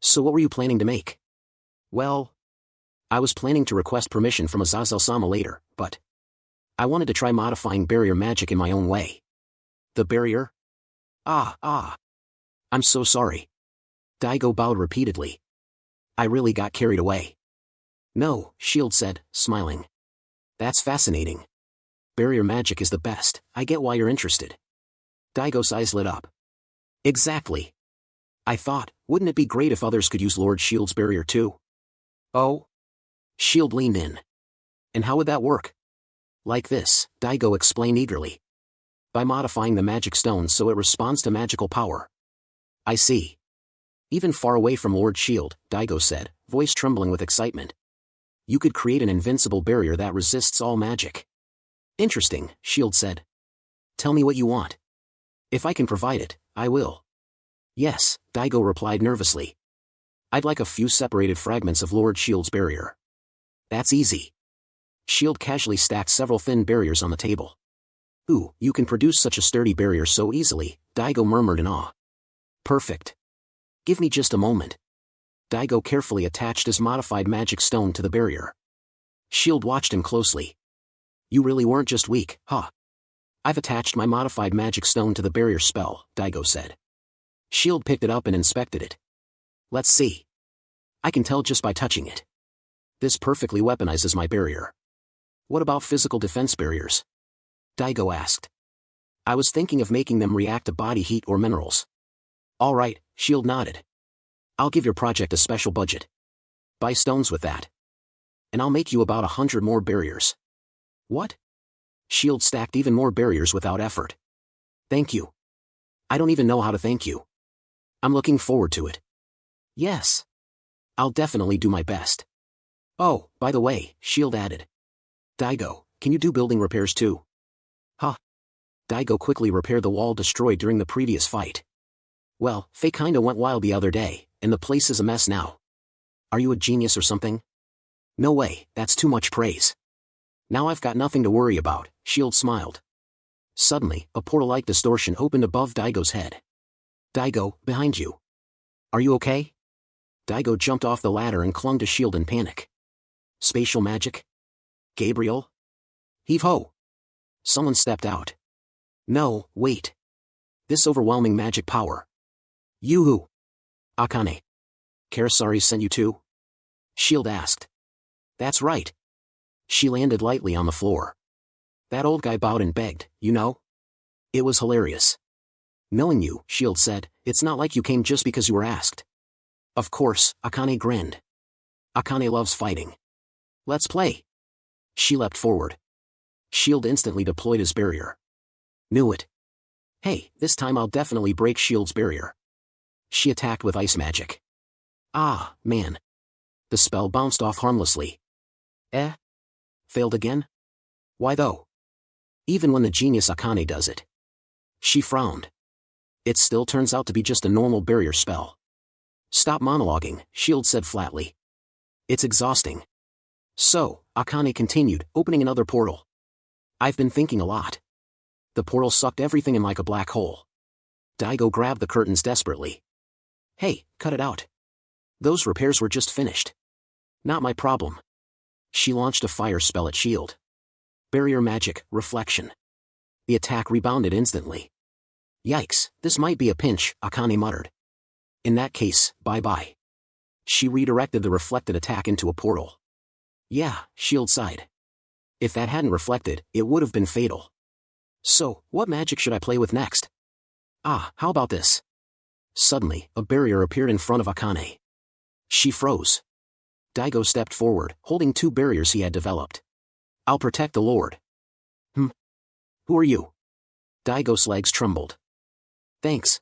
So what were you planning to make? Well, I was planning to request permission from Azazel-sama later, but I wanted to try modifying barrier magic in my own way. The barrier? Ah. I'm so sorry. Daigo bowed repeatedly. I really got carried away. No, Shield said, smiling. That's fascinating. Barrier magic is the best, I get why you're interested. Daigo's eyes lit up. Exactly. I thought, wouldn't it be great if others could use Lord Shield's barrier too? Oh? Shield leaned in. And how would that work? Like this, Daigo explained eagerly. By modifying the magic stone so it responds to magical power. I see. Even far away from Lord Shield, Daigo said, voice trembling with excitement. You could create an invincible barrier that resists all magic. Interesting, Shield said. Tell me what you want. If I can provide it, I will. Yes, Daigo replied nervously. I'd like a few separated fragments of Lord Shield's barrier. That's easy. Shield casually stacked several thin barriers on the table. Ooh, you can produce such a sturdy barrier so easily, Daigo murmured in awe. Perfect. Give me just a moment. Daigo carefully attached his modified magic stone to the barrier. Shield watched him closely. You really weren't just weak, huh? I've attached my modified magic stone to the barrier spell, Daigo said. Shield picked it up and inspected it. Let's see. I can tell just by touching it. This perfectly weaponizes my barrier. What about physical defense barriers? Daigo asked. I was thinking of making them react to body heat or minerals. All right, Shield nodded. I'll give your project a special budget. Buy stones with that. And I'll make you about 100 more barriers. What? Shield stacked even more barriers without effort. Thank you. I don't even know how to thank you. I'm looking forward to it. Yes. I'll definitely do my best. Oh, by the way, Shield added. Daigo, can you do building repairs too? Huh. Daigo quickly repaired the wall destroyed during the previous fight. Well, Faye kinda went wild the other day, and the place is a mess now. Are you a genius or something? No way, that's too much praise. Now I've got nothing to worry about, Shield smiled. Suddenly, a portal-like distortion opened above Daigo's head. Daigo, behind you. Are you okay? Daigo jumped off the ladder and clung to Shield in panic. Spatial magic? Gabriel? Heave-ho! Someone stepped out. No, wait. This overwhelming magic power. You who? Akane. Karasari sent you too? Shield asked. That's right. She landed lightly on the floor. That old guy bowed and begged, you know? It was hilarious. Knowing you, Shield said, it's not like you came just because you were asked. Of course, Akane grinned. Akane loves fighting. Let's play. She leapt forward. Shield instantly deployed his barrier. Knew it. Hey, this time I'll definitely break Shield's barrier. She attacked with ice magic. Ah, man. The spell bounced off harmlessly. Failed again? Why though? Even when the genius Akane does it. She frowned. It still turns out to be just a normal barrier spell. Stop monologuing, Shield said flatly. It's exhausting. So, Akane continued, opening another portal. I've been thinking a lot. The portal sucked everything in like a black hole. Daigo grabbed the curtains desperately. Hey, cut it out. Those repairs were just finished. Not my problem. She launched a fire spell at Shield. Barrier magic, reflection. The attack rebounded instantly. Yikes, this might be a pinch, Akane muttered. In that case, bye-bye. She redirected the reflected attack into a portal. Yeah, Shield sighed. If that hadn't reflected, it would have been fatal. So, what magic should I play with next? Ah, how about this? Suddenly, a barrier appeared in front of Akane. She froze. Daigo stepped forward, holding two barriers he had developed. I'll protect the Lord. Who are you? Daigo's legs trembled. Thanks.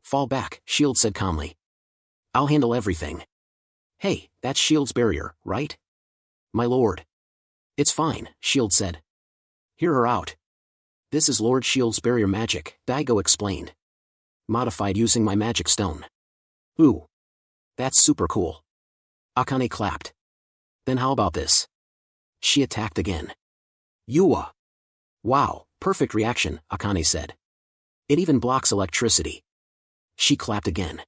Fall back, Shield said calmly. I'll handle everything. Hey, that's Shield's barrier, right? My lord. It's fine, Shield said. Hear her out. This is Lord Shield's barrier magic, Daigo explained. Modified using my magic stone. Ooh. That's super cool. Akane clapped. Then how about this? She attacked again. Yua. Wow, perfect reaction, Akane said. It even blocks electricity. She clapped again.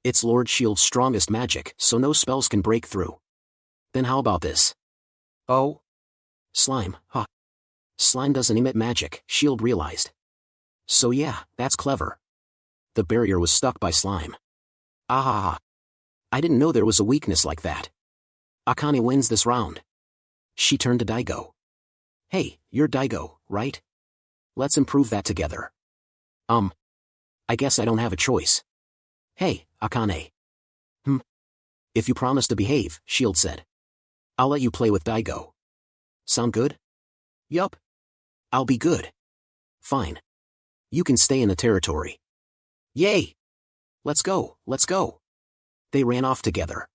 It's Lord Shield's strongest magic, so no spells can break through. Then how about this? Oh? Slime, huh? Slime doesn't emit magic, Shield realized. So yeah, that's clever. The barrier was stuck by slime. Ah. I didn't know there was a weakness like that. Akane wins this round. She turned to Daigo. Hey, you're Daigo, right? Let's improve that together. I guess I don't have a choice. Hey, Akane. If you promise to behave, Shield said. I'll let you play with Daigo. Sound good? Yup. I'll be good. Fine. You can stay in the territory. Yay! Let's go, let's go. They ran off together.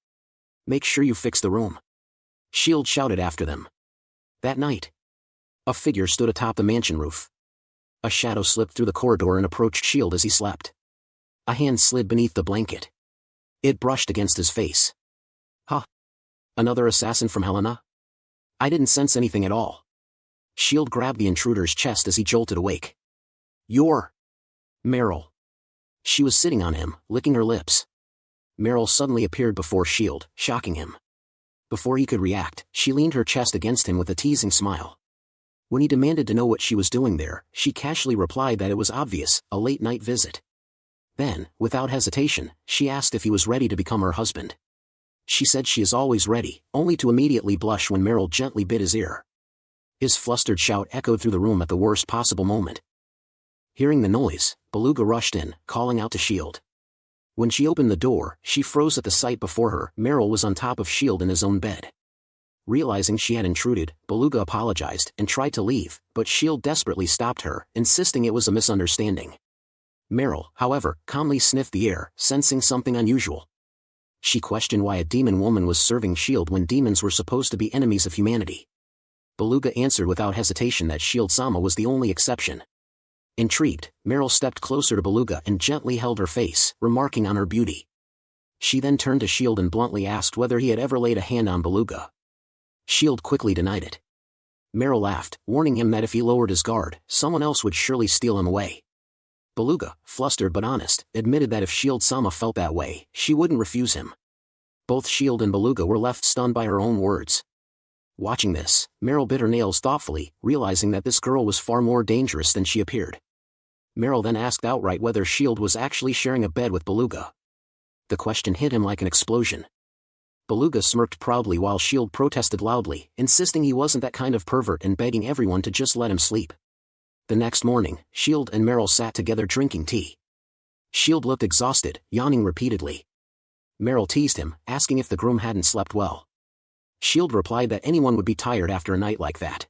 Make sure you fix the room. Shield shouted after them. That night, a figure stood atop the mansion roof. A shadow slipped through the corridor and approached Shield as he slept. A hand slid beneath the blanket. It brushed against his face. Huh? Another assassin from Helena? I didn't sense anything at all. Shield grabbed the intruder's chest as he jolted awake. You're... Meryl. She was sitting on him, licking her lips. Meryl suddenly appeared before Shield, shocking him. Before he could react, she leaned her chest against him with a teasing smile. When he demanded to know what she was doing there, she casually replied that it was obvious, a late-night visit. Then, without hesitation, she asked if he was ready to become her husband. She said she is always ready, only to immediately blush when Meryl gently bit his ear. His flustered shout echoed through the room at the worst possible moment. Hearing the noise, Beluga rushed in, calling out to Shield. When she opened the door, she froze at the sight before her. Meryl was on top of Shield in his own bed. Realizing she had intruded, Beluga apologized and tried to leave, but Shield desperately stopped her, insisting it was a misunderstanding. Meryl, however, calmly sniffed the air, sensing something unusual. She questioned why a demon woman was serving Shield when demons were supposed to be enemies of humanity. Beluga answered without hesitation that Shield-sama was the only exception. Intrigued, Meryl stepped closer to Beluga and gently held her face, remarking on her beauty. She then turned to Shield and bluntly asked whether he had ever laid a hand on Beluga. Shield quickly denied it. Meryl laughed, warning him that if he lowered his guard, someone else would surely steal him away. Beluga, flustered but honest, admitted that if Shield-sama felt that way, she wouldn't refuse him. Both Shield and Beluga were left stunned by her own words. Watching this, Meryl bit her nails thoughtfully, realizing that this girl was far more dangerous than she appeared. Meryl then asked outright whether Shield was actually sharing a bed with Beluga. The question hit him like an explosion. Beluga smirked proudly while Shield protested loudly, insisting he wasn't that kind of pervert and begging everyone to just let him sleep. The next morning, Shield and Meryl sat together drinking tea. Shield looked exhausted, yawning repeatedly. Meryl teased him, asking if the groom hadn't slept well. Shield replied that anyone would be tired after a night like that.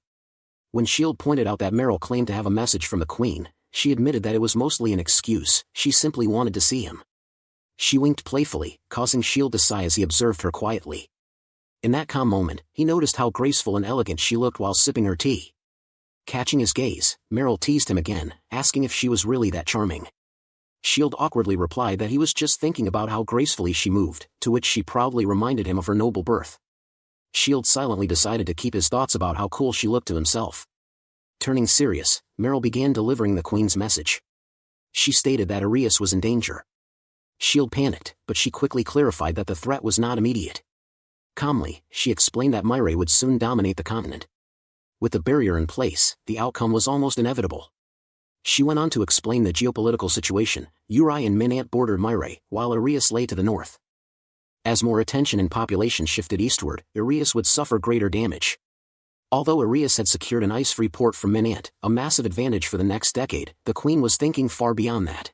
When Shield pointed out that Meryl claimed to have a message from the Queen, she admitted that it was mostly an excuse, she simply wanted to see him. She winked playfully, causing Shield to sigh as he observed her quietly. In that calm moment, he noticed how graceful and elegant she looked while sipping her tea. Catching his gaze, Meryl teased him again, asking if she was really that charming. Shield awkwardly replied that he was just thinking about how gracefully she moved, to which she proudly reminded him of her noble birth. Shield silently decided to keep his thoughts about how cool she looked to himself. Turning serious, Meryl began delivering the Queen's message. She stated that Arias was in danger. Shield panicked, but she quickly clarified that the threat was not immediate. Calmly, she explained that Myre would soon dominate the continent. With the barrier in place, the outcome was almost inevitable. She went on to explain the geopolitical situation. Uri and Minant bordered Myre, while Arias lay to the north. As more attention and population shifted eastward, Arias would suffer greater damage. Although Arias had secured an ice-free port from Minant, a massive advantage for the next decade, the Queen was thinking far beyond that.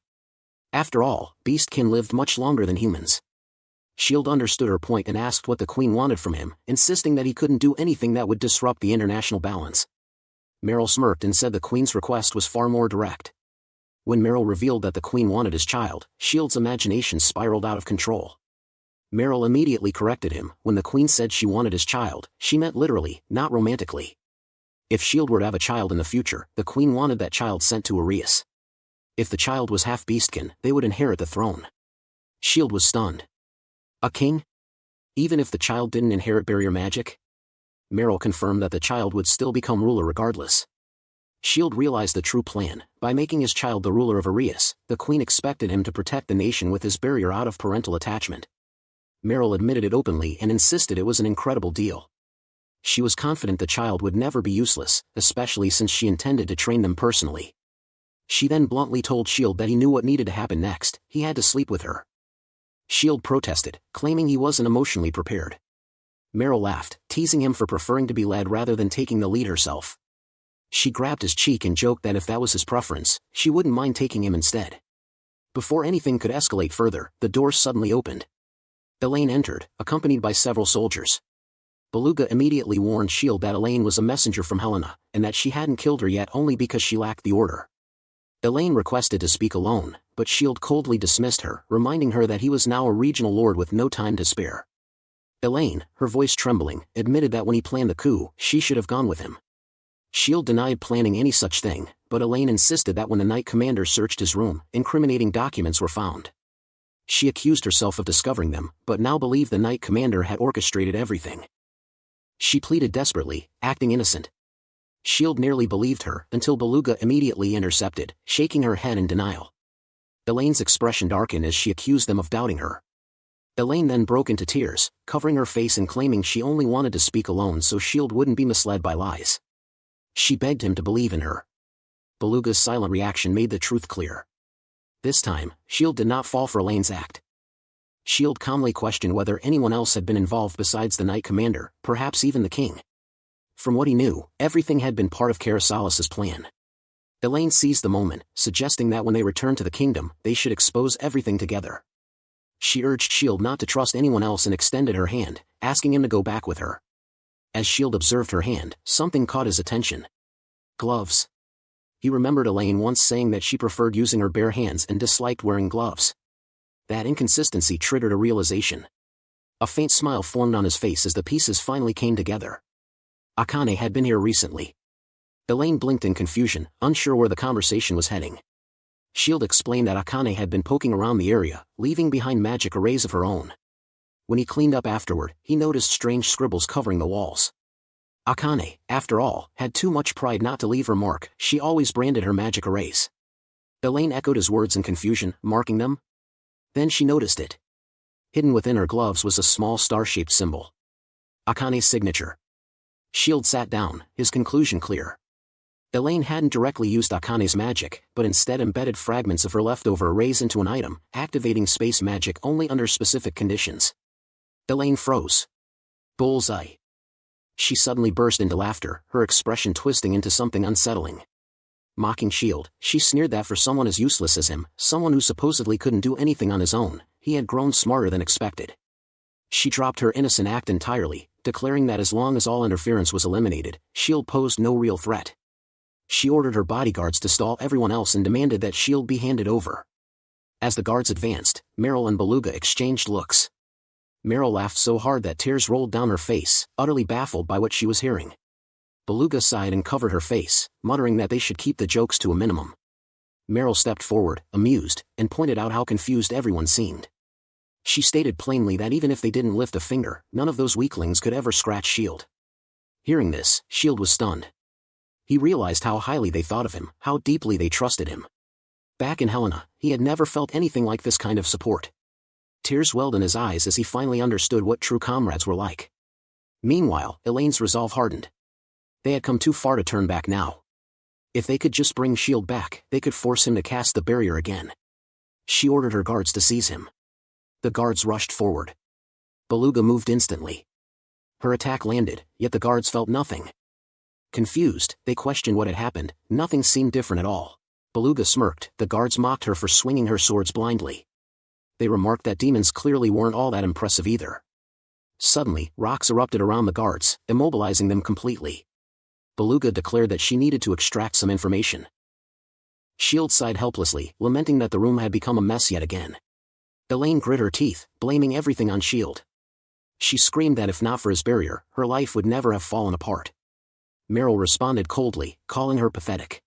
After all, beastkin lived much longer than humans. Shield understood her point and asked what the Queen wanted from him, insisting that he couldn't do anything that would disrupt the international balance. Meryl smirked and said the Queen's request was far more direct. When Meryl revealed that the Queen wanted his child, Shield's imagination spiraled out of control. Meryl immediately corrected him. When the Queen said she wanted his child, she meant literally, not romantically. If Shield were to have a child in the future, the Queen wanted that child sent to Arias. If the child was half beastkin, they would inherit the throne. Shield was stunned. A king? Even if the child didn't inherit barrier magic? Meryl confirmed that the child would still become ruler regardless. Shield realized the true plan. By making his child the ruler of Arias, the Queen expected him to protect the nation with his barrier out of parental attachment. Meryl admitted it openly and insisted it was an incredible deal. She was confident the child would never be useless, especially since she intended to train them personally. She then bluntly told Shield that he knew what needed to happen next. He had to sleep with her. Shield protested, claiming he wasn't emotionally prepared. Meryl laughed, teasing him for preferring to be led rather than taking the lead herself. She grabbed his cheek and joked that if that was his preference, she wouldn't mind taking him instead. Before anything could escalate further, the door suddenly opened. Elaine entered, accompanied by several soldiers. Beluga immediately warned S.H.I.E.L.D. that Elaine was a messenger from Helena, and that she hadn't killed her yet only because she lacked the order. Elaine requested to speak alone, but S.H.I.E.L.D. coldly dismissed her, reminding her that he was now a regional lord with no time to spare. Elaine, her voice trembling, admitted that when he planned the coup, she should have gone with him. S.H.I.E.L.D. denied planning any such thing, but Elaine insisted that when the Knight Commander searched his room, incriminating documents were found. She accused herself of discovering them, but now believed the Knight Commander had orchestrated everything. She pleaded desperately, acting innocent. S.H.I.E.L.D. nearly believed her, until Beluga immediately intercepted, shaking her head in denial. Elaine's expression darkened as she accused them of doubting her. Elaine then broke into tears, covering her face and claiming she only wanted to speak alone so S.H.I.E.L.D. wouldn't be misled by lies. She begged him to believe in her. Beluga's silent reaction made the truth clear. This time, S.H.I.E.L.D. did not fall for Elaine's act. S.H.I.E.L.D. calmly questioned whether anyone else had been involved besides the Knight Commander, perhaps even the king. From what he knew, everything had been part of Carasalis' plan. Elaine seized the moment, suggesting that when they returned to the kingdom, they should expose everything together. She urged S.H.I.E.L.D. not to trust anyone else and extended her hand, asking him to go back with her. As S.H.I.E.L.D. observed her hand, something caught his attention. Gloves. He remembered Elaine once saying that she preferred using her bare hands and disliked wearing gloves. That inconsistency triggered a realization. A faint smile formed on his face as the pieces finally came together. Akane had been here recently. Elaine blinked in confusion, unsure where the conversation was heading. S.H.I.E.L.D. explained that Akane had been poking around the area, leaving behind magic arrays of her own. When he cleaned up afterward, he noticed strange scribbles covering the walls. Akane, after all, had too much pride not to leave her mark. She always branded her magic arrays. Elaine echoed his words in confusion, marking them. Then she noticed it. Hidden within her gloves was a small star-shaped symbol. Akane's signature. S.H.I.E.L.D. sat down, his conclusion clear. Elaine hadn't directly used Akane's magic, but instead embedded fragments of her leftover arrays into an item, activating space magic only under specific conditions. Elaine froze. Bullseye. She suddenly burst into laughter, her expression twisting into something unsettling. Mocking S.H.I.E.L.D., she sneered that for someone as useless as him, someone who supposedly couldn't do anything on his own, he had grown smarter than expected. She dropped her innocent act entirely, declaring that as long as all interference was eliminated, S.H.I.E.L.D. posed no real threat. She ordered her bodyguards to stall everyone else and demanded that S.H.I.E.L.D. be handed over. As the guards advanced, Meryl and Beluga exchanged looks. Meryl laughed so hard that tears rolled down her face, utterly baffled by what she was hearing. Beluga sighed and covered her face, muttering that they should keep the jokes to a minimum. Meryl stepped forward, amused, and pointed out how confused everyone seemed. She stated plainly that even if they didn't lift a finger, none of those weaklings could ever scratch S.H.I.E.L.D. Hearing this, S.H.I.E.L.D. was stunned. He realized how highly they thought of him, how deeply they trusted him. Back in Helena, he had never felt anything like this kind of support. Tears welled in his eyes as he finally understood what true comrades were like. Meanwhile, Elaine's resolve hardened. They had come too far to turn back now. If they could just bring S.H.I.E.L.D. back, they could force him to cast the barrier again. She ordered her guards to seize him. The guards rushed forward. Beluga moved instantly. Her attack landed, yet the guards felt nothing. Confused, they questioned what had happened. Nothing seemed different at all. Beluga smirked. The guards mocked her for swinging her swords blindly. They remarked that demons clearly weren't all that impressive either. Suddenly, rocks erupted around the guards, immobilizing them completely. Beluga declared that she needed to extract some information. S.H.I.E.L.D. sighed helplessly, lamenting that the room had become a mess yet again. Elaine grit her teeth, blaming everything on S.H.I.E.L.D. She screamed that if not for his barrier, her life would never have fallen apart. Meryl responded coldly, calling her pathetic.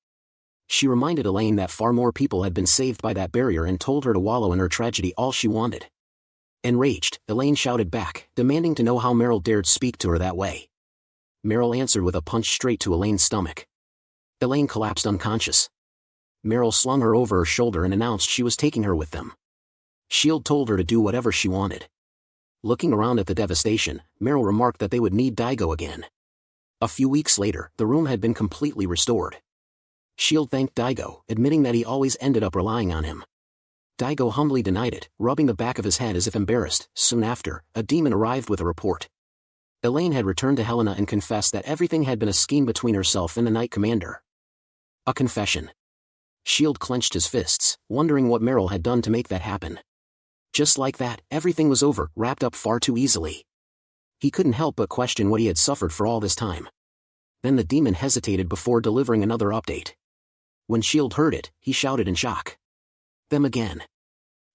She reminded Elaine that far more people had been saved by that barrier and told her to wallow in her tragedy all she wanted. Enraged, Elaine shouted back, demanding to know how Meryl dared speak to her that way. Meryl answered with a punch straight to Elaine's stomach. Elaine collapsed unconscious. Meryl slung her over her shoulder and announced she was taking her with them. S.H.I.E.L.D. told her to do whatever she wanted. Looking around at the devastation, Meryl remarked that they would need Daigo again. A few weeks later, the room had been completely restored. S.H.I.E.L.D. thanked Daigo, admitting that he always ended up relying on him. Daigo humbly denied it, rubbing the back of his head as if embarrassed. Soon after, a demon arrived with a report. Elaine had returned to Helena and confessed that everything had been a scheme between herself and the Knight Commander. A confession. Shield clenched his fists, wondering what Meryl had done to make that happen. Just like that, everything was over, wrapped up far too easily. He couldn't help but question what he had suffered for all this time. Then the demon hesitated before delivering another update. When Shield heard it, he shouted in shock. Them again.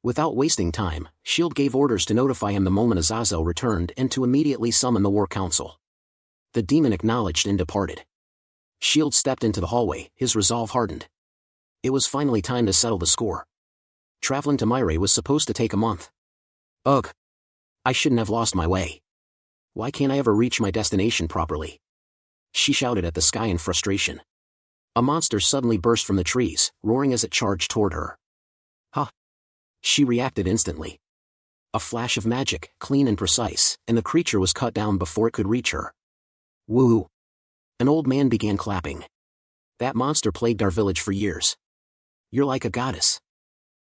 Without wasting time, Shield gave orders to notify him the moment Azazel returned and to immediately summon the War Council. The demon acknowledged and departed. Shield stepped into the hallway, his resolve hardened. It was finally time to settle the score. Traveling to Myre was supposed to take a month. Ugh. I shouldn't have lost my way. Why can't I ever reach my destination properly? She shouted at the sky in frustration. A monster suddenly burst from the trees, roaring as it charged toward her. Huh. She reacted instantly. A flash of magic, clean and precise, and the creature was cut down before it could reach her. Woo! An old man began clapping. That monster plagued our village for years. You're like a goddess.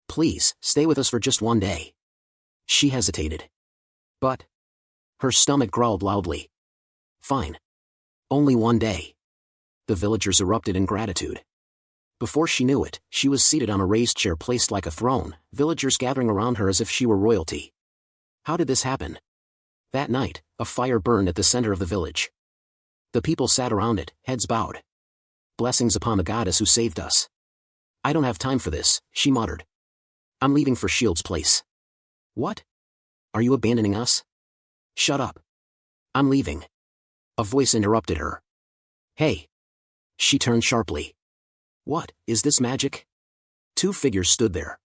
Please, stay with us for just one day. She hesitated. But her stomach growled loudly. Fine. Only one day. The villagers erupted in gratitude. Before she knew it, she was seated on a raised chair placed like a throne, villagers gathering around her as if she were royalty. How did this happen? That night, a fire burned at the center of the village. The people sat around it, heads bowed. Blessings upon the goddess who saved us. I don't have time for this, she muttered. I'm leaving for Shield's place. What? Are you abandoning us? Shut up. I'm leaving. A voice interrupted her. Hey. She turned sharply. What, is this magic? Two figures stood there.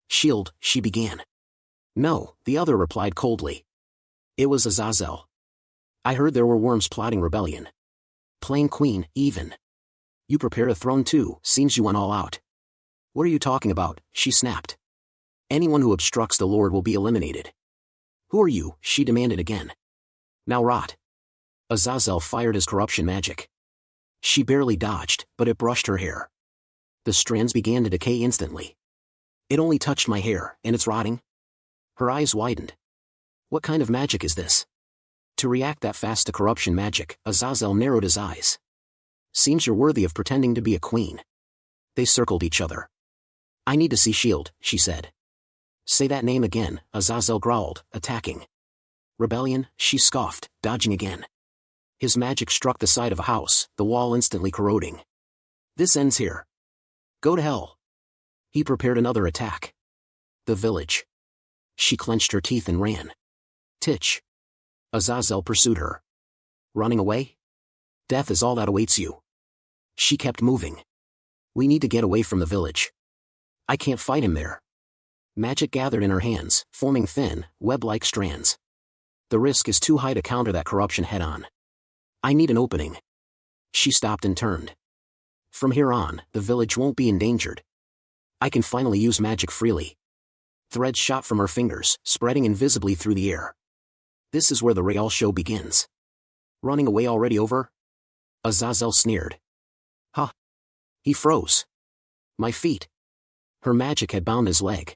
Shield, she began. No, the other replied coldly. It was Azazel. I heard there were worms plotting rebellion. Plain queen, even. You prepared a throne too, seems you went all out. What are you talking about? She snapped. Anyone who obstructs the Lord will be eliminated. Who are you? She demanded again. Now rot. Azazel fired his corruption magic. She barely dodged, but it brushed her hair. The strands began to decay instantly. It only touched my hair, and it's rotting? Her eyes widened. What kind of magic is this? To react that fast to corruption magic, Azazel narrowed his eyes. Seems you're worthy of pretending to be a queen. They circled each other. I need to see Shield, she said. Say that name again, Azazel growled, attacking. Rebellion, she scoffed, dodging again. His magic struck the side of a house, the wall instantly corroding. This ends here. Go to hell. He prepared another attack. The village. She clenched her teeth and ran. Titch. Azazel pursued her. Running away? Death is all that awaits you. She kept moving. We need to get away from the village. I can't fight him there. Magic gathered in her hands, forming thin, web-like strands. The risk is too high to counter that corruption head-on. I need an opening. She stopped and turned. From here on, the village won't be endangered. I can finally use magic freely. Threads shot from her fingers, spreading invisibly through the air. This is where the real show begins. Running away already over? Azazel sneered. Huh. He froze. My feet. Her magic had bound his leg.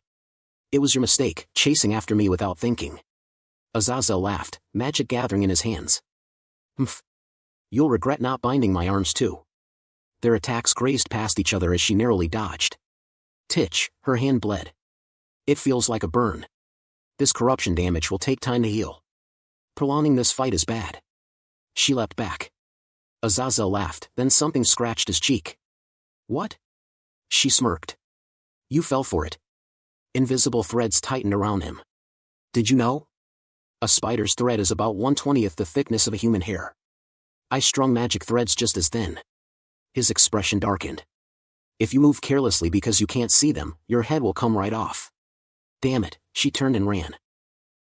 It was your mistake, chasing after me without thinking. Azazel laughed, magic gathering in his hands. Humph. You'll regret not binding my arms too. Their attacks grazed past each other as she narrowly dodged. Titch, her hand bled. It feels like a burn. This corruption damage will take time to heal. Prolonging this fight is bad. She leapt back. Azazel laughed, then something scratched his cheek. What? She smirked. You fell for it. Invisible threads tightened around him. Did you know? A spider's thread is about 1/20th the thickness of a human hair. I strung magic threads just as thin. His expression darkened. If you move carelessly because you can't see them, your head will come right off. Damn it, she turned and ran.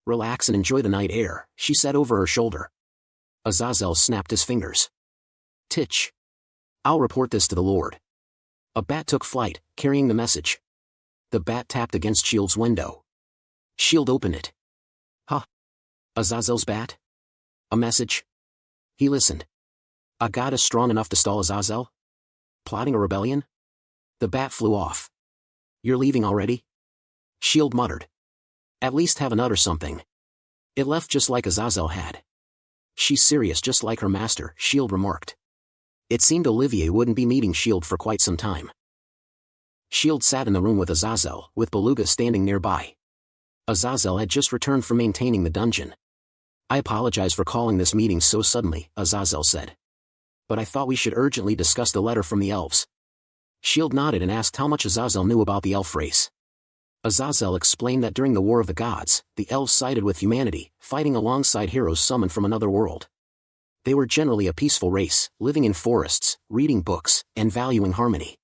Relax and enjoy the night air, she said over her shoulder. Azazel snapped his fingers. Titch. I'll report this to the Lord. A bat took flight, carrying the message. The bat tapped against Shield's window. Shield opened it. Huh? Azazel's bat? A message? He listened. A goddess strong enough to stall Azazel? Plotting a rebellion? The bat flew off. You're leaving already? Shield muttered. At least have an utter something. It left just like Azazel had. She's serious just like her master, Shield remarked. It seemed Olivier wouldn't be meeting Shield for quite some time. Shield sat in the room with Azazel, with Beluga standing nearby. Azazel had just returned from maintaining the dungeon. I apologize for calling this meeting so suddenly, Azazel said. But I thought we should urgently discuss the letter from the elves. Shield nodded and asked how much Azazel knew about the elf race. Azazel explained that during the War of the Gods, the elves sided with humanity, fighting alongside heroes summoned from another world. They were generally a peaceful race, living in forests, reading books, and valuing harmony.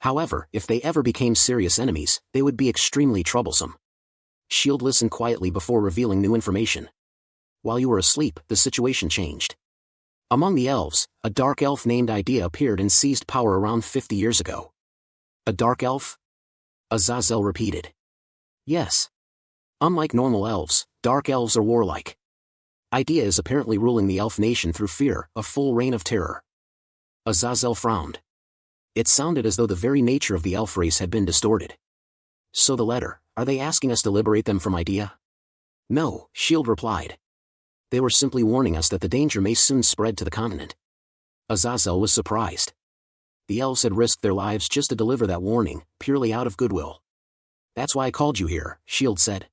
However, if they ever became serious enemies, they would be extremely troublesome. Shield listened quietly before revealing new information. While you were asleep, the situation changed. Among the elves, a dark elf named Idea appeared and seized power around 50 years ago. A dark elf? Azazel repeated. Yes. Unlike normal elves, dark elves are warlike. Idea is apparently ruling the elf nation through fear, a full reign of terror. Azazel frowned. It sounded as though the very nature of the elf race had been distorted. So the letter, are they asking us to liberate them from Idea? No, Shield replied. They were simply warning us that the danger may soon spread to the continent. Azazel was surprised. The elves had risked their lives just to deliver that warning, purely out of goodwill. That's why I called you here, Shield said.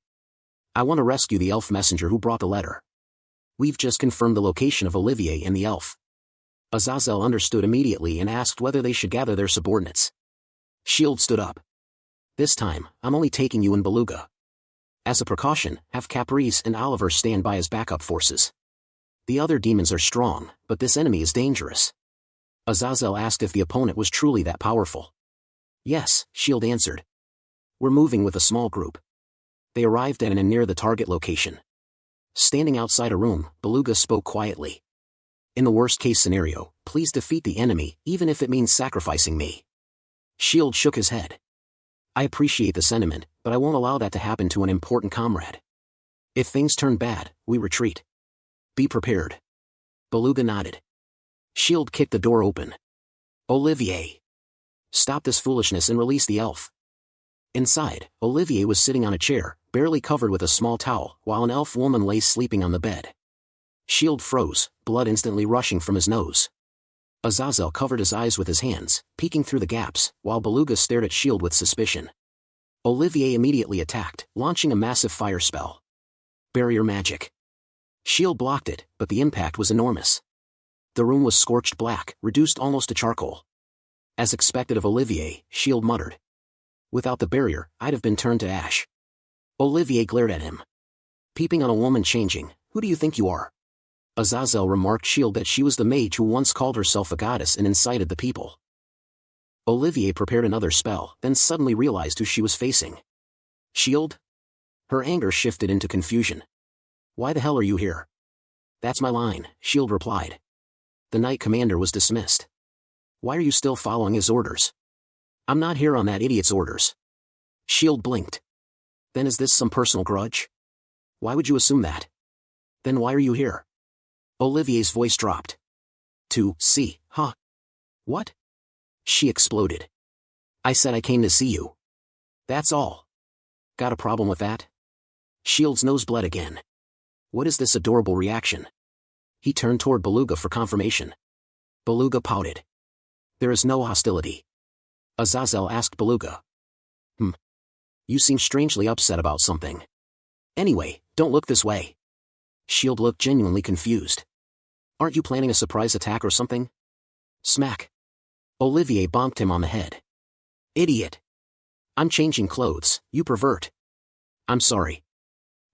I want to rescue the elf messenger who brought the letter. We've just confirmed the location of Olivier and the elf. Azazel understood immediately and asked whether they should gather their subordinates. Shield stood up. This time, I'm only taking you and Beluga. As a precaution, have Caprice and Oliver stand by as backup forces. The other demons are strong, but this enemy is dangerous. Azazel asked if the opponent was truly that powerful. Yes, Shield answered. We're moving with a small group. They arrived at and near the target location. Standing outside a room, Beluga spoke quietly. In the worst-case scenario, please defeat the enemy, even if it means sacrificing me. Shield shook his head. I appreciate the sentiment, but I won't allow that to happen to an important comrade. If things turn bad, we retreat. Be prepared. Beluga nodded. Shield kicked the door open. Olivier. Stop this foolishness and release the elf. Inside, Olivier was sitting on a chair, barely covered with a small towel, while an elf woman lay sleeping on the bed. Shield froze, blood instantly rushing from his nose. Azazel covered his eyes with his hands, peeking through the gaps, while Beluga stared at Shield with suspicion. Olivier immediately attacked, launching a massive fire spell. Barrier magic. Shield blocked it, but the impact was enormous. The room was scorched black, reduced almost to charcoal. As expected of Olivier, Shield muttered. Without the barrier, I'd have been turned to ash. Olivier glared at him. Peeping on a woman changing, who do you think you are? Azazel remarked Shield that she was the mage who once called herself a goddess and incited the people. Olivier prepared another spell, then suddenly realized who she was facing. Shield? Her anger shifted into confusion. Why the hell are you here? That's my line, Shield replied. The Knight Commander was dismissed. Why are you still following his orders? I'm not here on that idiot's orders. Shield blinked. Then is this some personal grudge? Why would you assume that? Then why are you here? Olivier's voice dropped. To see, huh? What? She exploded. I said I came to see you. That's all. Got a problem with that? Shield's nose bled again. What is this adorable reaction? He turned toward Beluga for confirmation. Beluga pouted. There is no hostility. Azazel asked Beluga. You seem strangely upset about something. Anyway, don't look this way. Shield looked genuinely confused. Aren't you planning a surprise attack or something? Smack. Olivier bonked him on the head. Idiot. I'm changing clothes, you pervert. I'm sorry.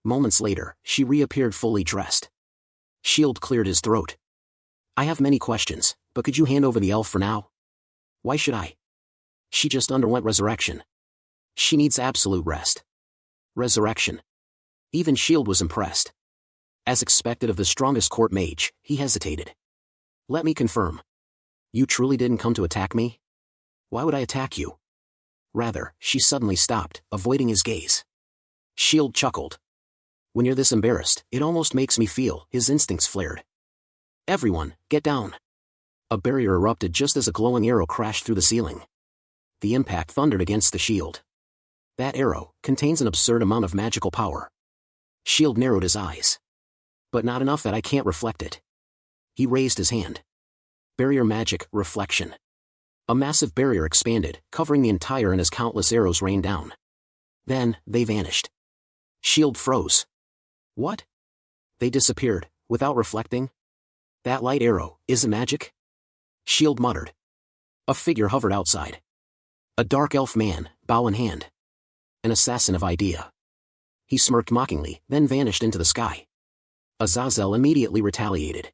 Moments later, she reappeared fully dressed. Shield cleared his throat. I have many questions, but could you hand over the elf for now? Why should I? She just underwent resurrection. She needs absolute rest. Resurrection. Even Shield was impressed. As expected of the strongest court mage, he hesitated. Let me confirm. You truly didn't come to attack me? Why would I attack you? Rather, she suddenly stopped, avoiding his gaze. Shield chuckled. When you're this embarrassed, it almost makes me feel, his instincts flared. Everyone, get down. A barrier erupted just as a glowing arrow crashed through the ceiling. The impact thundered against the shield. That arrow contains an absurd amount of magical power. Shield narrowed his eyes. But not enough that I can't reflect it. He raised his hand. Barrier magic, reflection. A massive barrier expanded, covering the entire and as countless arrows rained down. Then, they vanished. Shield froze. What? They disappeared, without reflecting? That light arrow, is it magic? Shield muttered. A figure hovered outside. A dark elf man, bow in hand. An assassin of idea. He smirked mockingly, then vanished into the sky. Azazel immediately retaliated.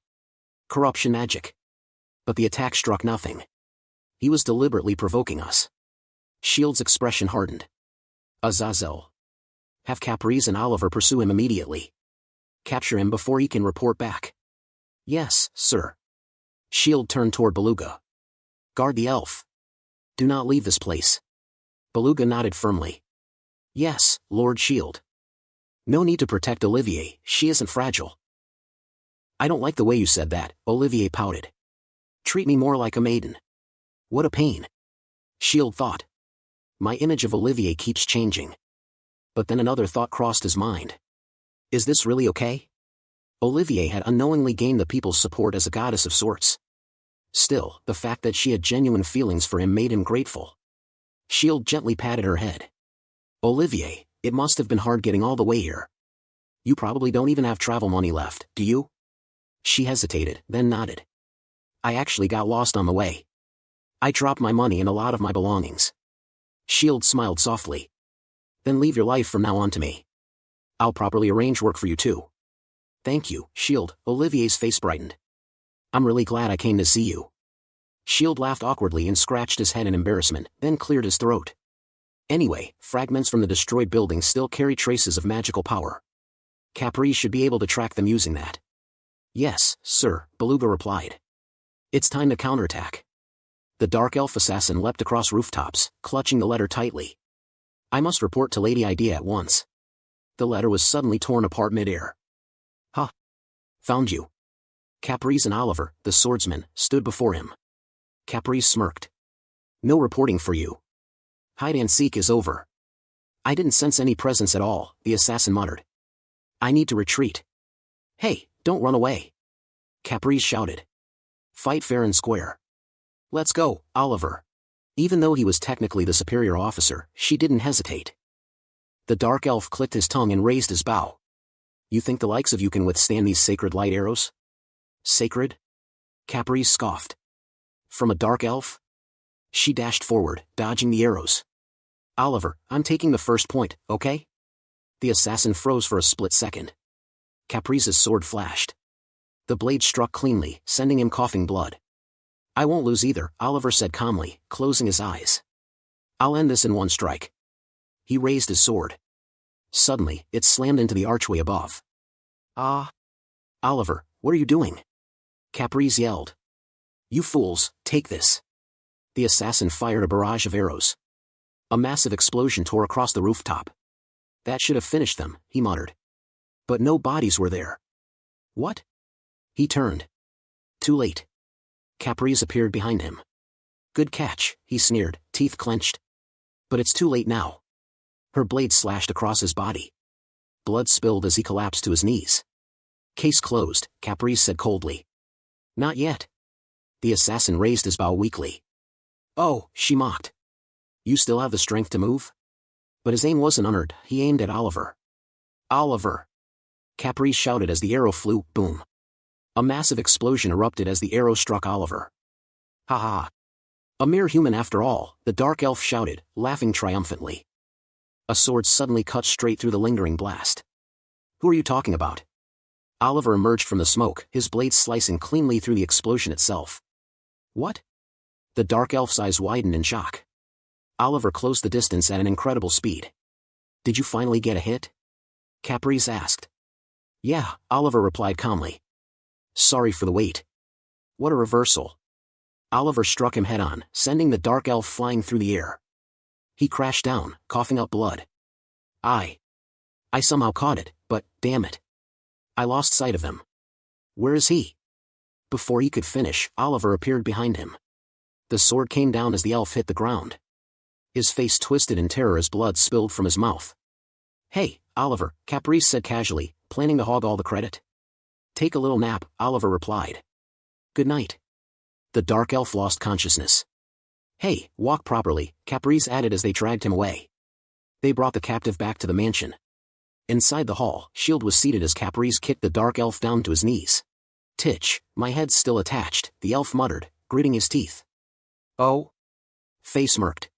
Corruption magic. But the attack struck nothing. He was deliberately provoking us. Shield's expression hardened. Azazel. Have Caprice and Oliver pursue him immediately. Capture him before he can report back. Yes, sir. Shield turned toward Beluga. Guard the elf. Do not leave this place. Beluga nodded firmly. Yes, Lord Shield. No need to protect Olivier, she isn't fragile. I don't like the way you said that, Olivier pouted. Treat me more like a maiden. What a pain. Shield thought. My image of Olivier keeps changing. But then another thought crossed his mind. Is this really okay? Olivier had unknowingly gained the people's support as a goddess of sorts. Still, the fact that she had genuine feelings for him made him grateful. Shield gently patted her head. Olivier, it must have been hard getting all the way here. You probably don't even have travel money left, do you? She hesitated, then nodded. I actually got lost on the way. I dropped my money and a lot of my belongings. Shield smiled softly. Then leave your life from now on to me. I'll properly arrange work for you too. Thank you, Shield. Olivier's face brightened. I'm really glad I came to see you. Shield laughed awkwardly and scratched his head in embarrassment, then cleared his throat. Anyway, fragments from the destroyed building still carry traces of magical power. Caprice should be able to track them using that. Yes, sir, Beluga replied. It's time to counterattack. The dark elf assassin leapt across rooftops, clutching the letter tightly. I must report to Lady Idea at once. The letter was suddenly torn apart mid-air. Huh. Found you. Caprice and Oliver, the swordsman, stood before him. Caprice smirked. No reporting for you. Hide-and-seek is over. I didn't sense any presence at all, the assassin muttered. I need to retreat. Hey, don't run away. Caprice shouted. Fight fair and square. Let's go, Oliver. Even though he was technically the superior officer, she didn't hesitate. The dark elf clicked his tongue and raised his bow. You think the likes of you can withstand these sacred light arrows? Sacred? Caprice scoffed. From a dark elf? She dashed forward, dodging the arrows. Oliver, I'm taking the first point, okay? The assassin froze for a split second. Caprice's sword flashed. The blade struck cleanly, sending him coughing blood. I won't lose either, Oliver said calmly, closing his eyes. I'll end this in one strike. He raised his sword. Suddenly, it slammed into the archway above. Ah! Oliver, what are you doing? Caprice yelled. You fools, take this. The assassin fired a barrage of arrows. A massive explosion tore across the rooftop. That should have finished them, he muttered. But no bodies were there. What? He turned. Too late. Caprice appeared behind him. Good catch, he sneered, teeth clenched. But it's too late now. Her blade slashed across his body. Blood spilled as he collapsed to his knees. Case closed, Caprice said coldly. Not yet. The assassin raised his bow weakly. Oh, she mocked. You still have the strength to move? But his aim wasn't honored, he aimed at Oliver. Oliver! Caprice shouted as the arrow flew, boom. A massive explosion erupted as the arrow struck Oliver. Ha ha! A mere human after all, the dark elf shouted, laughing triumphantly. A sword suddenly cut straight through the lingering blast. Who are you talking about? Oliver emerged from the smoke, his blade slicing cleanly through the explosion itself. What? The dark elf's eyes widened in shock. Oliver closed the distance at an incredible speed. Did you finally get a hit? Caprice asked. Yeah, Oliver replied calmly. Sorry for the wait. What a reversal. Oliver struck him head-on, sending the dark elf flying through the air. He crashed down, coughing up blood. I somehow caught it, but, damn it. I lost sight of him. Where is he? Before he could finish, Oliver appeared behind him. The sword came down as the elf hit the ground. His face twisted in terror as blood spilled from his mouth. Hey, Oliver, Caprice said casually, planning to hog all the credit. Take a little nap, Oliver replied. Good night. The dark elf lost consciousness. Hey, walk properly, Caprice added as they dragged him away. They brought the captive back to the mansion. Inside the hall, Shield was seated as Caprice kicked the dark elf down to his knees. Titch, my head's still attached, the elf muttered, gritting his teeth. Oh? Faye smirked.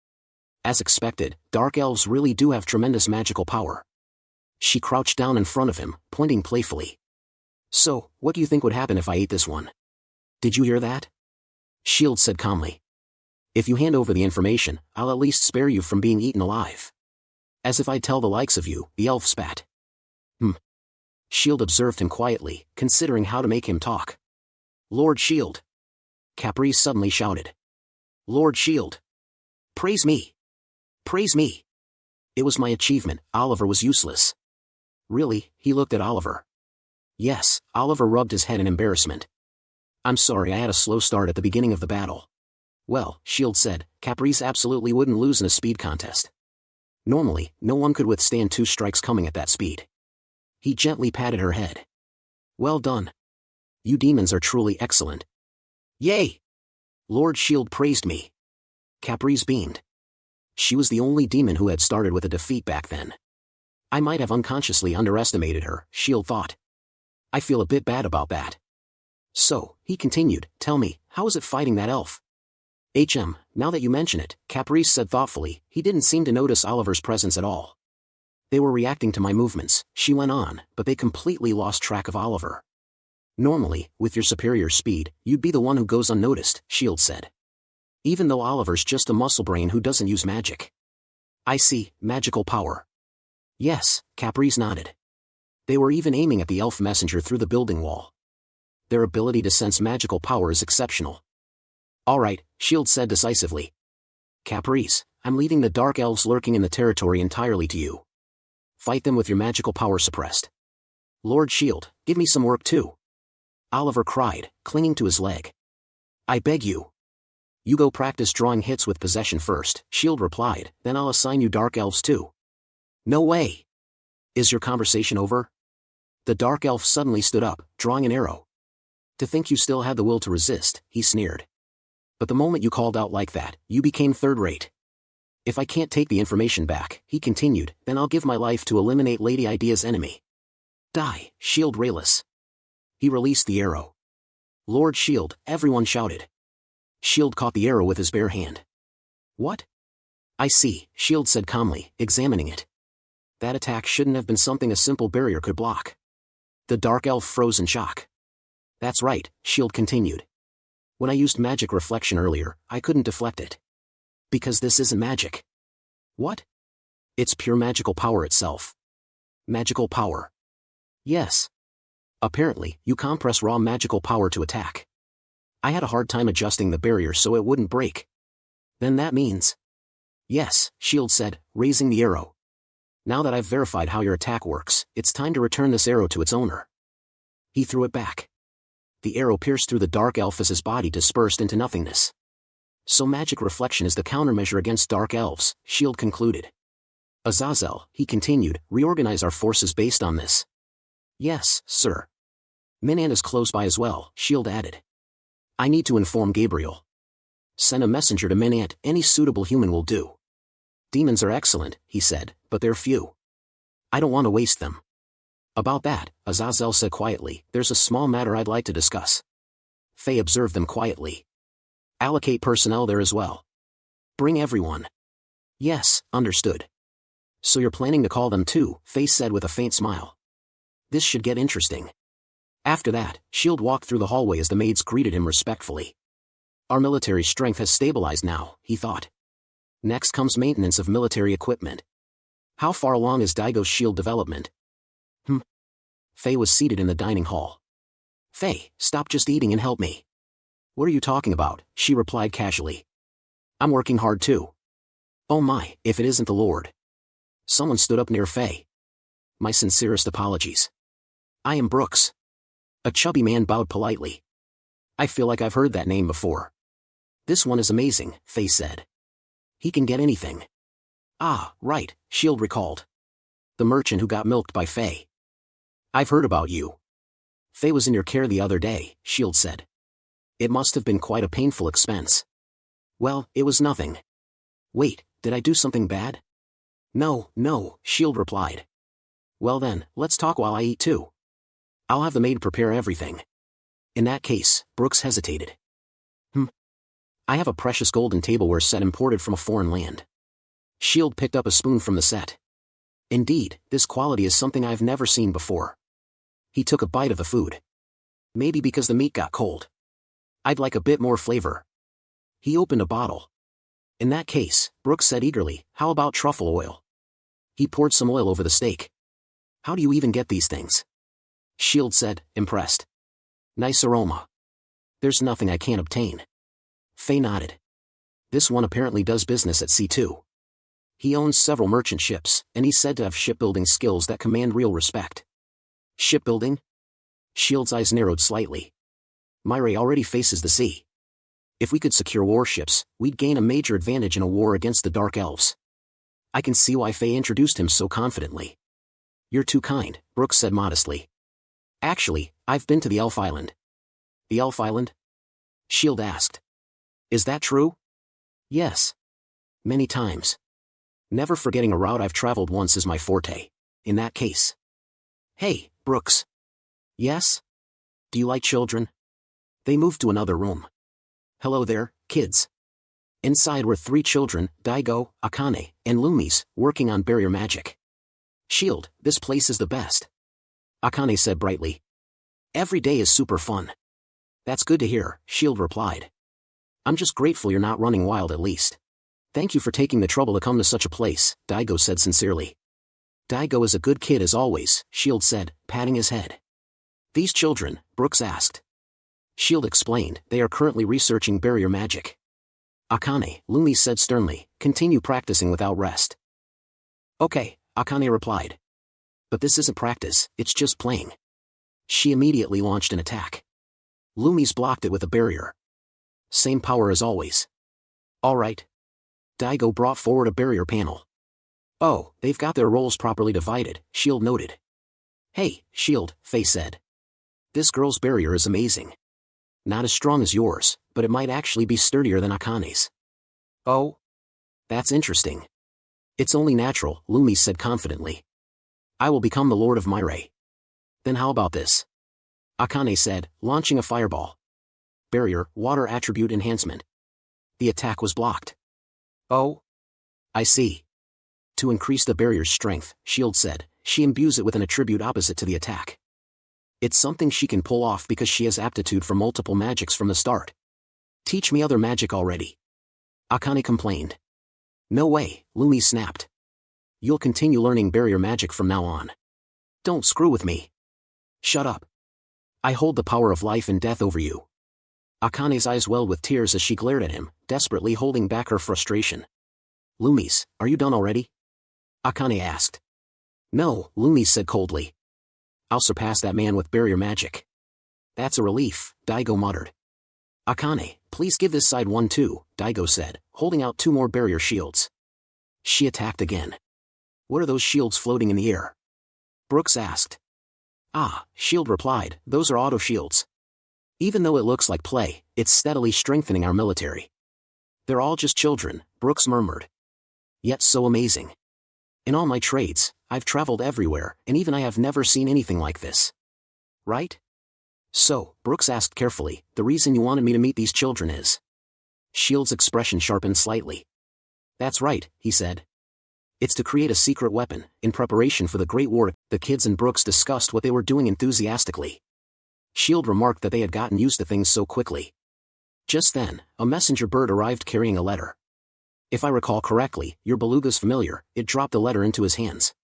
As expected, dark elves really do have tremendous magical power. She crouched down in front of him, pointing playfully. So, what do you think would happen if I ate this one? Did you hear that? Shield said calmly. If you hand over the information, I'll at least spare you from being eaten alive. As if I'd tell the likes of you, the elf spat. Shield observed him quietly, considering how to make him talk. Lord Shield. Caprice suddenly shouted. Lord Shield. Praise me. Praise me. It was my achievement, Oliver was useless. Really, he looked at Oliver. Yes, Oliver rubbed his head in embarrassment. I'm sorry I had a slow start at the beginning of the battle. Well, Shield said, Caprice absolutely wouldn't lose in a speed contest. Normally, no one could withstand 2 strikes coming at that speed. He gently patted her head. Well done. You demons are truly excellent. Yay! Lord Shield praised me. Caprice beamed. She was the only demon who had started with a defeat back then. I might have unconsciously underestimated her, Shield thought. I feel a bit bad about that. So, he continued, tell me, how is it fighting that elf? Now that you mention it, Caprice said thoughtfully, he didn't seem to notice Oliver's presence at all. They were reacting to my movements, she went on, but they completely lost track of Oliver. Normally, with your superior speed, you'd be the one who goes unnoticed, Shield said. Even though Oliver's just a muscle brain who doesn't use magic. I see, magical power. Yes, Caprice nodded. They were even aiming at the elf messenger through the building wall. Their ability to sense magical power is exceptional. All right, Shield said decisively. Caprice, I'm leaving the dark elves lurking in the territory entirely to you. Fight them with your magical power suppressed. Lord Shield, give me some work too. Oliver cried, clinging to his leg. I beg you. You go practice drawing hits with possession first, Shield replied, then I'll assign you dark elves too. No way. Is your conversation over? The dark elf suddenly stood up, drawing an arrow. To think you still had the will to resist, he sneered. But the moment you called out like that, you became third-rate. If I can't take the information back, he continued, then I'll give my life to eliminate Lady Idea's enemy. Die, Shield Rayless. He released the arrow. Lord Shield, everyone shouted. Shield caught the arrow with his bare hand. What? I see, Shield said calmly, examining it. That attack shouldn't have been something a simple barrier could block. The dark elf froze in shock. That's right, Shield continued. When I used magic reflection earlier, I couldn't deflect it. Because this isn't magic. What? It's pure magical power itself. Magical power. Yes. Apparently, you compress raw magical power to attack. I had a hard time adjusting the barrier so it wouldn't break. Then that means... Yes, Shield said, raising the arrow. Now that I've verified how your attack works, it's time to return this arrow to its owner. He threw it back. The arrow pierced through the dark elf as his body dispersed into nothingness. So magic reflection is the countermeasure against dark elves, Shield concluded. Azazel, he continued, reorganize our forces based on this. Yes, sir. Minant is close by as well, Shield added. I need to inform Gabriel. Send a messenger to Minant, any suitable human will do. Demons are excellent, he said, but they're few. I don't want to waste them. About that, Azazel said quietly, there's a small matter I'd like to discuss. Faye observed them quietly. Allocate personnel there as well. Bring everyone. Yes, understood. So you're planning to call them too, Faye said with a faint smile. This should get interesting. After that, Shield walked through the hallway as the maids greeted him respectfully. Our military strength has stabilized now, he thought. Next comes maintenance of military equipment. How far along is Daigo's shield development? Faye was seated in the dining hall. Faye, stop just eating and help me. What are you talking about? She replied casually. I'm working hard too. Oh my, if it isn't the Lord. Someone stood up near Faye. My sincerest apologies. I am Brooks. A chubby man bowed politely. I feel like I've heard that name before. This one is amazing, Faye said. He can get anything. Ah, right, Shield recalled. The merchant who got milked by Faye. I've heard about you. Faye was in your care the other day, Shield said. It must have been quite a painful expense. Well, it was nothing. Wait, did I do something bad? No, Shield replied. Well then, let's talk while I eat too. I'll have the maid prepare everything. In that case, Brooks hesitated. I have a precious golden tableware set imported from a foreign land. Shield picked up a spoon from the set. Indeed, this quality is something I've never seen before. He took a bite of the food. Maybe because the meat got cold. I'd like a bit more flavor. He opened a bottle. In that case, Brooks said eagerly, how about truffle oil? He poured some oil over the steak. How do you even get these things? Shield said, impressed. Nice aroma. There's nothing I can't obtain. Faye nodded. This one apparently does business at sea too. He owns several merchant ships, and he's said to have shipbuilding skills that command real respect. Shipbuilding? Shield's eyes narrowed slightly. Myre already faces the sea. If we could secure warships, we'd gain a major advantage in a war against the Dark Elves. I can see why Faye introduced him so confidently. You're too kind, Brooks said modestly. Actually, I've been to the Elf Island. The Elf Island? Shield asked. Is that true? Yes. Many times. Never forgetting a route I've traveled once is my forte. In that case. Hey, Brooks. Yes? Do you like children? They moved to another room. Hello there, kids. Inside were 3 children, Daigo, Akane, and Lumis, working on barrier magic. Shield, this place is the best. Akane said brightly. Every day is super fun. That's good to hear, Shield replied. I'm just grateful you're not running wild at least. Thank you for taking the trouble to come to such a place, Daigo said sincerely. Daigo is a good kid as always, Shield said, patting his head. These children, Brooks asked. Shield explained, they are currently researching barrier magic. Akane, Lumis said sternly, continue practicing without rest. Okay, Akane replied. But this isn't practice, it's just playing. She immediately launched an attack. Lumis blocked it with a barrier. Same power as always. Alright. Daigo brought forward a barrier panel. Oh, they've got their roles properly divided, Shield noted. Hey, Shield, Faye said. This girl's barrier is amazing. Not as strong as yours, but it might actually be sturdier than Akane's. Oh? That's interesting. It's only natural, Lumis said confidently. I will become the Lord of Myre. Then how about this? Akane said, launching a fireball. Barrier, water attribute enhancement. The attack was blocked. Oh? I see. To increase the barrier's strength, Shield said, she imbues it with an attribute opposite to the attack. It's something she can pull off because she has aptitude for multiple magics from the start. Teach me other magic already. Akane complained. No way, Lumis snapped. You'll continue learning barrier magic from now on. Don't screw with me. Shut up. I hold the power of life and death over you. Akane's eyes welled with tears as she glared at him, desperately holding back her frustration. Lumis, are you done already? Akane asked. No, Lumis said coldly. I'll surpass that man with barrier magic. That's a relief, Daigo muttered. Akane, please give this side one too, Daigo said, holding out 2 more barrier shields. She attacked again. What are those shields floating in the air? Brooks asked. Ah, Shield replied, those are auto shields. Even though it looks like play, it's steadily strengthening our military. They're all just children, Brooks murmured. Yet so amazing. In all my trades, I've traveled everywhere, and even I have never seen anything like this. Right? So, Brooks asked carefully, the reason you wanted me to meet these children is? Shield's expression sharpened slightly. That's right, he said. It's to create a secret weapon, in preparation for the Great War. The kids and Brooks discussed what they were doing enthusiastically. Shield remarked that they had gotten used to things so quickly. Just then, a messenger bird arrived carrying a letter. If I recall correctly, your beluga's familiar. It dropped the letter into his hands.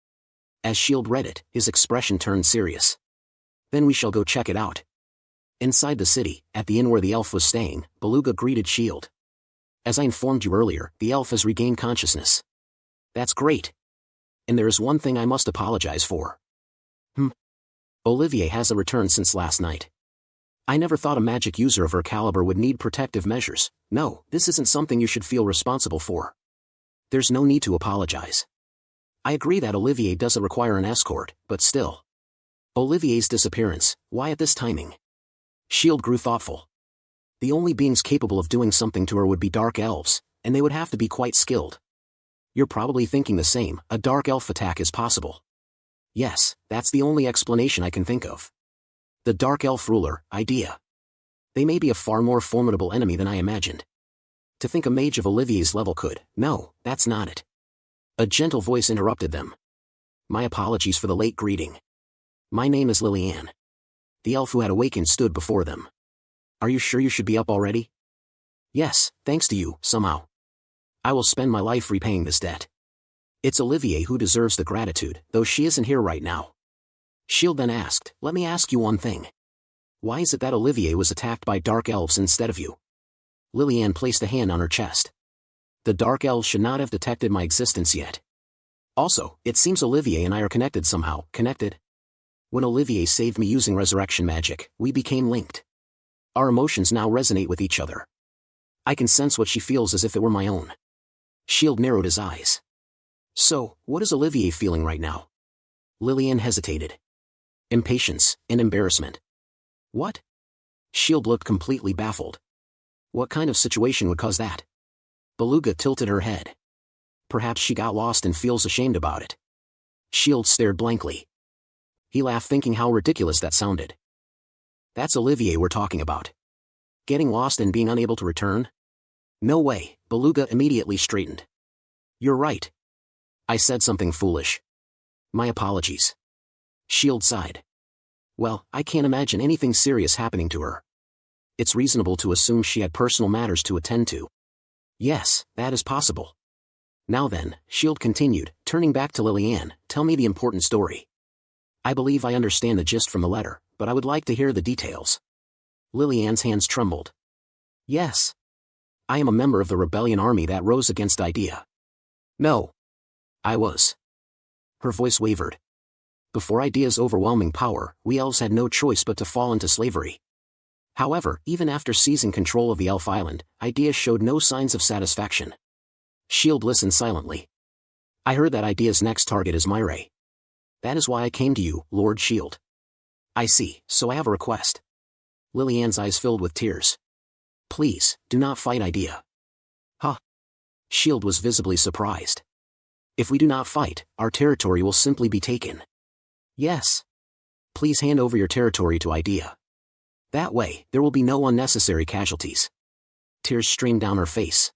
As Shield read it, his expression turned serious. Then we shall go check it out. Inside the city, at the inn where the elf was staying, Beluga greeted Shield. As I informed you earlier, the elf has regained consciousness. That's great. And there is one thing I must apologize for. Olivier hasn't returned since last night. I never thought a magic user of her caliber would need protective measures. No, this isn't something you should feel responsible for. There's no need to apologize. I agree that Olivier doesn't require an escort, but still. Olivier's disappearance, why at this timing? Shield grew thoughtful. The only beings capable of doing something to her would be dark elves, and they would have to be quite skilled. You're probably thinking the same, a dark elf attack is possible. Yes, that's the only explanation I can think of. The dark elf ruler, idea. They may be a far more formidable enemy than I imagined. To think a mage of Olivier's level could, no, that's not it. A gentle voice interrupted them. My apologies for the late greeting. My name is Liliane. The elf who had awakened stood before them. Are you sure you should be up already? Yes, thanks to you, somehow. I will spend my life repaying this debt. It's Olivier who deserves the gratitude, though she isn't here right now. Shield then asked, let me ask you one thing. Why is it that Olivier was attacked by dark elves instead of you? Liliane placed a hand on her chest. The dark elves should not have detected my existence yet. Also, it seems Olivier and I are connected somehow. Connected? When Olivier saved me using resurrection magic, we became linked. Our emotions now resonate with each other. I can sense what she feels as if it were my own. Shield narrowed his eyes. So, what is Olivier feeling right now? Liliane hesitated. Impatience and embarrassment. What? Shield looked completely baffled. What kind of situation would cause that? Beluga tilted her head. Perhaps she got lost and feels ashamed about it. Shield stared blankly. He laughed, thinking how ridiculous that sounded. That's Olivier we're talking about. Getting lost and being unable to return? No way, Beluga immediately straightened. You're right. I said something foolish. My apologies. Shield sighed. Well, I can't imagine anything serious happening to her. It's reasonable to assume she had personal matters to attend to. Yes, that is possible. Now then, Shield continued, turning back to Liliane, tell me the important story. I believe I understand the gist from the letter, but I would like to hear the details. Liliane's hands trembled. Yes. I am a member of the rebellion army that rose against Idea. No. I was. Her voice wavered. Before Idea's overwhelming power, we elves had no choice but to fall into slavery. However, even after seizing control of the elf island, Idea showed no signs of satisfaction. Shield listened silently. I heard that Idea's next target is Myre. That is why I came to you, Lord Shield. I see, so I have a request. Liliane's eyes filled with tears. Please, do not fight Idea. Huh? Shield was visibly surprised. If we do not fight, our territory will simply be taken. Yes. Please hand over your territory to Idea. That way, there will be no unnecessary casualties. Tears streamed down her face.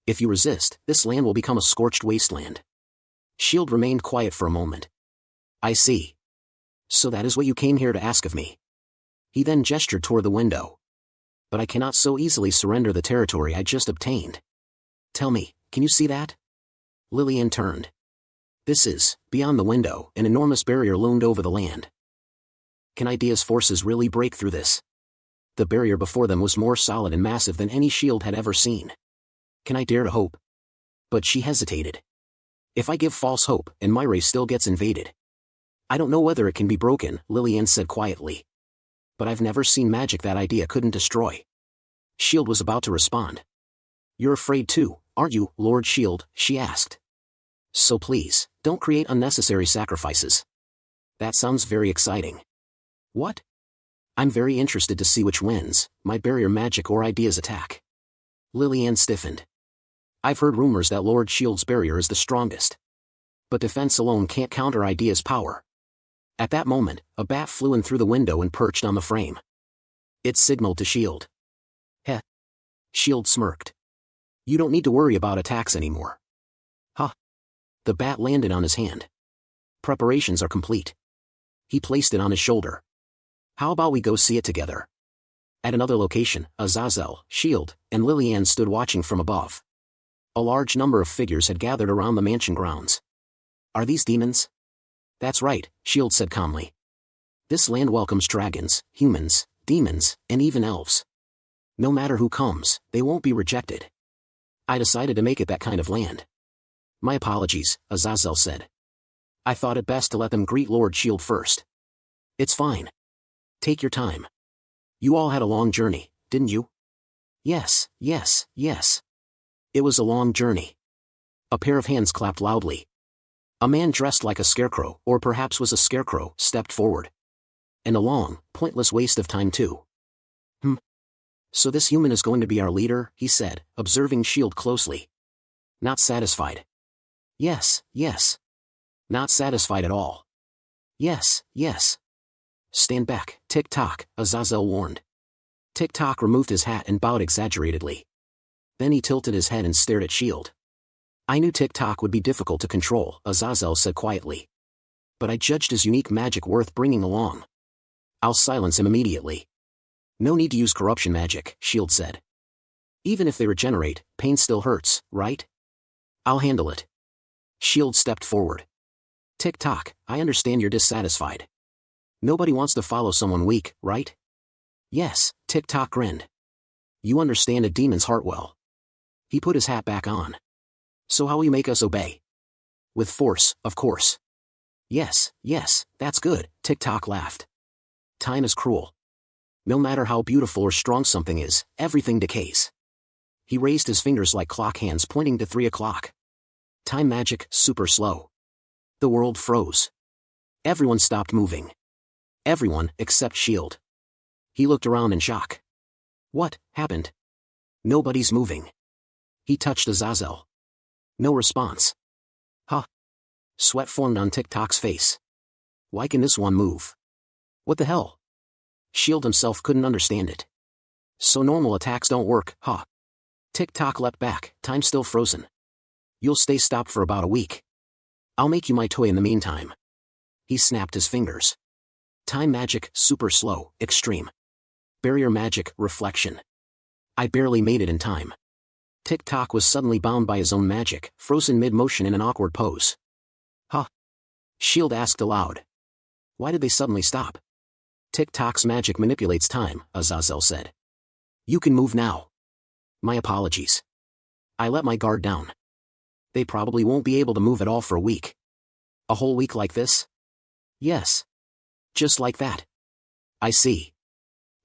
If you resist, this land will become a scorched wasteland. Shield remained quiet for a moment. I see. So that is what you came here to ask of me. He then gestured toward the window. But I cannot so easily surrender the territory I just obtained. Tell me, can you see that? Liliane turned. This is, beyond the window, an enormous barrier loomed over the land. Can Idea's forces really break through this? The barrier before them was more solid and massive than any shield had ever seen. Can I dare to hope? But she hesitated. If I give false hope, and Myre still gets invaded. I don't know whether it can be broken, Liliane said quietly. But I've never seen magic that Idea couldn't destroy. Shield was about to respond. You're afraid too, aren't you, Lord Shield? She asked. So please, don't create unnecessary sacrifices. That sounds very exciting. What? I'm very interested to see which wins, my barrier magic or Idea's attack. Liliane stiffened. I've heard rumors that Lord Shield's barrier is the strongest. But defense alone can't counter Idea's power. At that moment, a bat flew in through the window and perched on the frame. It signaled to Shield. Heh. Shield smirked. You don't need to worry about attacks anymore. Huh. The bat landed on his hand. Preparations are complete. He placed it on his shoulder. How about we go see it together? At another location, Azazel, Shield, and Liliane stood watching from above. A large number of figures had gathered around the mansion grounds. Are these demons? That's right, Shield said calmly. This land welcomes dragons, humans, demons, and even elves. No matter who comes, they won't be rejected. I decided to make it that kind of land. My apologies, Azazel said. I thought it best to let them greet Lord Shield first. It's fine. Take your time. You all had a long journey, didn't you? Yes, yes, yes. It was a long journey. A pair of hands clapped loudly. A man dressed like a scarecrow, or perhaps was a scarecrow, stepped forward. And a long, pointless waste of time too. So this human is going to be our leader, he said, observing S.H.I.E.L.D. closely. Not satisfied. Yes, yes. Not satisfied at all. Yes, yes. Stand back, Tick-Tock, Azazel warned. Tick-Tock removed his hat and bowed exaggeratedly. Then he tilted his head and stared at S.H.I.E.L.D. I knew Tick-Tock would be difficult to control, Azazel said quietly. But I judged his unique magic worth bringing along. I'll silence him immediately. No need to use corruption magic, S.H.I.E.L.D. said. Even if they regenerate, pain still hurts, right? I'll handle it. S.H.I.E.L.D. stepped forward. Tick-Tock, I understand you're dissatisfied. Nobody wants to follow someone weak, right? Yes, Tick-Tock grinned. You understand a demon's heart well. He put his hat back on. So how will you make us obey? With force, of course. Yes, yes, that's good, Tick-Tock laughed. Time is cruel. No matter how beautiful or strong something is, everything decays. He raised his fingers like clock hands pointing to 3 o'clock. Time magic, super slow. The world froze. Everyone stopped moving. Everyone, except S.H.I.E.L.D. He looked around in shock. What happened? Nobody's moving. He touched Azazel. No response. Huh. Sweat formed on Tick-Tock's face. Why can this one move? What the hell? S.H.I.E.L.D. himself couldn't understand it. So normal attacks don't work, huh? Tick-Tock leapt back, time still frozen. You'll stay stopped for about a week. I'll make you my toy in the meantime. He snapped his fingers. Time magic, super slow, extreme. Barrier magic, reflection. I barely made it in time. Tick-Tock was suddenly bound by his own magic, frozen mid-motion in an awkward pose. Huh? S.H.I.E.L.D. asked aloud. Why did they suddenly stop? Tick-Tock's magic manipulates time, Azazel said. You can move now. My apologies. I let my guard down. They probably won't be able to move at all for a week. A whole week like this? Yes. Just like that. I see.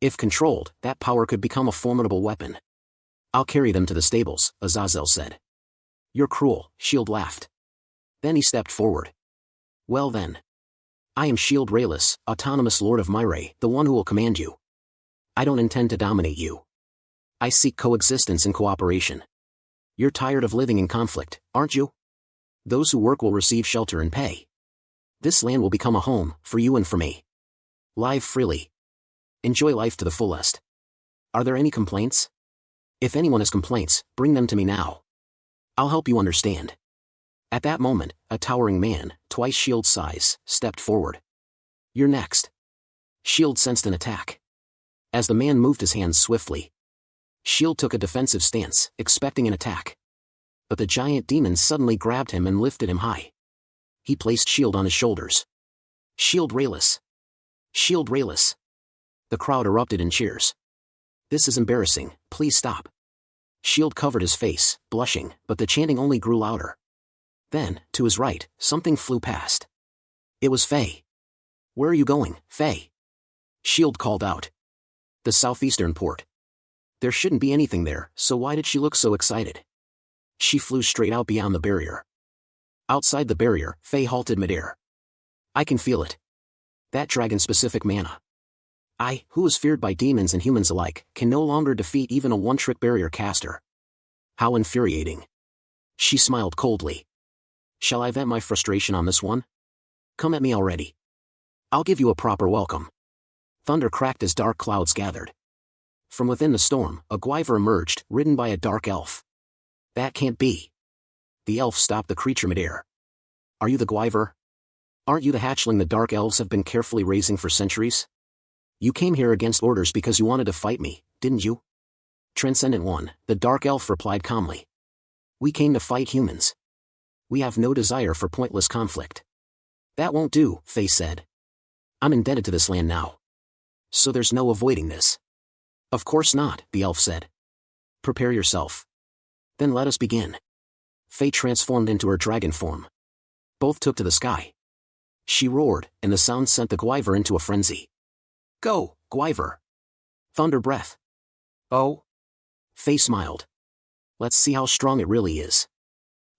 If controlled, that power could become a formidable weapon. I'll carry them to the stables, Azazel said. You're cruel, S.H.I.E.L.D. laughed. Then he stepped forward. Well then. I am S.H.I.E.L.D. Rayless, autonomous Lord of Myre, the one who will command you. I don't intend to dominate you. I seek coexistence and cooperation. You're tired of living in conflict, aren't you? Those who work will receive shelter and pay. This land will become a home, for you and for me. Live freely. Enjoy life to the fullest. Are there any complaints? If anyone has complaints, bring them to me now. I'll help you understand. At that moment, a towering man, twice S.H.I.E.L.D.'s size, stepped forward. You're next. S.H.I.E.L.D. sensed an attack. As the man moved his hands swiftly, S.H.I.E.L.D. took a defensive stance, expecting an attack. But the giant demon suddenly grabbed him and lifted him high. He placed S.H.I.E.L.D. on his shoulders. S.H.I.E.L.D. Rayless. S.H.I.E.L.D. Rayless. The crowd erupted in cheers. This is embarrassing, please stop. S.H.I.E.L.D. covered his face, blushing, but the chanting only grew louder. Then, to his right, something flew past. It was Faye. Where are you going, Faye? S.H.I.E.L.D. called out. The southeastern port. There shouldn't be anything there, so why did she look so excited? She flew straight out beyond the barrier. Outside the barrier, Faye halted midair. I can feel it. That dragon-specific mana. I, who is feared by demons and humans alike, can no longer defeat even a one-trick barrier caster. How infuriating. She smiled coldly. Shall I vent my frustration on this one? Come at me already. I'll give you a proper welcome. Thunder cracked as dark clouds gathered. From within the storm, a Gwyver emerged, ridden by a dark elf. That can't be. The elf stopped the creature midair. Are you the Gwyver? Aren't you the hatchling the dark elves have been carefully raising for centuries? You came here against orders because you wanted to fight me, didn't you? Transcendent One, the dark elf replied calmly. We came to fight humans. We have no desire for pointless conflict. That won't do, Faye said. I'm indebted to this land now. So there's no avoiding this. Of course not, the elf said. Prepare yourself. Then let us begin. Faye transformed into her dragon form. Both took to the sky. She roared, and the sound sent the Gwyver into a frenzy. Go, Gwyver. Thunder breath. Oh? Faye smiled. Let's see how strong it really is.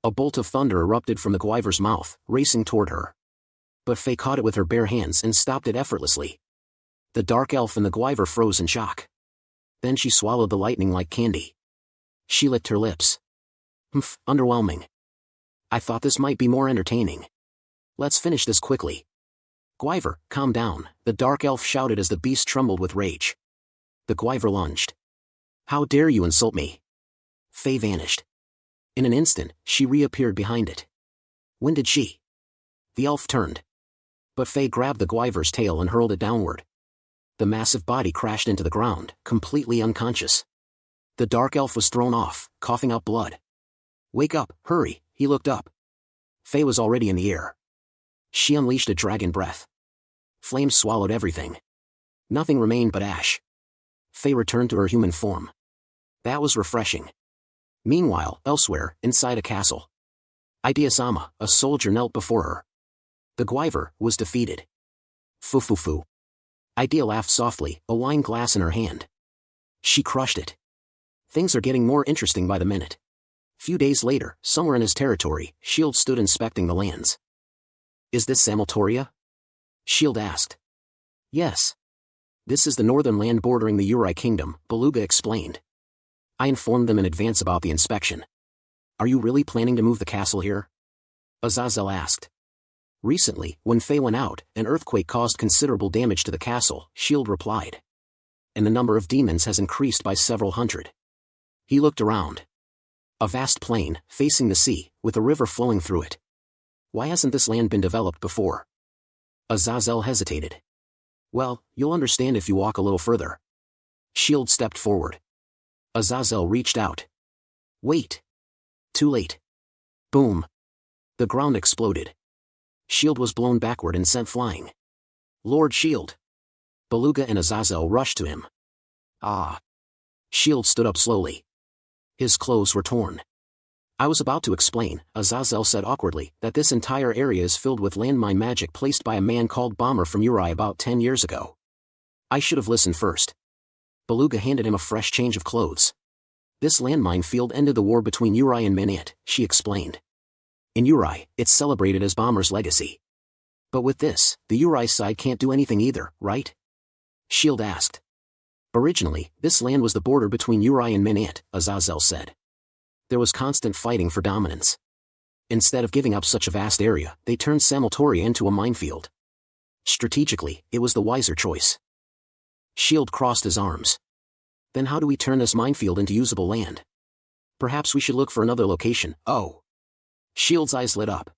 A bolt of thunder erupted from the Gwyver's mouth, racing toward her. But Faye caught it with her bare hands and stopped it effortlessly. The dark elf and the Gwyver froze in shock. Then she swallowed the lightning like candy. She licked her lips. Underwhelming. I thought this might be more entertaining. Let's finish this quickly. Gwyver, calm down, the dark elf shouted as the beast trembled with rage. The Gwyver lunged. How dare you insult me? Faye vanished. In an instant, she reappeared behind it. When did she? The elf turned. But Faye grabbed the Gwyver's tail and hurled it downward. The massive body crashed into the ground, completely unconscious. The dark elf was thrown off, coughing out blood. Wake up, hurry, he looked up. Faye was already in the air. She unleashed a dragon breath. Flames swallowed everything. Nothing remained but ash. Faye returned to her human form. That was refreshing. Meanwhile, elsewhere, inside a castle, Idea-sama, a soldier, knelt before her. The Gwyver was defeated. Foo. Idea laughed softly, a wine glass in her hand. She crushed it. Things are getting more interesting by the minute. Few days later, somewhere in his territory, Shield stood inspecting the lands. Is this Samaltoria? Shield asked. Yes. This is the northern land bordering the Uri kingdom, Beluga explained. I informed them in advance about the inspection. Are you really planning to move the castle here? Azazel asked. Recently, when Faye went out, an earthquake caused considerable damage to the castle, Shield replied. And the number of demons has increased by several hundred. He looked around. A vast plain, facing the sea, with a river flowing through it. Why hasn't this land been developed before? Azazel hesitated. Well, you'll understand if you walk a little further. Shield stepped forward. Azazel reached out. Wait. Too late. Boom. The ground exploded. Shield was blown backward and sent flying. Lord Shield. Beluga and Azazel rushed to him. Ah. Shield stood up slowly. His clothes were torn. I was about to explain, Azazel said awkwardly, that this entire area is filled with landmine magic placed by a man called Bomber from Uri about 10 years ago. I should have listened first. Beluga handed him a fresh change of clothes. This landmine field ended the war between Uri and Minit, she explained. In Uri, it's celebrated as Bomber's legacy. But with this, the Uri side can't do anything either, right? Shield asked. Originally, this land was the border between Uri and Minit, Azazel said. There was constant fighting for dominance. Instead of giving up such a vast area, they turned Samaltoria into a minefield. Strategically, it was the wiser choice. Shield crossed his arms. Then how do we turn this minefield into usable land? Perhaps we should look for another location. Oh. Shield's eyes lit up.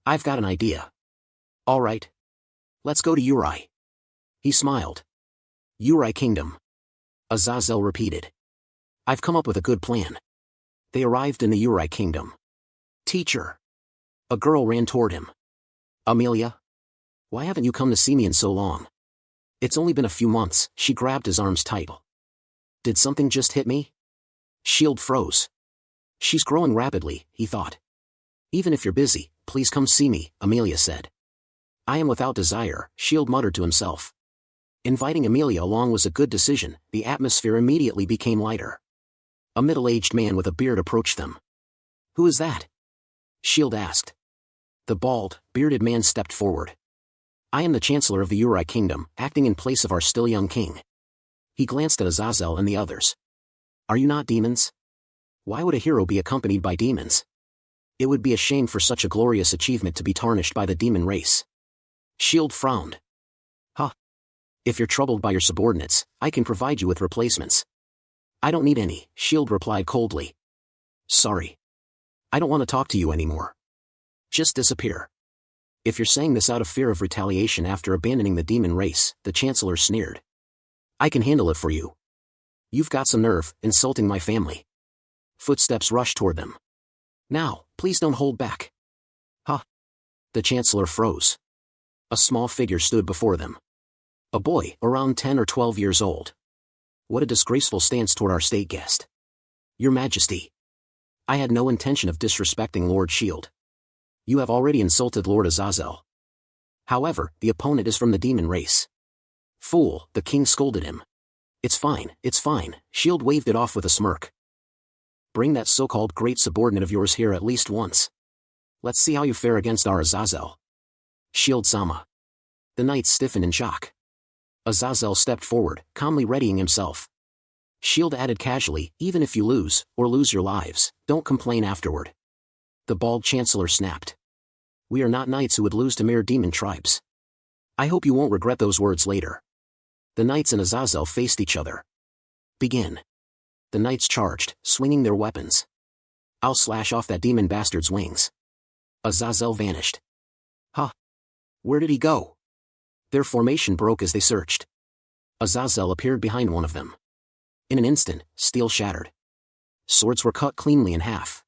I've got an idea. All right. Let's go to Uri. He smiled. Uri Kingdom. Azazel repeated. I've come up with a good plan. They arrived in the Uri Kingdom. Teacher. A girl ran toward him. Amelia? Why haven't you come to see me in so long? It's only been a few months, she grabbed his arms tight. Did something just hit me? Shield froze. She's growing rapidly, he thought. Even if you're busy, please come see me, Amelia said. I am without desire, Shield muttered to himself. Inviting Amelia along was a good decision, the atmosphere immediately became lighter. A middle-aged man with a beard approached them. Who is that? Shield asked. The bald, bearded man stepped forward. I am the Chancellor of the Uri Kingdom, acting in place of our still young king. He glanced at Azazel and the others. Are you not demons? Why would a hero be accompanied by demons? It would be a shame for such a glorious achievement to be tarnished by the demon race. Shield frowned. Huh. If you're troubled by your subordinates, I can provide you with replacements. I don't need any, Shield replied coldly. Sorry. I don't want to talk to you anymore. Just disappear. If you're saying this out of fear of retaliation after abandoning the demon race, the Chancellor sneered. I can handle it for you. You've got some nerve, insulting my family. Footsteps rushed toward them. Now, please don't hold back. Huh. The Chancellor froze. A small figure stood before them. A boy, around 10 or 12 years old. What a disgraceful stance toward our state guest. Your Majesty. I had no intention of disrespecting Lord Shield. You have already insulted Lord Azazel. However, the opponent is from the demon race. Fool, the king scolded him. It's fine, Shield waved it off with a smirk. Bring that so-called great subordinate of yours here at least once. Let's see how you fare against our Azazel. Shield-sama. The knight stiffened in shock. Azazel stepped forward, calmly readying himself. Shield added casually, even if you lose, or lose your lives, don't complain afterward. The bald chancellor snapped. We are not knights who would lose to mere demon tribes. I hope you won't regret those words later. The knights and Azazel faced each other. Begin. The knights charged, swinging their weapons. I'll slash off that demon bastard's wings. Azazel vanished. Huh? Where did he go? Their formation broke as they searched. Azazel appeared behind one of them. In an instant, steel shattered. Swords were cut cleanly in half.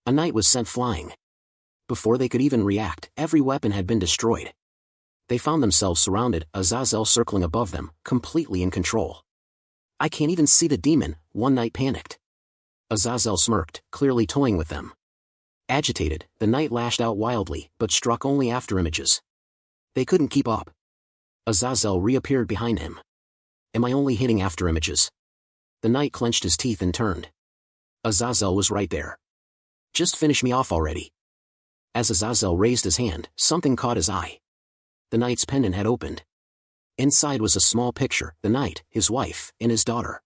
A knight was sent flying. Before they could even react, every weapon had been destroyed. They found themselves surrounded, Azazel circling above them, completely in control. I can't even see the demon, one knight panicked. Azazel smirked, clearly toying with them. Agitated, the knight lashed out wildly, but struck only after images. They couldn't keep up. Azazel reappeared behind him. Am I only hitting after images? The knight clenched his teeth and turned. Azazel was right there. Just finish me off already. As Azazel raised his hand, something caught his eye. The knight's pendant had opened. Inside was a small picture, the knight, his wife, and his daughter.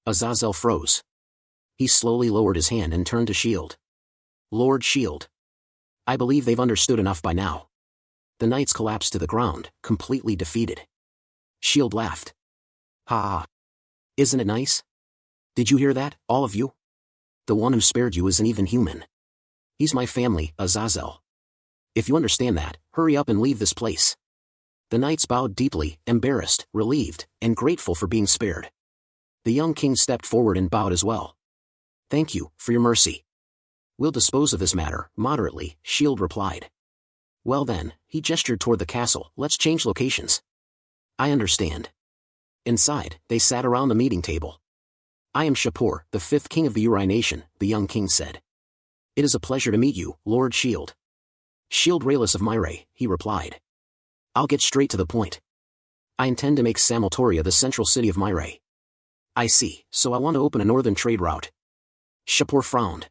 Azazel froze. He slowly lowered his hand and turned to Shield. Lord Shield. I believe they've understood enough by now. The knights collapsed to the ground, completely defeated. Shield laughed. Ha ha. Isn't it nice? Did you hear that, all of you? The one who spared you isn't even human. He's my family, Azazel. If you understand that, hurry up and leave this place. The knights bowed deeply, embarrassed, relieved, and grateful for being spared. The young king stepped forward and bowed as well. Thank you, for your mercy. We'll dispose of this matter, moderately, Shield replied. Well then, he gestured toward the castle, let's change locations. I understand. Inside, they sat around the meeting table. I am Shipur, the 5th king of the Reuniting, the young king said. It is a pleasure to meet you, Lord Shield. Shield Raelus of Myre, he replied. I'll get straight to the point. I intend to make Samoltoria the central city of Myre. I see, so I want to open a northern trade route. Shipur frowned.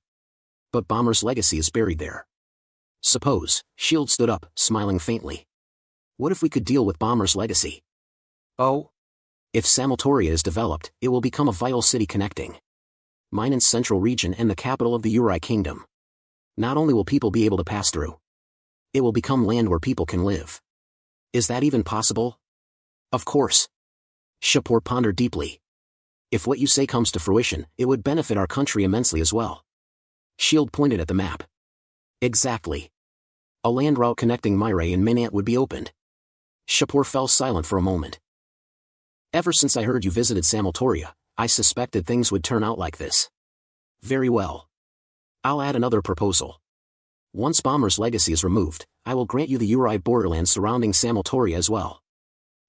But Bomber's legacy is buried there. Suppose, Shield stood up, smiling faintly. What if we could deal with Bomber's legacy? Oh? If Samoltoria is developed, it will become a vital city connecting Minen's central region and the capital of the Uri kingdom. Not only will people be able to pass through, it will become land where people can live. Is that even possible? Of course. Shipur pondered deeply. If what you say comes to fruition, it would benefit our country immensely as well. Shield pointed at the map. Exactly. A land route connecting Myre and Minant would be opened. Shipur fell silent for a moment. Ever since I heard you visited Samoltoria, I suspected things would turn out like this. Very well. I'll add another proposal. Once Bomber's legacy is removed, I will grant you the Uri borderlands surrounding Samoltoria as well.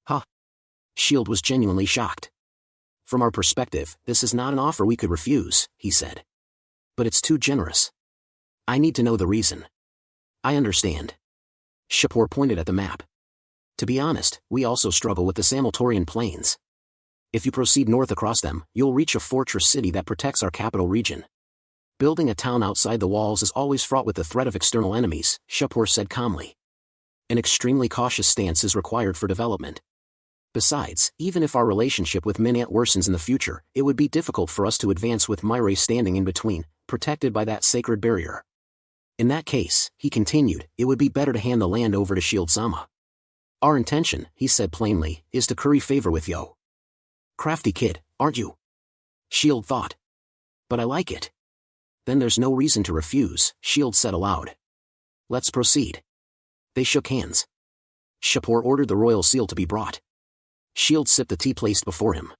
Huh? Shield was genuinely shocked. From our perspective, this is not an offer we could refuse, he said. But it's too generous. I need to know the reason. I understand. Shipur pointed at the map. To be honest, we also struggle with the Samoltorian plains. If you proceed north across them, you'll reach a fortress city that protects our capital region. Building a town outside the walls is always fraught with the threat of external enemies, Shipur said calmly. An extremely cautious stance is required for development. Besides, even if our relationship with Minant worsens in the future, it would be difficult for us to advance with Myre standing in between, protected by that sacred barrier. In that case, he continued, it would be better to hand the land over to Shield-sama. Our intention, he said plainly, is to curry favor with Yo. Crafty kid, aren't you? Shield thought. But I like it. Then there's no reason to refuse, Shield said aloud. Let's proceed. They shook hands. Shipur ordered the royal seal to be brought. Shield sipped the tea placed before him.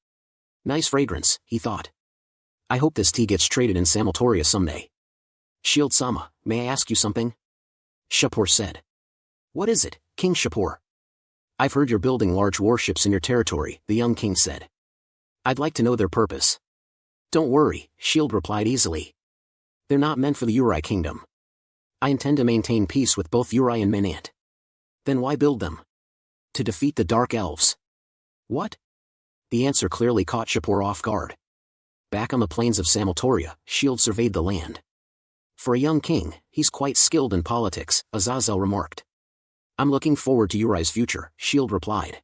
Nice fragrance, he thought. I hope this tea gets traded in Samoltoria someday. Shield-sama, may I ask you something? Shipur said. What is it, King Shipur? I've heard you're building large warships in your territory, the young king said. I'd like to know their purpose. Don't worry, Shield replied easily. They're not meant for the Uri kingdom. I intend to maintain peace with both Uri and Minant. Then why build them? To defeat the Dark Elves. What? The answer clearly caught Shipur off guard. Back on the plains of Samoltoria, Shield surveyed the land. For a young king, he's quite skilled in politics, Azazel remarked. I'm looking forward to Uri's future, Shield replied.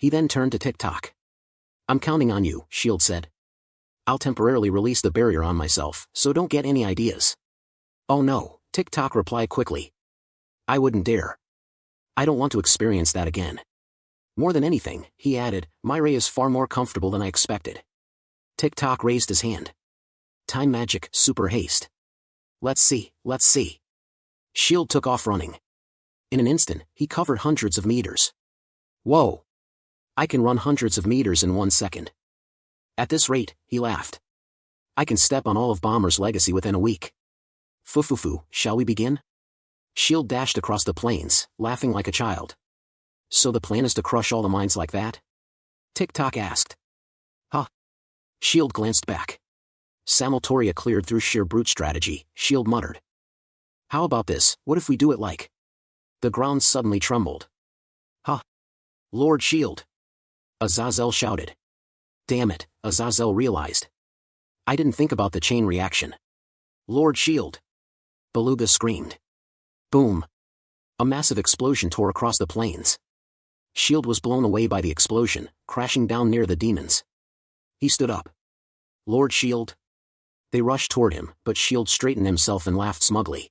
He then turned to TikTok. I'm counting on you, Shield said. I'll temporarily release the barrier on myself, so don't get any ideas. Oh no, TikTok replied quickly. I wouldn't dare. I don't want to experience that again. More than anything, he added, my ray is far more comfortable than I expected. TikTok raised his hand. Time magic, super haste. Let's see. Shield took off running. In an instant, he covered hundreds of meters. Whoa! I can run hundreds of meters in 1 second. At this rate, he laughed. I can step on all of Bomber's legacy within a week. Fufufu, shall we begin? Shield dashed across the plains, laughing like a child. So the plan is to crush all the mines like that? TikTok asked. Huh? Shield glanced back. Samotoria cleared through sheer brute strategy, Shield muttered. How about this, what if we do it like? The ground suddenly trembled. Huh? Lord Shield! Azazel shouted. Damn it, Azazel realized. I didn't think about the chain reaction. Lord Shield! Beluga screamed. Boom! A massive explosion tore across the plains. Shield was blown away by the explosion, crashing down near the demons. He stood up. Lord Shield? They rushed toward him, but Shield straightened himself and laughed smugly.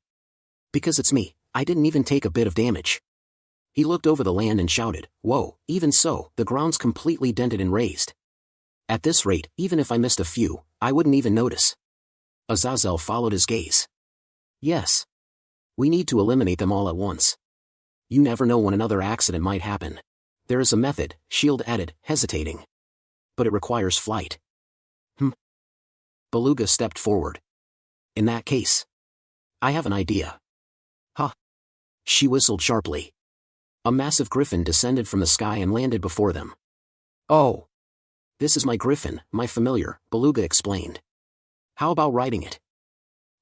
Because it's me, I didn't even take a bit of damage. He looked over the land and shouted, whoa, even so, the ground's completely dented and raised. At this rate, even if I missed a few, I wouldn't even notice. Azazel followed his gaze. Yes. We need to eliminate them all at once. You never know when another accident might happen. There is a method, Shield added, hesitating. But it requires flight. Beluga stepped forward. In that case, I have an idea. Huh? She whistled sharply. A massive griffin descended from the sky and landed before them. Oh! This is my griffin, my familiar, Beluga explained. How about riding it?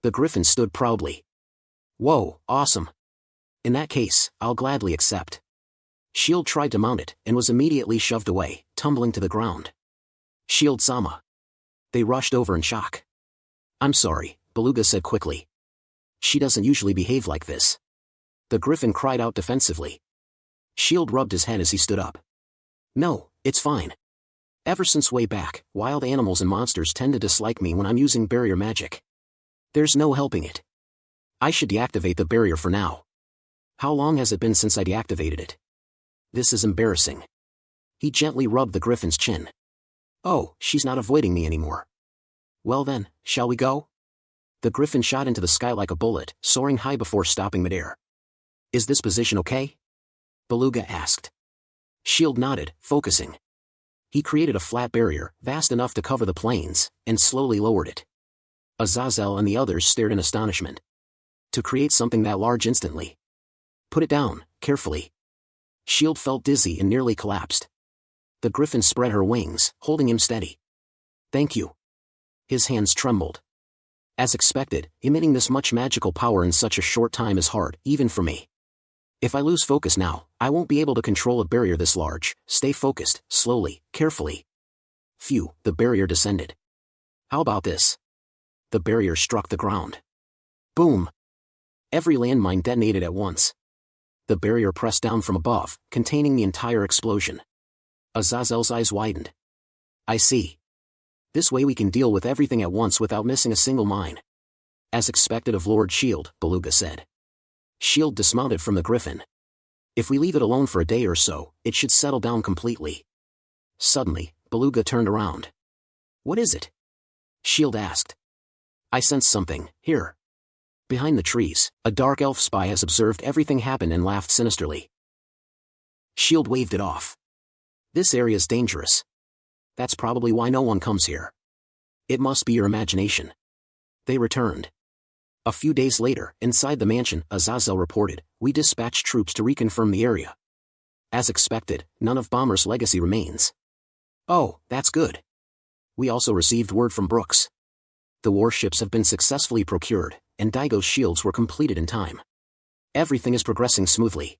The griffin stood proudly. Whoa, awesome. In that case, I'll gladly accept. Shield tried to mount it, and was immediately shoved away, tumbling to the ground. Shield-sama. They rushed over in shock. I'm sorry, Beluga said quickly. She doesn't usually behave like this. The griffin cried out defensively. Shield rubbed his head as he stood up. No, it's fine. Ever since way back, wild animals and monsters tend to dislike me when I'm using barrier magic. There's no helping it. I should deactivate the barrier for now. How long has it been since I deactivated it? This is embarrassing. He gently rubbed the griffin's chin. Oh, she's not avoiding me anymore. Well then, shall we go? The griffin shot into the sky like a bullet, soaring high before stopping midair. Is this position okay? Beluga asked. Shield nodded, focusing. He created a flat barrier, vast enough to cover the plains, and slowly lowered it. Azazel and the others stared in astonishment. To create something that large instantly. Put it down, carefully. Shield felt dizzy and nearly collapsed. The griffin spread her wings, holding him steady. Thank you. His hands trembled. As expected, emitting this much magical power in such a short time is hard, even for me. If I lose focus now, I won't be able to control a barrier this large. Stay focused, slowly, carefully. Phew, the barrier descended. How about this? The barrier struck the ground. Boom! Every landmine detonated at once. The barrier pressed down from above, containing the entire explosion. Azazel's eyes widened. I see. This way we can deal with everything at once without missing a single mine. As expected of Lord Shield, Beluga said. Shield dismounted from the griffin. If we leave it alone for a day or so, it should settle down completely. Suddenly, Beluga turned around. What is it? Shield asked. I sense something, here. Behind the trees, a dark elf spy has observed everything happen and laughed sinisterly. Shield waved it off. This area's dangerous. That's probably why no one comes here. It must be your imagination. They returned. A few days later, inside the mansion, Azazel reported, we dispatched troops to reconfirm the area. As expected, none of Bomber's legacy remains. Oh, that's good. We also received word from Brooks. The warships have been successfully procured, and Daigo's shields were completed in time. Everything is progressing smoothly.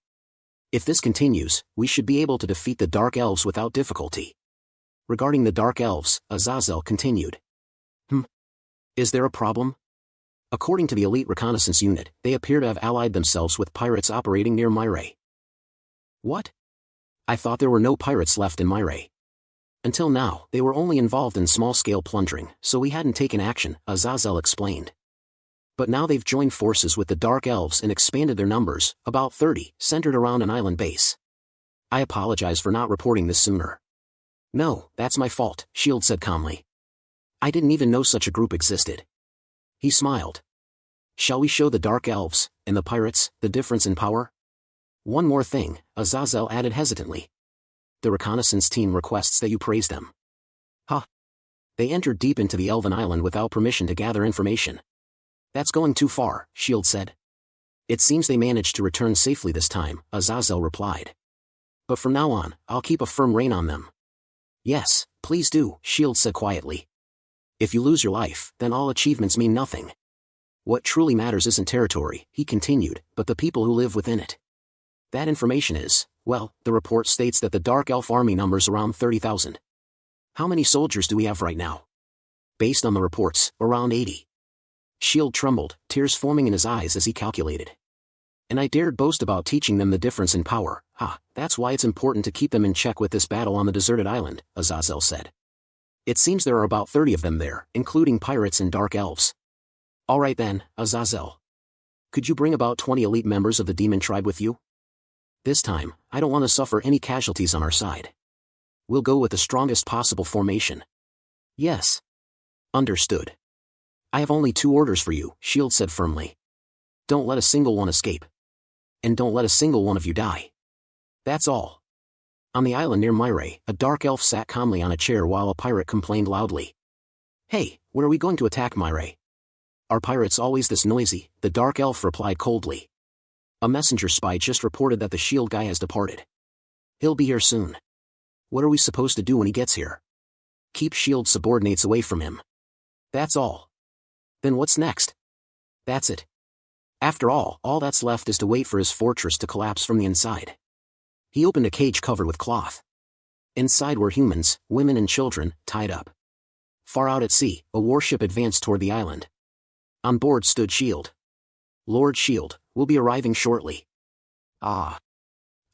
If this continues, we should be able to defeat the Dark Elves without difficulty. Regarding the Dark Elves, Azazel continued. Is there a problem? According to the elite reconnaissance unit, they appear to have allied themselves with pirates operating near Myre. What? I thought there were no pirates left in Myre. Until now, they were only involved in small-scale plundering, so we hadn't taken action, Azazel explained. But now they've joined forces with the Dark Elves and expanded their numbers, about 30, centered around an island base. I apologize for not reporting this sooner. No, that's my fault, Shield said calmly. I didn't even know such a group existed. He smiled. Shall we show the Dark Elves, and the pirates, the difference in power? One more thing, Azazel added hesitantly. The reconnaissance team requests that you praise them. Huh. They entered deep into the Elven island without permission to gather information. That's going too far, Shield said. It seems they managed to return safely this time, Azazel replied. But from now on, I'll keep a firm rein on them. Yes, please do, Shield said quietly. If you lose your life, then all achievements mean nothing. What truly matters isn't territory, he continued, but the people who live within it. That information is, well, the report states that the Dark Elf army numbers around 30,000. How many soldiers do we have right now? Based on the reports, around 80. Shield trembled, tears forming in his eyes as he calculated. And I dared boast about teaching them the difference in power. That's why it's important to keep them in check with this battle on the deserted island, Azazel said. It seems there are about 30 of them there, including pirates and Dark Elves. All right then, Azazel. Could you bring about 20 elite members of the demon tribe with you? This time, I don't want to suffer any casualties on our side. We'll go with the strongest possible formation. Yes. Understood. I have only 2 orders for you, Shield said firmly. Don't let a single one escape. And don't let a single one of you die. That's all. On the island near Myre, a Dark Elf sat calmly on a chair while a pirate complained loudly. Hey, when are we going to attack Myre? Are pirates always this noisy? The Dark Elf replied coldly. A messenger spy just reported that the Shield guy has departed. He'll be here soon. What are we supposed to do when he gets here? Keep Shield subordinates away from him. That's all. Then what's next? That's it. After all that's left is to wait for his fortress to collapse from the inside. He opened a cage covered with cloth. Inside were humans, women and children, tied up. Far out at sea, a warship advanced toward the island. On board stood Shield. Lord Shield, we'll be arriving shortly. I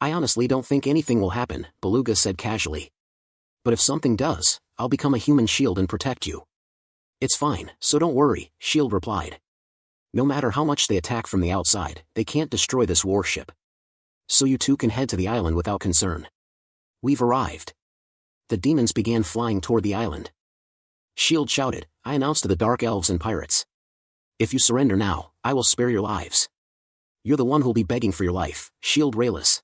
honestly don't think anything will happen, Beluga said casually. But if something does, I'll become a human shield and protect you. It's fine, so don't worry, Shield replied. No matter how much they attack from the outside, they can't destroy this warship. So you two can head to the island without concern. We've arrived. The demons began flying toward the island. Shield shouted, I announce to the Dark Elves and pirates. If you surrender now, I will spare your lives. You're the one who'll be begging for your life, Shield Rayless.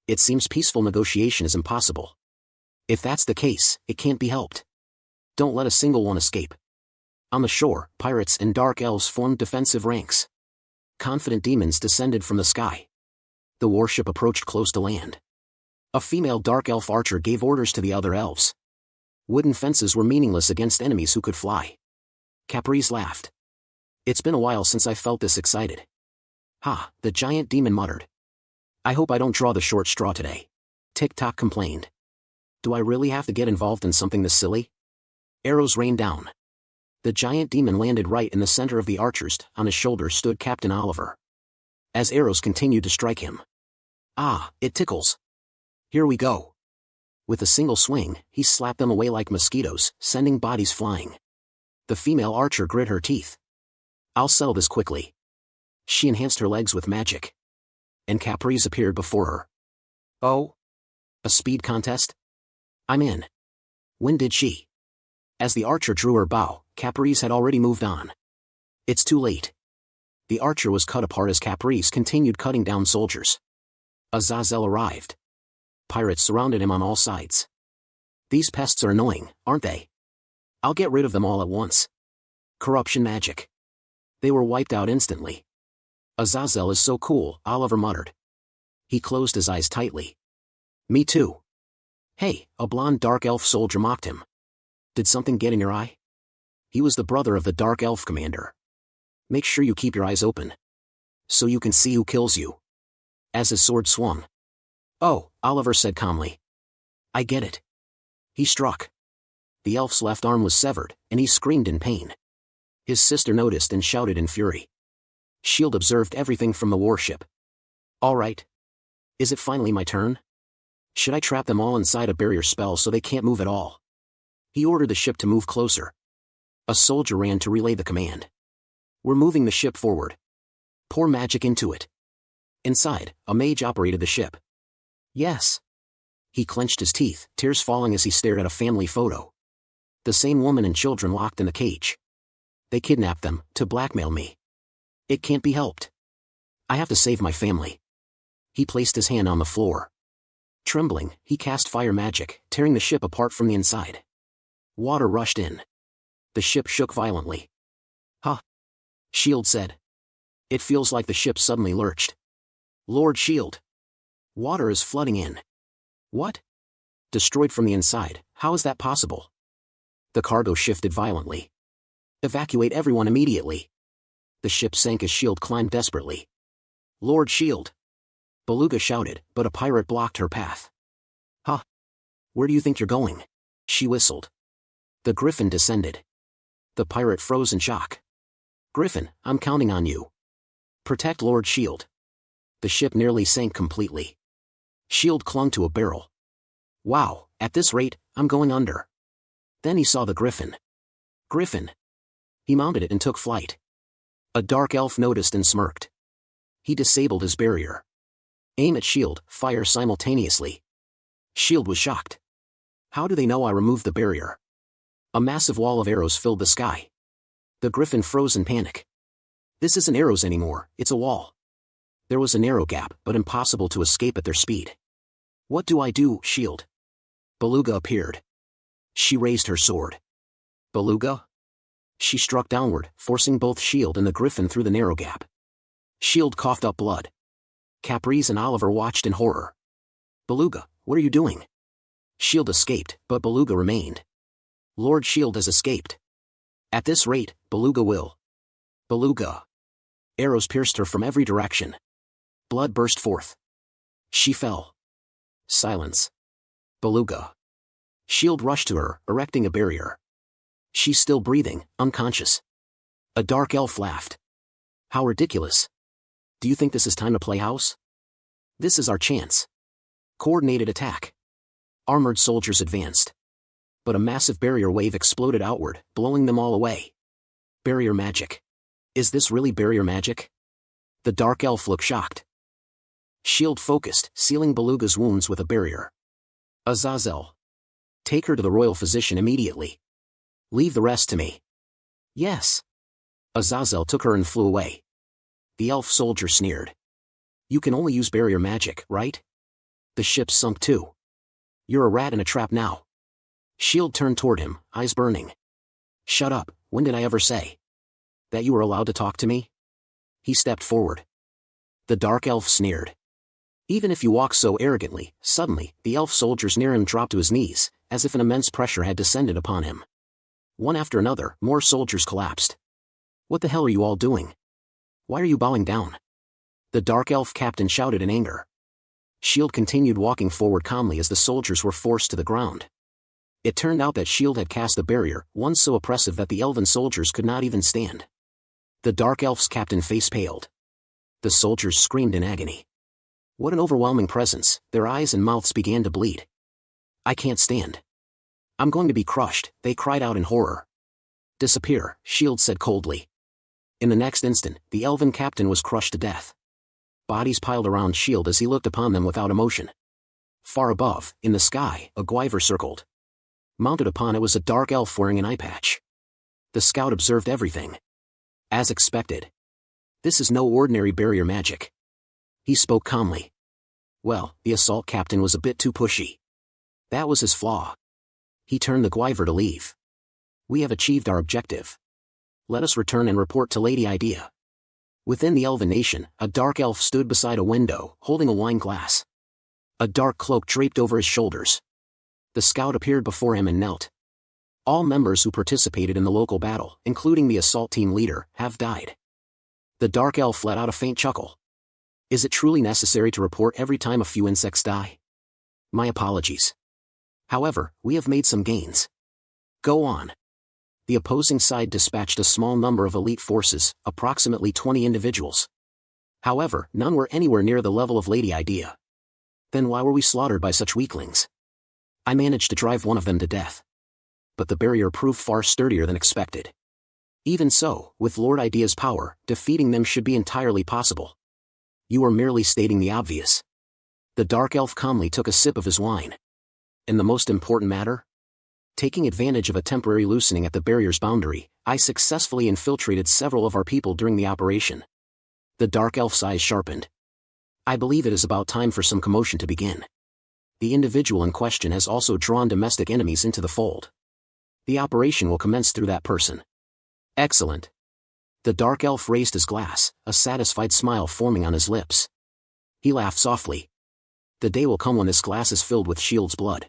It seems peaceful negotiation is impossible. If that's the case, it can't be helped. Don't let a single one escape. On the shore, pirates and Dark Elves formed defensive ranks. Confident demons descended from the sky. The warship approached close to land. A female Dark Elf archer gave orders to the other elves. Wooden fences were meaningless against enemies who could fly. Caprice laughed. It's been a while since I felt this excited. The giant demon muttered. I hope I don't draw the short straw today. Tick-Tock complained. Do I really have to get involved in something this silly? Arrows rained down. The giant demon landed right in the center of the archers. On his shoulder stood Captain Oliver. As arrows continued to strike him. It tickles. Here we go. With a single swing, he slapped them away like mosquitoes, sending bodies flying. The female archer grit her teeth. I'll settle this quickly. She enhanced her legs with magic. And Caprice appeared before her. Oh? A speed contest? I'm in. When did she? As the archer drew her bow, Caprice had already moved on. It's too late. The archer was cut apart as Caprice continued cutting down soldiers. Azazel arrived. Pirates surrounded him on all sides. These pests are annoying, aren't they? I'll get rid of them all at once. Corruption magic. They were wiped out instantly. Azazel is so cool, Oliver muttered. He closed his eyes tightly. Me too. Hey, a blonde Dark Elf soldier mocked him. Did something get in your eye? He was the brother of the Dark Elf commander. Make sure you keep your eyes open. So you can see who kills you. As his sword swung. Oh, Oliver said calmly. I get it. He struck. The elf's left arm was severed, and he screamed in pain. His sister noticed and shouted in fury. Shield observed everything from the warship. All right. Is it finally my turn? Should I trap them all inside a barrier spell so they can't move at all? He ordered the ship to move closer. A soldier ran to relay the command. We're moving the ship forward. Pour magic into it. Inside, a mage operated the ship. Yes. He clenched his teeth, tears falling as he stared at a family photo. The same woman and children locked in the cage. They kidnapped them, to blackmail me. It can't be helped. I have to save my family. He placed his hand on the floor. Trembling, he cast fire magic, tearing the ship apart from the inside. Water rushed in. The ship shook violently. Huh. Shield said. It feels like the ship suddenly lurched. Lord Shield. Water is flooding in. What? Destroyed from the inside, how is that possible? The cargo shifted violently. Evacuate everyone immediately. The ship sank as Shield climbed desperately. Lord Shield. Beluga shouted, but a pirate blocked her path. Huh? Where do you think you're going? She whistled. The griffin descended. The pirate froze in shock. Griffin, I'm counting on you. Protect Lord Shield. The ship nearly sank completely. Shield clung to a barrel. Wow, at this rate, I'm going under. Then he saw the griffin. Griffin. He mounted it and took flight. A dark elf noticed and smirked. He disabled his barrier. Aim at Shield, fire simultaneously. Shield was shocked. How do they know I removed the barrier? A massive wall of arrows filled the sky. The griffin froze in panic. This isn't arrows anymore, it's a wall. There was a narrow gap, but impossible to escape at their speed. What do I do, Shield? Beluga appeared. She raised her sword. Beluga? She struck downward, forcing both Shield and the griffin through the narrow gap. Shield coughed up blood. Caprice and Oliver watched in horror. Beluga, what are you doing? Shield escaped, but Beluga remained. Lord Shield has escaped. At this rate, Beluga will. Beluga. Arrows pierced her from every direction. Blood burst forth. She fell. Silence. Beluga. Shield rushed to her, erecting a barrier. She's still breathing, unconscious. A dark elf laughed. How ridiculous. Do you think this is time to play house? This is our chance. Coordinated attack. Armored soldiers advanced. But a massive barrier wave exploded outward, blowing them all away. Barrier magic. Is this really barrier magic? The dark elf looked shocked. Shield focused, sealing Beluga's wounds with a barrier. Azazel. Take her to the royal physician immediately. Leave the rest to me. Yes. Azazel took her and flew away. The elf soldier sneered. You can only use barrier magic, right? The ship sunk too. You're a rat in a trap now. Shield turned toward him, eyes burning. Shut up, when did I ever say that you were allowed to talk to me? He stepped forward. The dark elf sneered. Even if you walk so arrogantly, suddenly, the elf soldiers near him dropped to his knees, as if an immense pressure had descended upon him. One after another, more soldiers collapsed. What the hell are you all doing? Why are you bowing down? The dark elf captain shouted in anger. Shield continued walking forward calmly as the soldiers were forced to the ground. It turned out that Shield had cast a barrier, one so oppressive that the elven soldiers could not even stand. The dark elf's captain face paled. The soldiers screamed in agony. What an overwhelming presence, their eyes and mouths began to bleed. I can't stand. I'm going to be crushed, they cried out in horror. Disappear, Shield said coldly. In the next instant, the elven captain was crushed to death. Bodies piled around Shield as he looked upon them without emotion. Far above, in the sky, a gwyver circled. Mounted upon it was a dark elf wearing an eye patch. The scout observed everything. As expected. This is no ordinary barrier magic. He spoke calmly. Well, the assault captain was a bit too pushy. That was his flaw. He turned the gwyver to leave. We have achieved our objective. Let us return and report to Lady Idea. Within the Elven nation, a dark elf stood beside a window, holding a wine glass. A dark cloak draped over his shoulders. The scout appeared before him and knelt. All members who participated in the local battle, including the assault team leader, have died. The dark elf let out a faint chuckle. Is it truly necessary to report every time a few insects die? My apologies. However, we have made some gains. Go on. The opposing side dispatched a small number of elite forces, approximately 20 individuals. However, none were anywhere near the level of Lady Idea. Then why were we slaughtered by such weaklings? I managed to drive one of them to death. But the barrier proved far sturdier than expected. Even so, with Lord Idea's power, defeating them should be entirely possible. You are merely stating the obvious. The dark elf calmly took a sip of his wine. And the most important matter? Taking advantage of a temporary loosening at the barrier's boundary, I successfully infiltrated several of our people during the operation. The dark elf's eyes sharpened. I believe it is about time for some commotion to begin. The individual in question has also drawn domestic enemies into the fold. The operation will commence through that person. Excellent. The dark elf raised his glass, a satisfied smile forming on his lips. He laughed softly. The day will come when this glass is filled with Shield's blood.